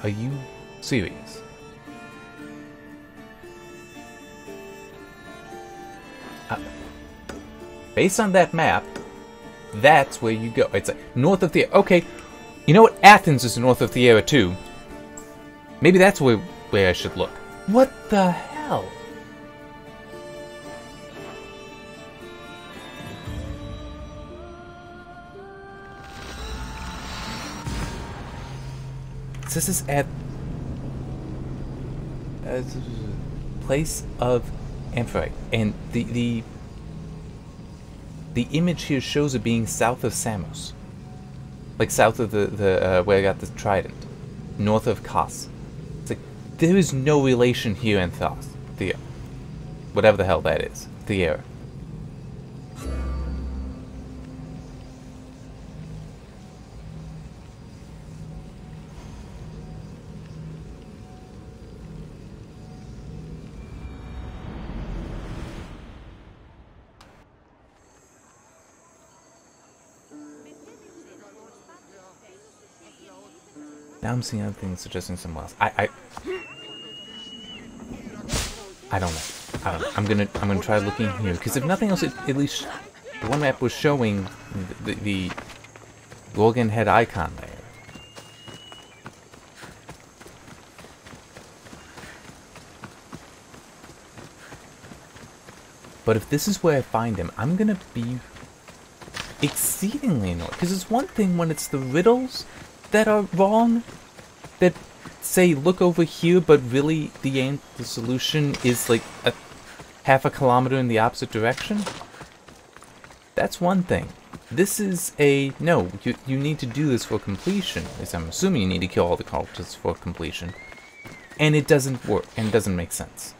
Are you serious? Based on that map, that's where you go. It's like north of the... Okay, you know what? Athens is north of the Era too. Maybe that's where I should look. What the hell? This is at place of Amphitrite, and the image here shows it being south of Samos, like south of the where I got the trident, north of Kos. It's like there is no relation here in Thos, the whatever the hell that is, the era. Now I'm seeing other things suggesting somewhere else. I don't know. I'm gonna try looking here because if nothing else, at least the one map was showing the Gorgon head icon there. But if this is where I find him, I'm gonna be exceedingly annoyed. Because it's one thing when it's the riddles that are wrong, that say, look over here, but really the solution is like half a kilometer in the opposite direction. That's one thing. This is a, no, you need to do this for completion. As I'm assuming you need to kill all the cultists for completion. And it doesn't work, and it doesn't make sense.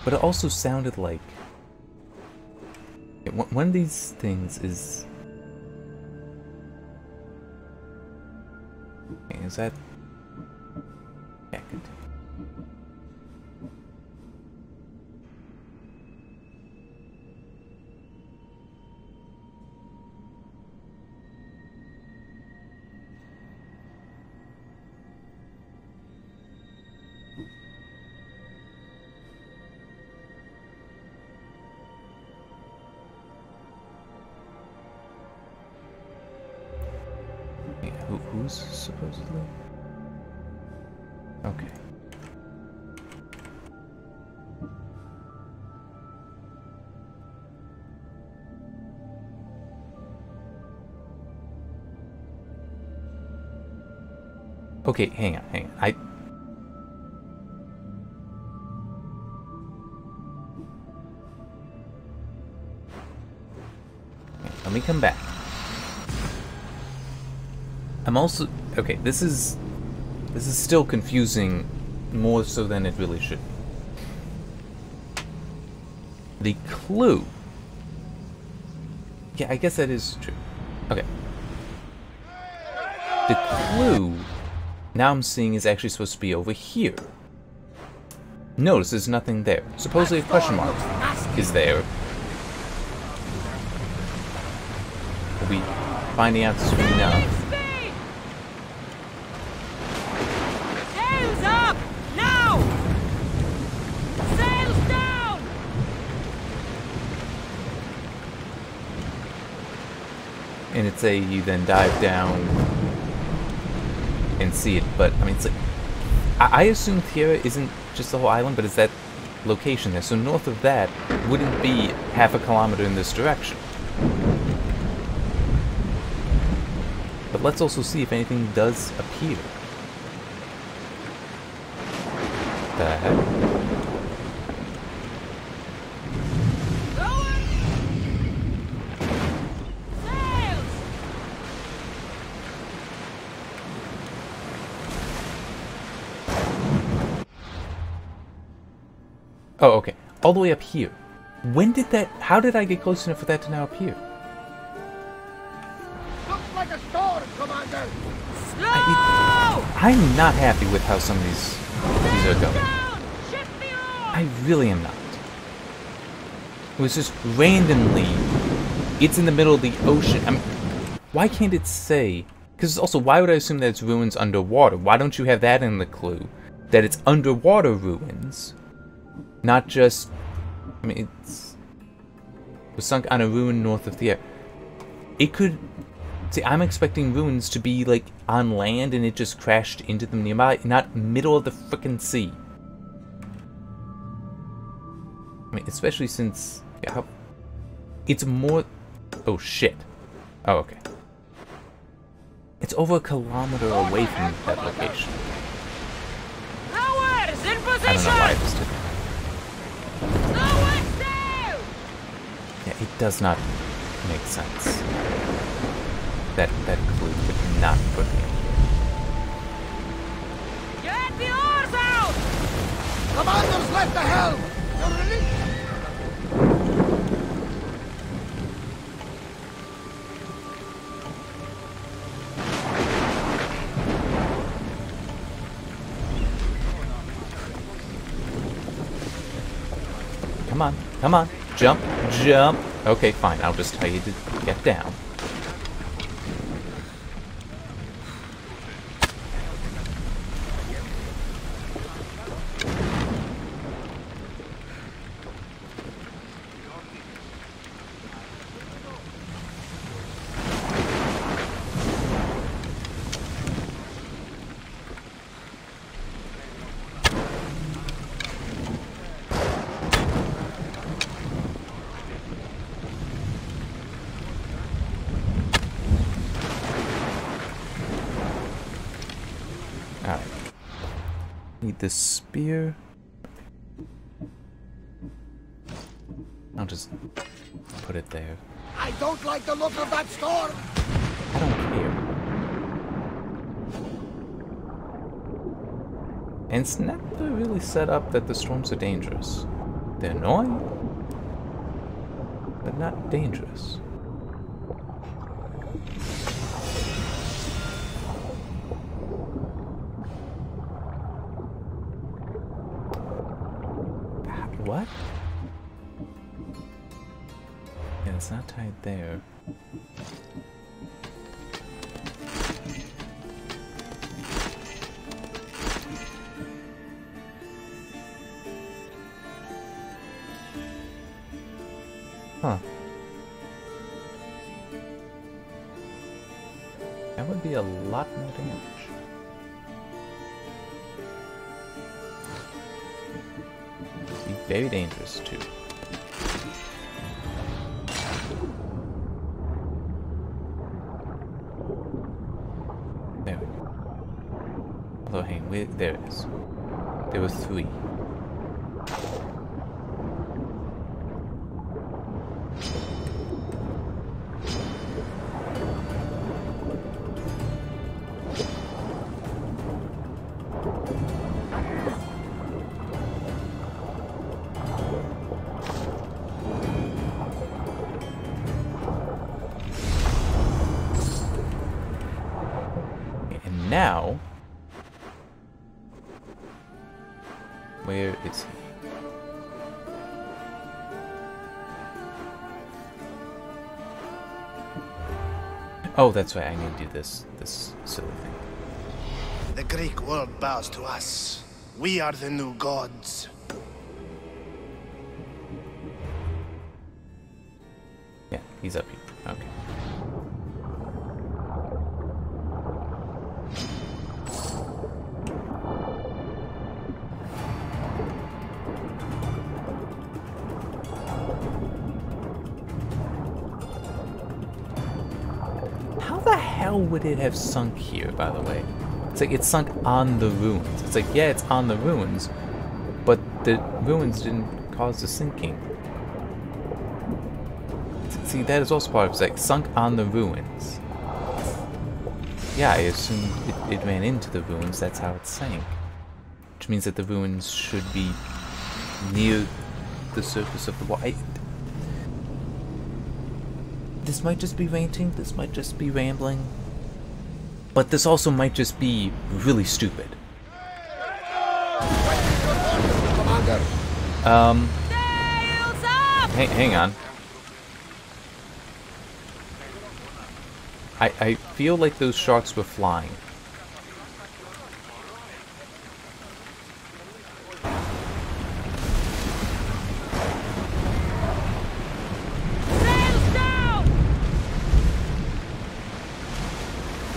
But it also sounded like one of these things is... Okay, is that... Yeah, good. Who's supposedly? Okay. Okay, hang on. Let me come back. I'm also... Okay, this is still confusing more so than it really should be. The clue... Yeah, I guess that is true. Okay. The clue, now I'm seeing, is actually supposed to be over here. Notice there's nothing there. Supposedly a question mark is there. We'll be finding out soon enough. And it's a, you then dive down and see it, but I mean, it's like, I assume Tierra isn't just the whole island, but it's that location there. So north of that wouldn't be half a kilometer in this direction. But let's also see if anything does appear. The heck? Oh, okay. All the way up here. When did that... How did I get close enough for that to now appear? Looks like a storm, Commander! I'm not happy with how some of these are going. I really am not. It was just randomly... It's in the middle of the ocean. I mean, why can't it say... Because also, why would I assume that it's ruins underwater? Why don't you have that in the clue? That it's underwater ruins... Not just... I mean, it was sunk on a ruin north of the air. It could... See, I'm expecting ruins to be, like, on land and it just crashed into them nearby, not middle of the frickin' sea. I mean, especially since... Yeah, how, it's more... Oh, shit. Oh, okay. It's over a kilometer away from that location. I don't know why I just did that. Yeah, it does not make sense. That clue could not put me in here. Get the oars out! Commanders, let the helm! You're released! Come on, come on. Jump, jump. Okay, fine. I'll just tell you to get down. need this spear. I'll just put it there. I don't like the look of that storm! I don't care. And it's never really set up that the storms are dangerous. They're annoying, but not dangerous. What? Yeah, it's not tied there. Huh. That would be a lot more damage. Be very dangerous too. There we go. Although, hang on, wait, there it is. There were 3. Now, where is he? Oh, that's right. I need to do this silly thing. The Greek world bows to us. We are the new gods. Yeah, he's up here. Okay. How would it have sunk here, by the way? It's like it's sunk on the ruins. It's like, yeah, it's on the ruins, but the ruins didn't cause the sinking. See, that is also part of it. It's like sunk on the ruins. Yeah, I assumed it ran into the ruins. That's how it sank. Which means that the ruins should be near the surface of the water. This might just be ranting, this might just be rambling, but this also might just be really stupid. Hang on. I feel like those sharks were flying.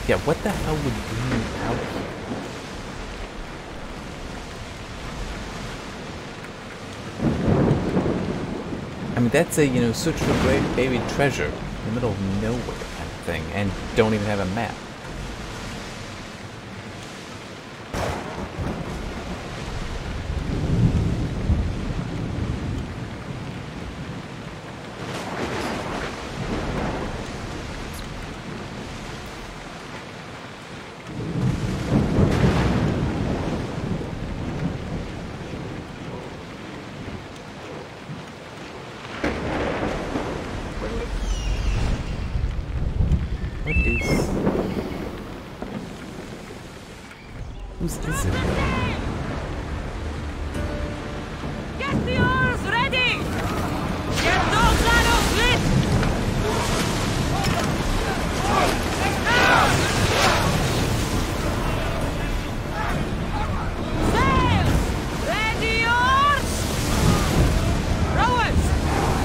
Yeah, what the hell would bring you out here? I mean, that's a, search for buried treasure in the middle of nowhere kind of thing, and don't even have a map. Whose is it? Get the oars ready! Get those arrows lit! Sails! Ready oars! Rowers!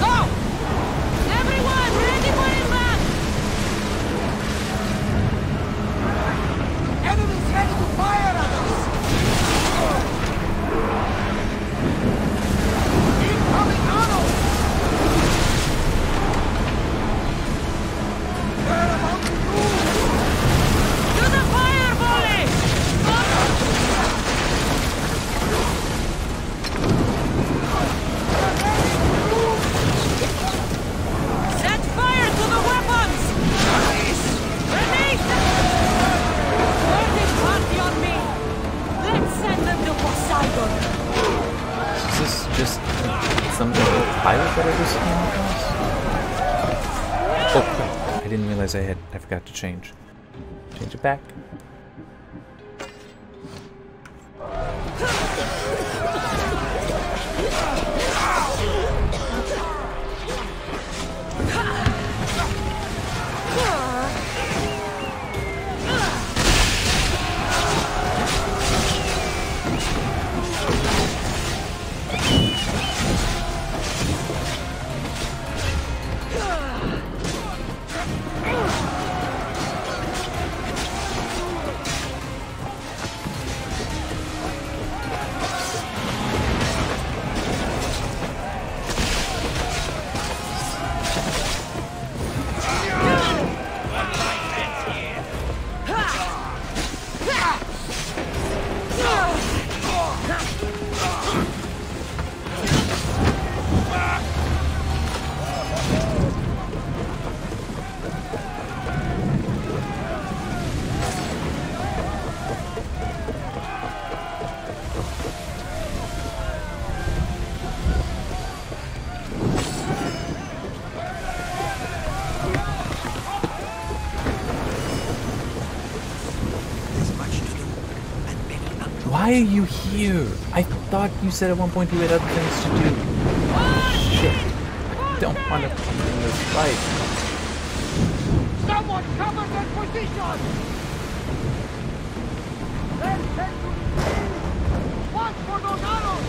Go! Everyone ready for embark! Enemies ready to fire at us! some pilot that I just came across. Oh crap, I didn't realize I forgot to change it back. Why are you here? I thought you said at one point you had other things to do. Shit. I don't want to be in this fight. Someone cover that position! Let's head to the sea! Watch for those arrows!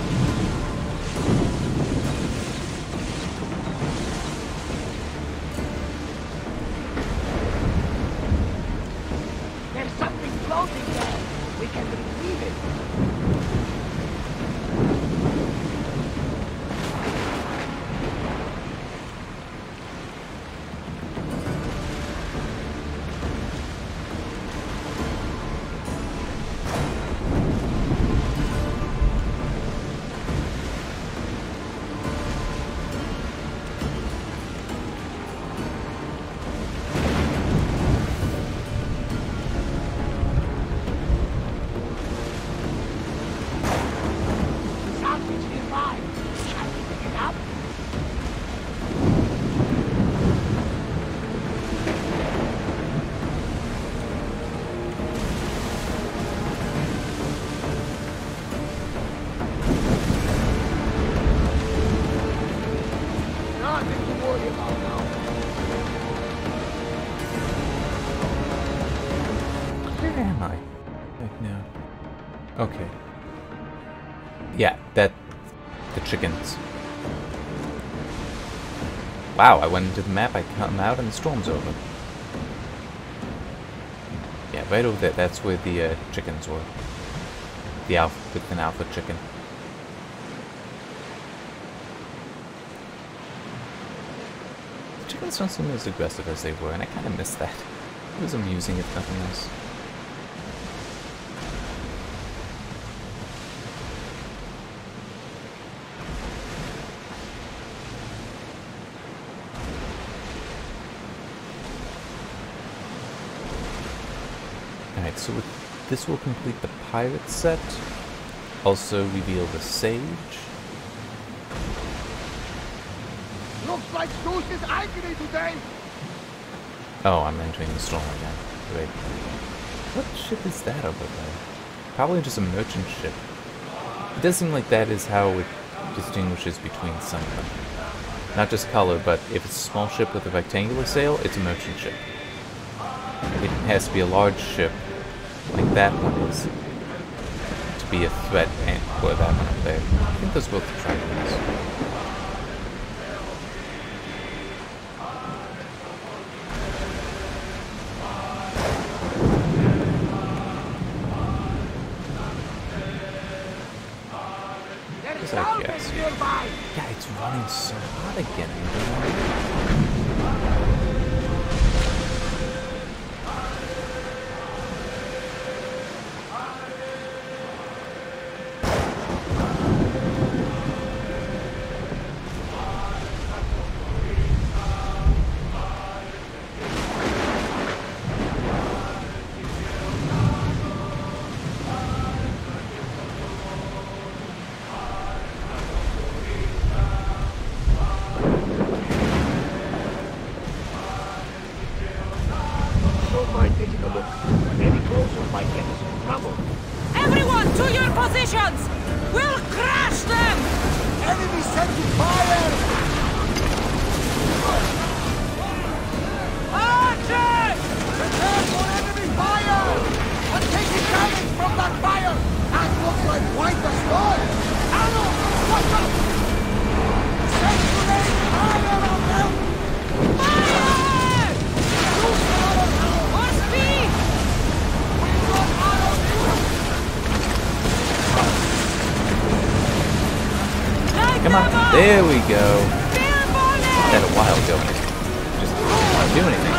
There's something floating there. We can retrieve it. Okay. Yeah, the chickens. Wow, I went into the map, I come out, and the storm's over. Yeah, right over there, that's where the chickens were. The alpha, with an alpha chicken. The chickens don't seem as aggressive as they were, and I kind of miss that. It was amusing, if nothing else. Alright, so this will complete the pirate set. Also reveal the sage. Looks like Zeus is angry today. Oh, I'm entering the storm again. Wait. What ship is that over there? Probably just a merchant ship. It does seem like that is how it distinguishes between some of them. Not just color, but if it's a small ship with a rectangular sail, it's a merchant ship. It has to be a large ship, like that one is, to be a threat, and or that one up there. I think those both are triangles. I guess. Yeah, it's running so hot again. There we go. Did that a while ago. Just not do anything.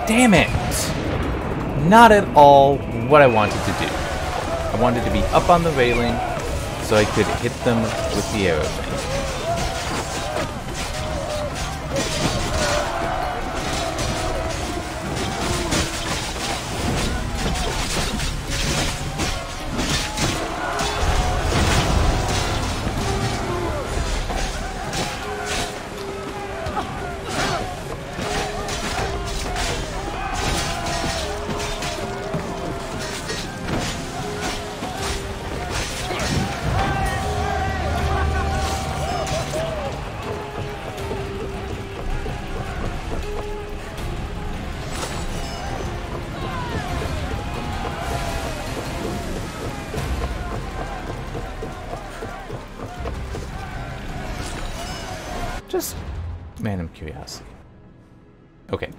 Damn it! Not at all what I wanted to do. I wanted to be up on the railing so I could hit them with the arrow thing. Just random curiosity. Okay.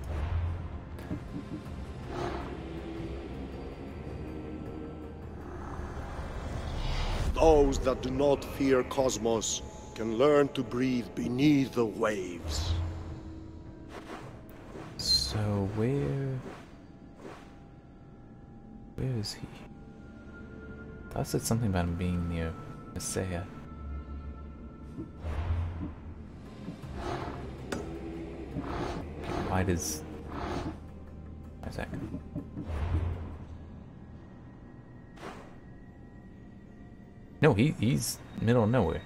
Those that do not fear Cosmos can learn to breathe beneath the waves. So where is he? I said something about him being near Messiah. Why does Isaac? No, he's middle of nowhere.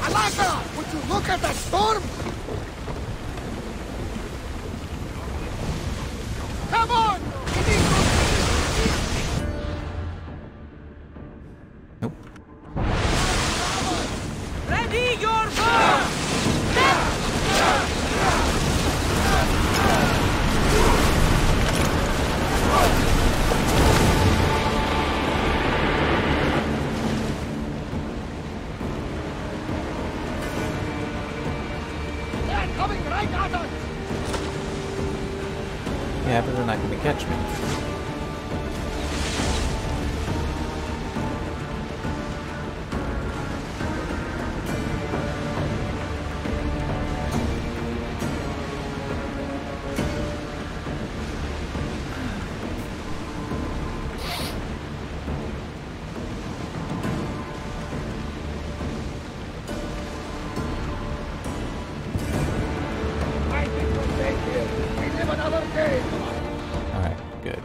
Alaka, would you look at that storm? Come on! Nope. Ready your bow! They're coming right at us! Yeah, but they're not gonna catch me. I think we're safe here. We live another day. Alright, good.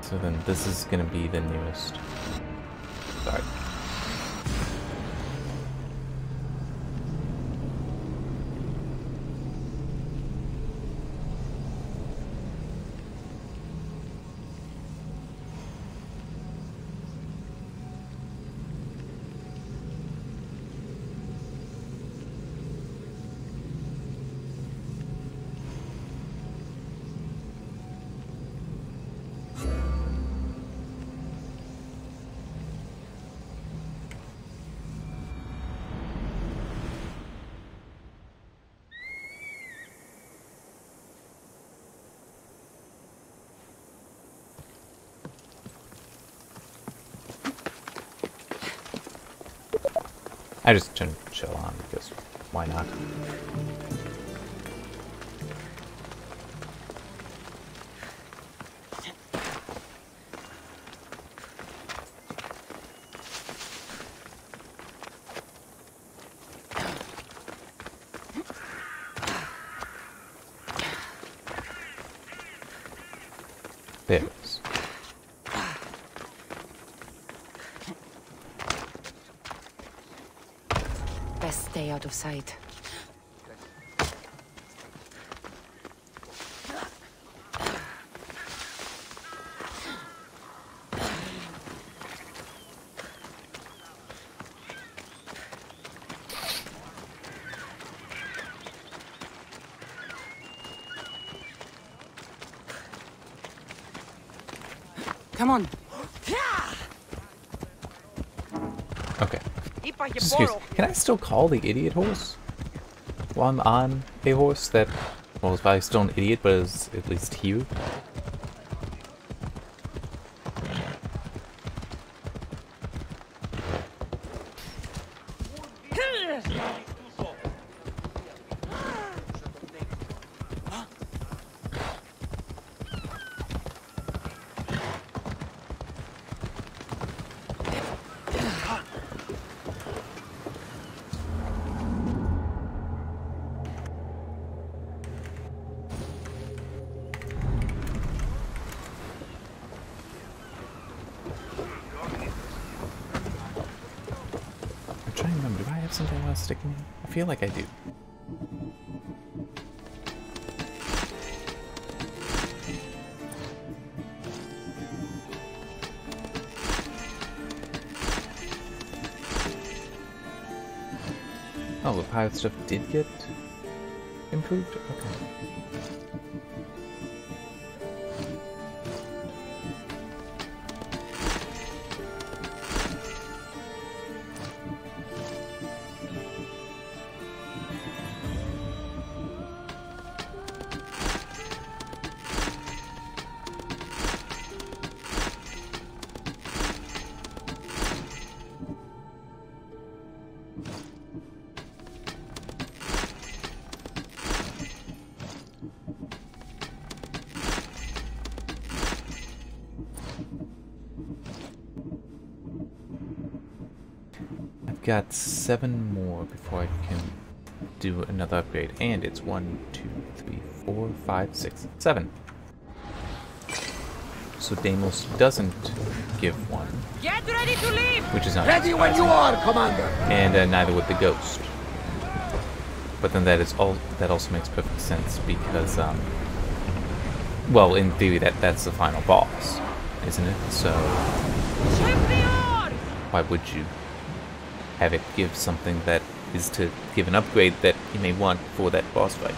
So then this is gonna be the newest. Sorry. I just turned chill on because why not? There it is. Best stay out of sight. Come on. Okay. Excuse me. Can I still call the idiot horse while I'm on a horse that, well, is probably still an idiot, but is at least here? Something else sticking in? I feel like I do. Oh, the pirate stuff did get improved? Okay. Got 7 more before I can do another upgrade, and it's 1, 2, 3, 4, 5, 6, 7. So Deimos doesn't give one. Get ready to leave. Which is not ready when you are, Commander. And neither would the ghost. But then that also makes perfect sense because well, in theory that's the final boss, isn't it? So why would you have it give something that is to give an upgrade that you may want for that boss fight?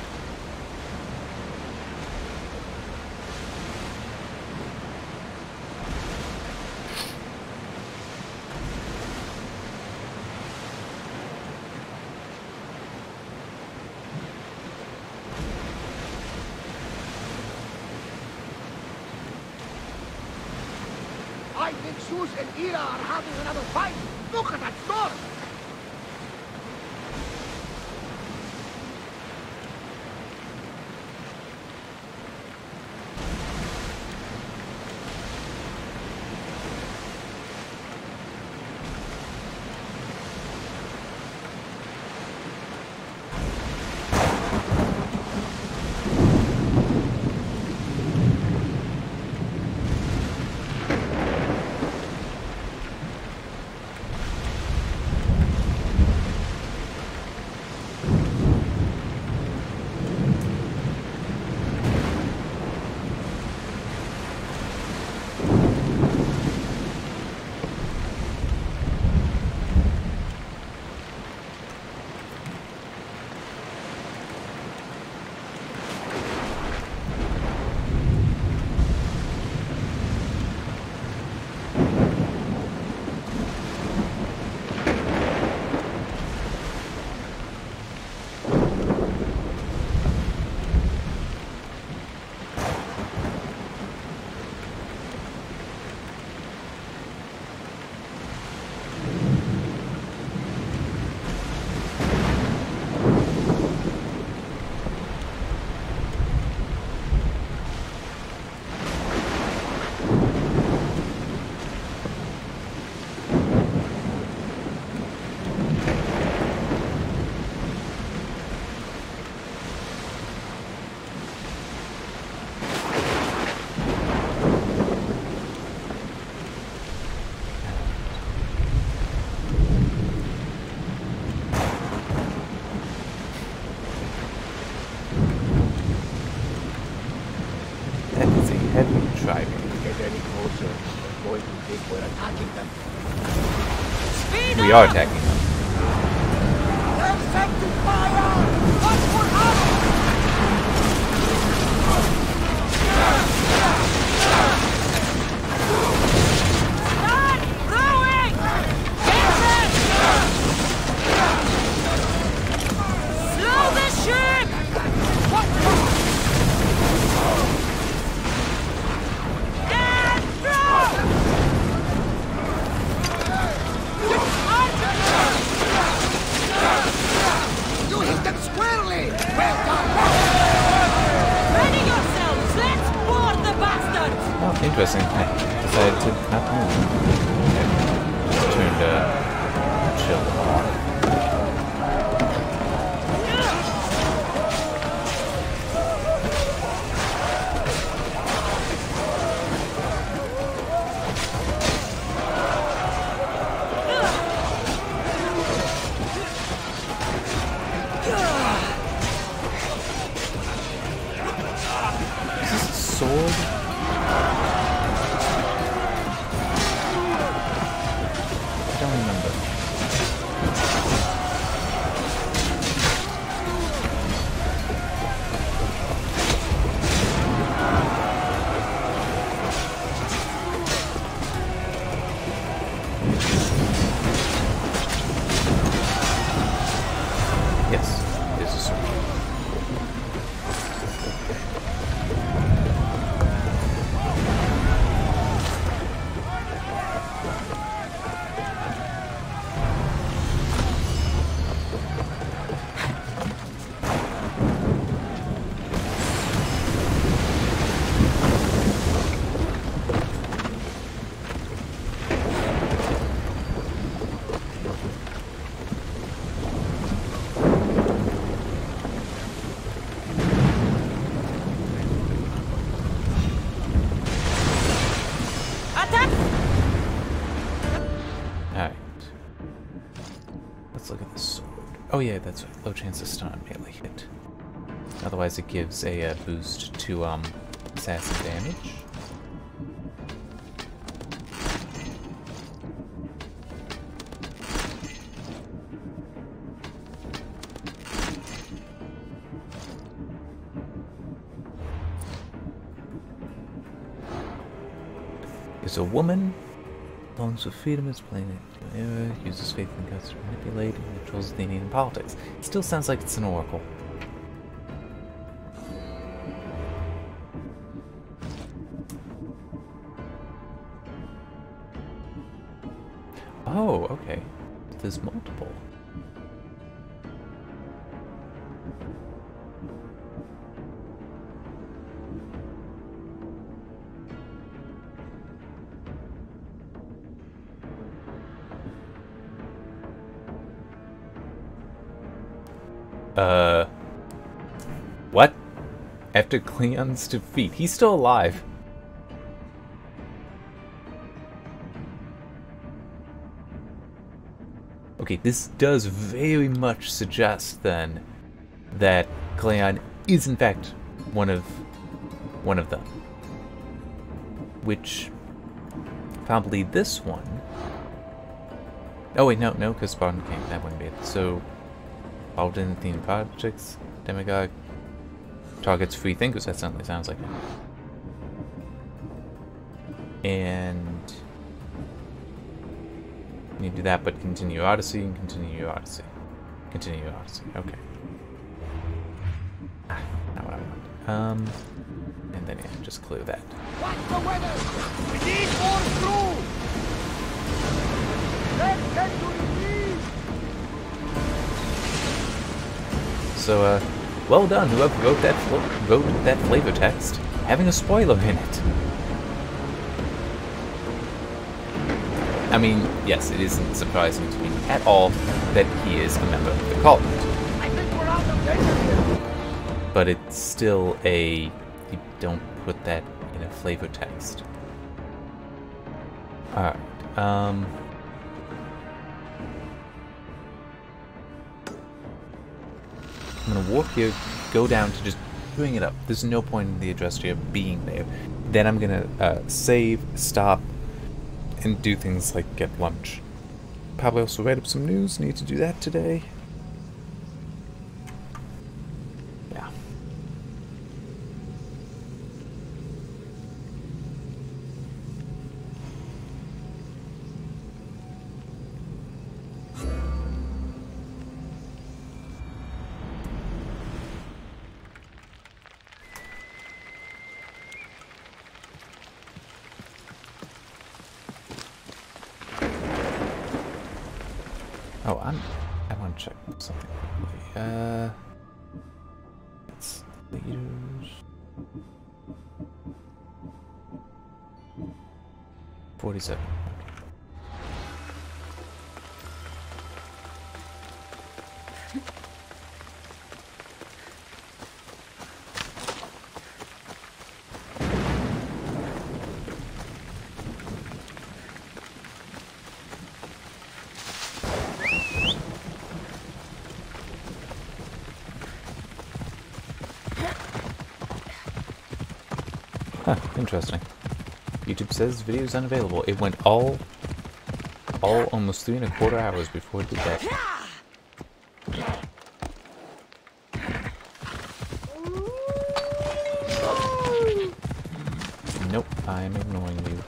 I think Zeus and Hera are having another fight. Look at that storm. We are attacking them. Quickly! Well done! Ready yourselves! Let's board the bastards! Oh, interesting. I decided to not move. Just turned chill off. Is this a sword? I don't remember. Yes, it is a sword. Alright. Let's look at the sword. Oh yeah, that's right. Low chance to stun on melee hit. Otherwise it gives a boost to assassin damage. Is a woman. Longs for freedom is playing it. Uses faith in gods to manipulate and controls the Indian politics. It still sounds like it's an oracle. Oh, okay. There's multiple. What? After Cleon's defeat, he's still alive. Okay, this does very much suggest then that Cleon is in fact one of them. Which probably this one. Oh wait, no, because Spartan came. That wouldn't be it. So involved in theme projects, demagogue, targets free thinkers. That certainly sounds like it. And you do that, but continue Odyssey and continue Odyssey. Continue Odyssey. Okay. Ah, not what I want. And then yeah, just clear that. What's the weather? We need more crew! Let's get to the sea! So, well done, whoever wrote that flavor text, having a spoiler in it. I mean, yes, it isn't surprising to me at all that he is a member of the cult. I think we're out of danger here! But it's still you don't put that in a flavor text. Alright, I'm gonna walk here, go down to just bring it up. There's no point in the address here being there. Then I'm gonna save, stop, and do things like get lunch. Probably also write up some news. Need to do that today. Yeah. Oh, I want to check something quickly. That's leaders. 47. Huh, interesting. YouTube says video is unavailable. It went all almost 3¼ hours before it did that. Nope, I'm ignoring you.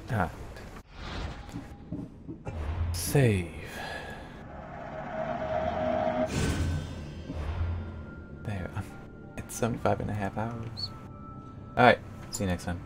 Ah. Save. There. It's 75.5 hours. Alright, see you next time.